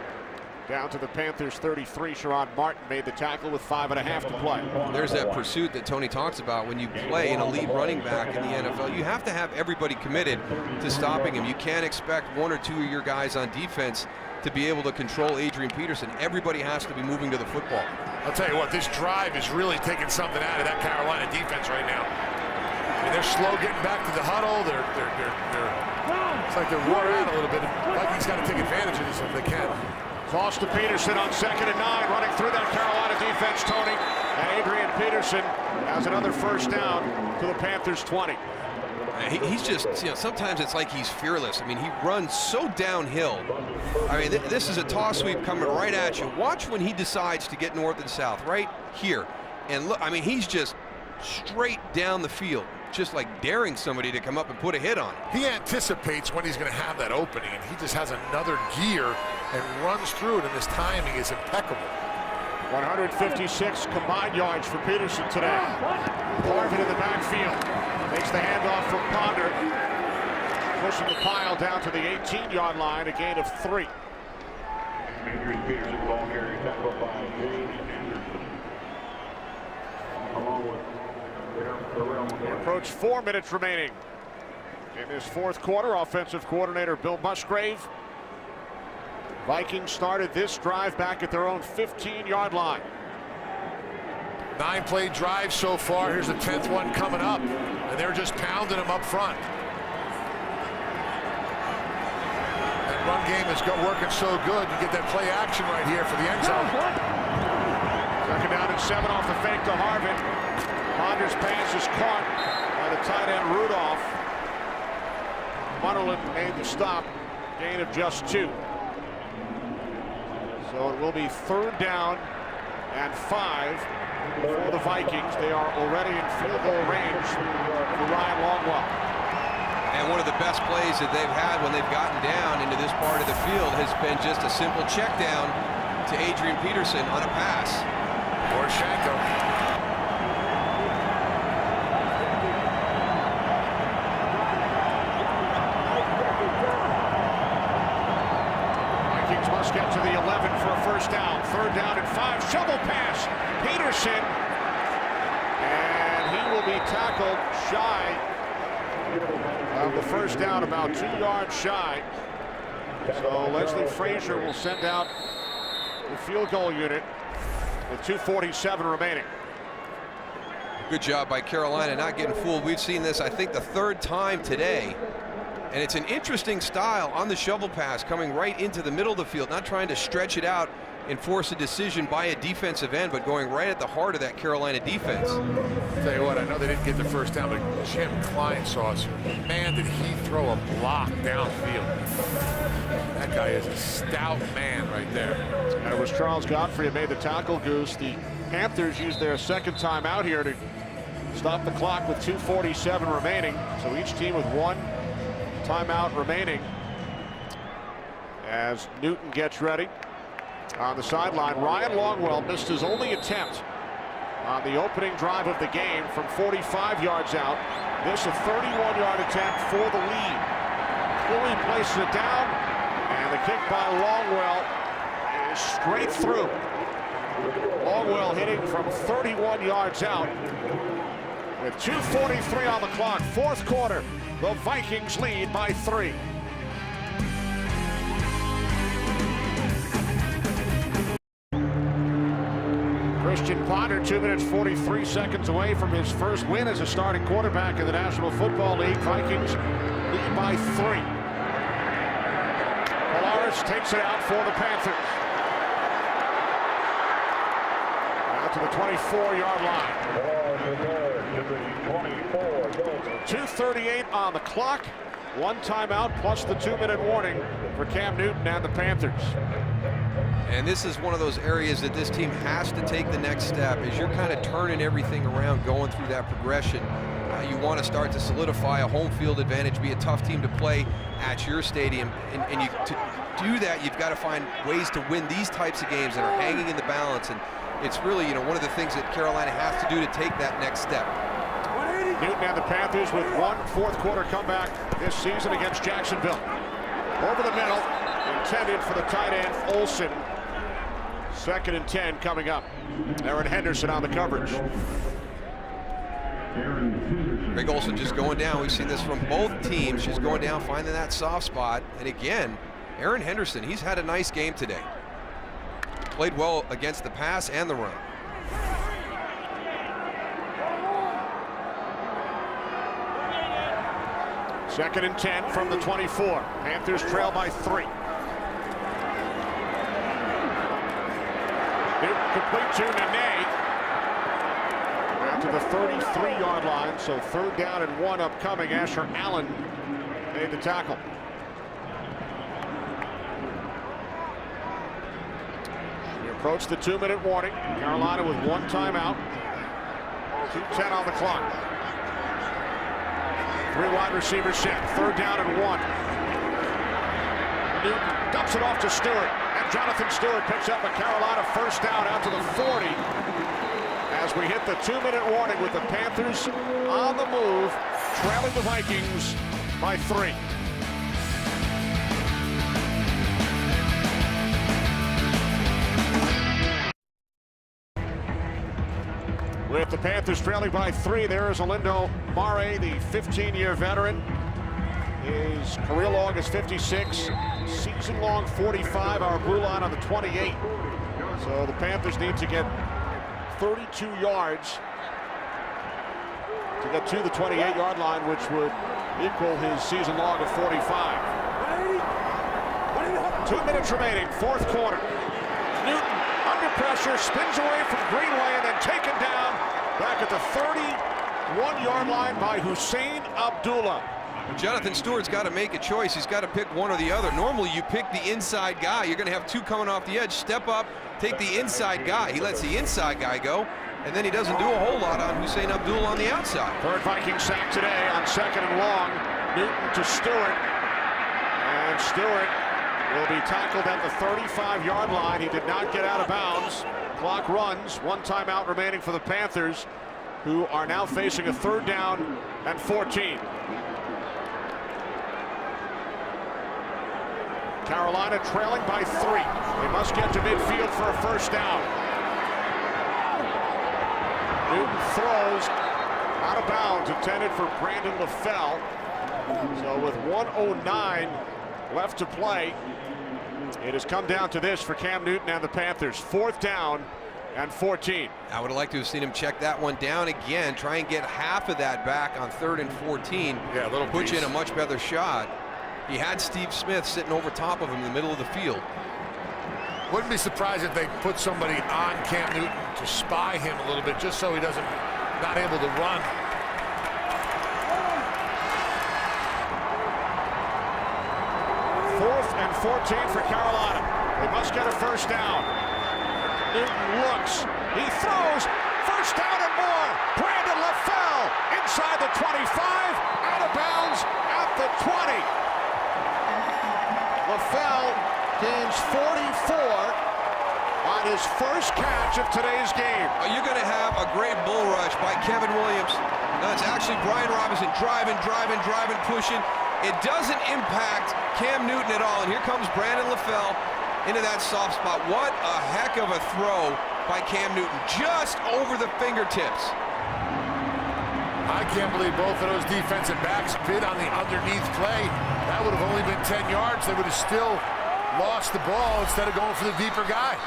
Down to the Panthers 33. Sherrod Martin made the tackle with 5.5 to play. There's that pursuit that Tony talks about. When you play an elite running back in the NFL, you have to have everybody committed to stopping him. You can't expect 1 or 2 of your guys on defense to be able to control Adrian Peterson. Everybody has to be moving to the football. I'll tell you what, this drive is really taking something out of that Carolina defense right now. I mean, they're slow getting back to the huddle. It's like they're worn out a little bit. Vikings got to take advantage of this if they can. Toss to Peterson on 2nd and 9, running through that Carolina defense, Tony. And Adrian Peterson has another first down to the Panthers 20. He's just, sometimes it's like he's fearless. I mean, he runs so downhill. I mean, this is a toss sweep coming right at you. Watch when he decides to get north and south, right here. And look, I mean, he's just straight down the field, just like daring somebody to come up and put a hit on him. He anticipates when he's going to have that opening, and he just has another gear and runs through it, and his timing is impeccable. 156 combined yards for Peterson today. Harvin in the backfield. Makes the handoff from Ponder. Pushing the pile down to the 18-yard line, a gain of 3. Adrian Peterson, ball carrier, tackled by James Anderson. Along with We approach 4 minutes remaining in this 4th quarter. Offensive coordinator Bill Musgrave. Vikings started this drive back at their own 15-yard line. 9-play drive so far. Here's the 10th one coming up, and they're just pounding them up front. That run game is working so good. You get that play action right here for the end zone. 2nd down and 7 off the fake to Harvin. Ponder's pass is caught by the tight end Rudolph. Munderland made the stop. Gain of just 2. So it will be 3rd down and 5 for the Vikings. They are already in field goal range for Ryan Longwell. And one of the best plays that they've had when they've gotten down into this part of the field has been just a simple check down to Adrian Peterson on a pass. Poroshenko. must get to the 11 for a first down. 3rd down and 5. Shovel pass. Peterson. And he will be tackled shy of the first down, about 2 yards shy. So Leslie Frazier will send out the field goal unit with 2:47 remaining. Good job by Carolina not getting fooled. We've seen this, I think, the 3rd time today. And it's an interesting style on the shovel pass, coming right into the middle of the field, not trying to stretch it out and force a decision by a defensive end, but going right at the heart of that Carolina defense. Tell you what, I know they didn't get the first down, but Jim Klein saw us. Man, did he throw a block downfield. That guy is a stout man right there. And it was Charles Godfrey who made the tackle, Goose. The Panthers used their 2nd time out here to stop the clock with 2:47 remaining. So each team with 1 timeout remaining as Newton gets ready. On the sideline, Ryan Longwell missed his only attempt on the opening drive of the game from 45 yards out. This a 31-yard attempt for the lead. Cooley places it down, and the kick by Longwell is straight through. Longwell hitting from 31 yards out with 2:43 on the clock. 4th quarter, the Vikings lead by 3. Chrisitan Ponder, 2 minutes 43 seconds away from his first win as a starting quarterback in the National Football League. Vikings lead by 3. Polaris takes it out for the Panthers. Out to the 24-yard line. 2:38 on the clock. 1 timeout plus the 2-minute warning for Cam Newton and the Panthers. And this is one of those areas that this team has to take the next step. As you're kind of turning everything around, going through that progression, you want to start to solidify a home field advantage, be a tough team to play at your stadium. And to do that, you've got to find ways to win these types of games that are hanging in the balance. And it's really, one of the things that Carolina has to do to take that next step. Newton and the Panthers with 1 4th quarter comeback this season against Jacksonville. Over the middle, intended for the tight end, Olsen. 2nd and 10 coming up. Aaron Henderson on the coverage. Greg Olsen just going down. We've seen this from both teams, just going down, finding that soft spot. And again, Aaron Henderson, he's had a nice game today. Played well against the pass and the run. Second and 10 from the 24. Panthers trail by 3. Newton complete to Nene. Down to the 33-yard line, so 3rd down and 1 upcoming. Asher Allen made the tackle. We approach the 2-minute warning. Carolina with 1 timeout. 2:10 on the clock. 3 wide receivers set. 3rd down and 1. Newton dumps it off to Stewart. And Jonathan Stewart picks up a Carolina first down out to the 40. As we hit the 2-minute warning with the Panthers on the move, trailing the Vikings by 3. With the Panthers trailing by 3, there is Olindo Mare, the 15-year veteran. His career log is 56, season long 45, our blue line on the 28. So the Panthers need to get 32 yards to get to the 28-yard line, which would equal his season log of 45. 2 minutes remaining, 4th quarter. Newton under pressure, spins away from Greenway and then taken down back at the 31-yard line by Hussein Abdullah. Jonathan Stewart's got to make a choice. He's got to pick one or the other. Normally you pick the inside guy. You're going to have 2 coming off the edge. Step up, take the inside guy. He lets the inside guy go, and then he doesn't do a whole lot on Hussein Abdullah on the outside. 3rd Viking sack today on 2nd and long. Newton to Stewart, and Stewart will be tackled at the 35-yard line. He did not get out of bounds. Clock runs. 1 timeout remaining for the Panthers, who are now facing a 3rd down and 14. Carolina trailing by 3. They must get to midfield for a first down. Newton throws out of bounds, intended for Brandon LaFell. So with 1:09 left to play, it has come down to this for Cam Newton and the Panthers. 4th down and 14. I would have liked to have seen him check that one down again, try and get half of that back on 3rd and 14. Yeah, a little put you piece. in a much better shot. He had Steve Smith sitting over top of him in the middle of the field. Wouldn't be surprised if they put somebody on Cam Newton to spy him a little bit, just so he doesn't, not able to run. Fourth and 14 for Carolina. They must get a first down. Newton looks, he throws, first down and more. Brandon LaFell inside the 25, out of bounds at the 20. LaFell gains 44 on his first catch of today's game. You're going to have a great bull rush by Kevin Williams. No, it's actually Brian Robinson driving, pushing. It doesn't impact Cam Newton at all. And here comes Brandon LaFell into that soft spot. What a heck of a throw by Cam Newton, just over the fingertips. I can't believe both of those defensive backs bid on the underneath play. That would have only been 10 yards. They would have still lost the ball instead of going for the deeper guy.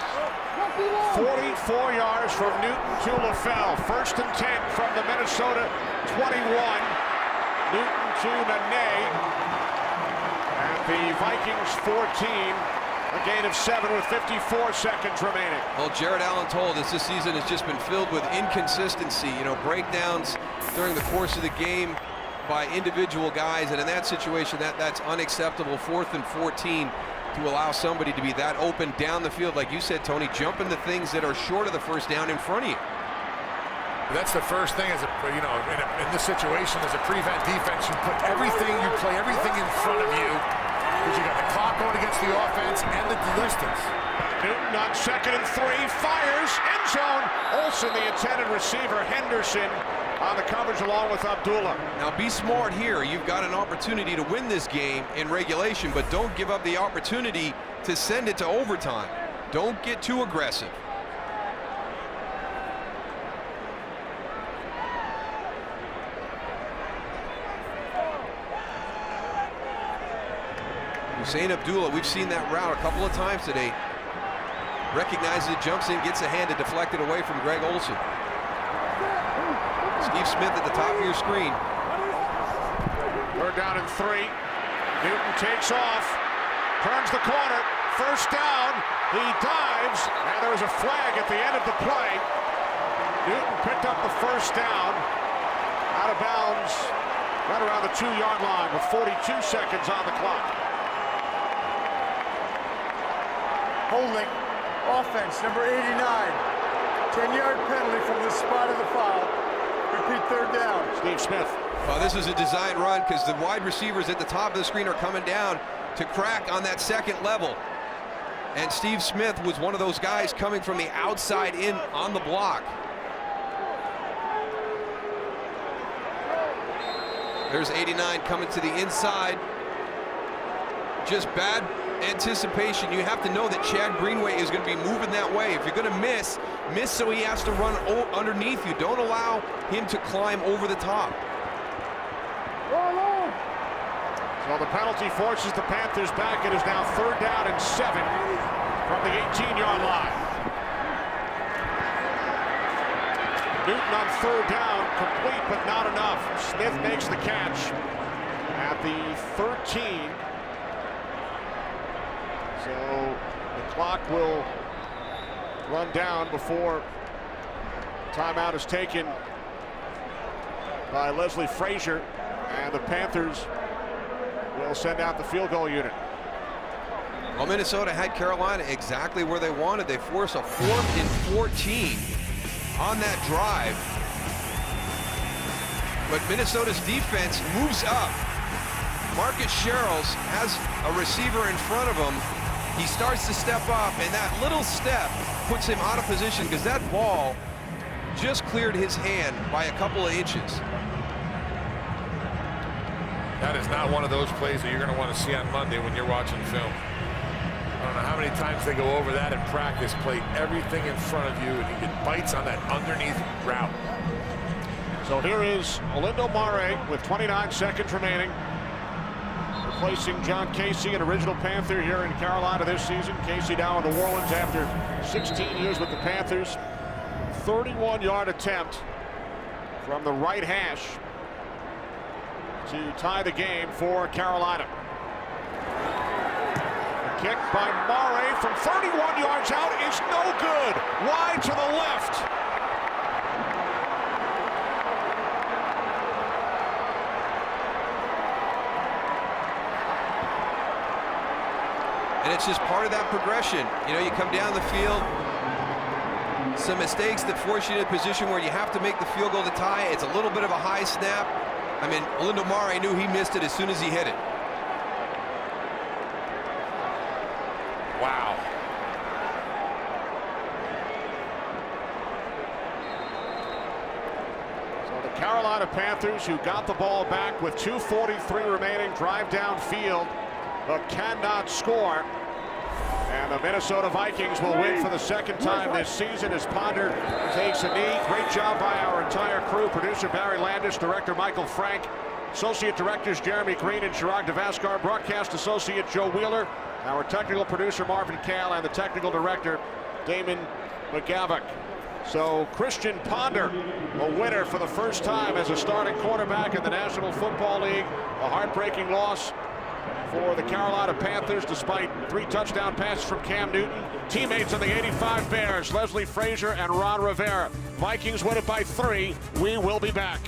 44 yards from Newton to LaFell. 1st and 10 from the Minnesota 21. Newton to Nene. And the Vikings 14. A gain of 7 with 54 seconds remaining. Well, Jared Allen told us this season has just been filled with inconsistency, breakdowns during the course of the game by individual guys, and in that situation, that's unacceptable. 4th and 14 to allow somebody to be that open down the field, like you said, Tony, jumping the things that are short of the first down in front of you. That's the first thing, in this situation as a prevent defense, you play everything in front of you, because you got the clock going against the offense and the distance. Newton on 2nd and 3, fires, end zone. Olsen, the intended receiver, Henderson on the coverage along with Abdullah. Now be smart here. You've got an opportunity to win this game in regulation, but don't give up the opportunity to send it to overtime. Don't get too aggressive. Hussein Abdullah, we've seen that route a couple of times today. Recognizes it, jumps in, gets a hand to deflect it away from Greg Olsen. Steve Smith at the top of your screen. 3rd down and 3. Newton takes off, turns the corner, first down. He dives, and there was a flag at the end of the play. Newton picked up the first down, out of bounds, right around the 2-yard line with 42 seconds on the clock. Holding, offense, number 89. 10-yard penalty from the spot of the foul. Repeat, 3rd down. Steve Smith. Well, this is a design run because the wide receivers at the top of the screen are coming down to crack on that 2nd level. And Steve Smith was one of those guys coming from the outside in on the block. There's 89 coming to the inside. Just bad anticipation. You have to know that Chad Greenway is going to be moving that way. If you're going to miss so he has to run underneath you. Don't allow him to climb over the top. So the penalty forces the Panthers back. It is now 3rd down and 7 from the 18-yard line. Newton on 3rd down, complete but not enough. Smith makes the catch at the 13. So the clock will run down before timeout is taken by Leslie Frazier, and the Panthers will send out the field goal unit. Well, Minnesota had Carolina exactly where they wanted. They force a 4th and 14 on that drive. But Minnesota's defense moves up. Marcus Sherrills has a receiver in front of him. He starts to step up, and that little step puts him out of position because that ball just cleared his hand by a couple of inches. That is not one of those plays that you're going to want to see on Monday when you're watching film. I don't know how many times they go over that in practice, play everything in front of you, and you get bites on that underneath route. So here is Olindo Mare with 29 seconds remaining, replacing John Casey, an original Panther here in Carolina this season. Casey now in New Orleans after 16 years with the Panthers. 31-yard attempt from the right hash to tie the game for Carolina. The kick by Mare from 31 yards out is no good. Wide to the left. And it's just part of that progression. You know, you come down the field, some mistakes that force you in a position where you have to make the field goal to tie. It's a little bit of a high snap. I mean, Olindo Mare knew he missed it as soon as he hit it. Wow. So the Carolina Panthers, who got the ball back with 2:43 remaining, drive downfield, but cannot score. And the Minnesota Vikings will win for the second time this season as Ponder takes a knee. Great job by our entire crew. Producer Barry Landis, director Michael Frank, associate directors Jeremy Green and Chirag Devaskar, broadcast associate Joe Wheeler, our technical producer Marvin Kale, and the technical director Damon McGavock. So Chrisitan Ponder, a winner for the first time as a starting quarterback in the National Football League. A heartbreaking loss for the Carolina Panthers despite 3 touchdown passes from Cam Newton. Teammates of the '85 Bears, Leslie Frazier and Ron Rivera. Vikings win it by 3. We will be back.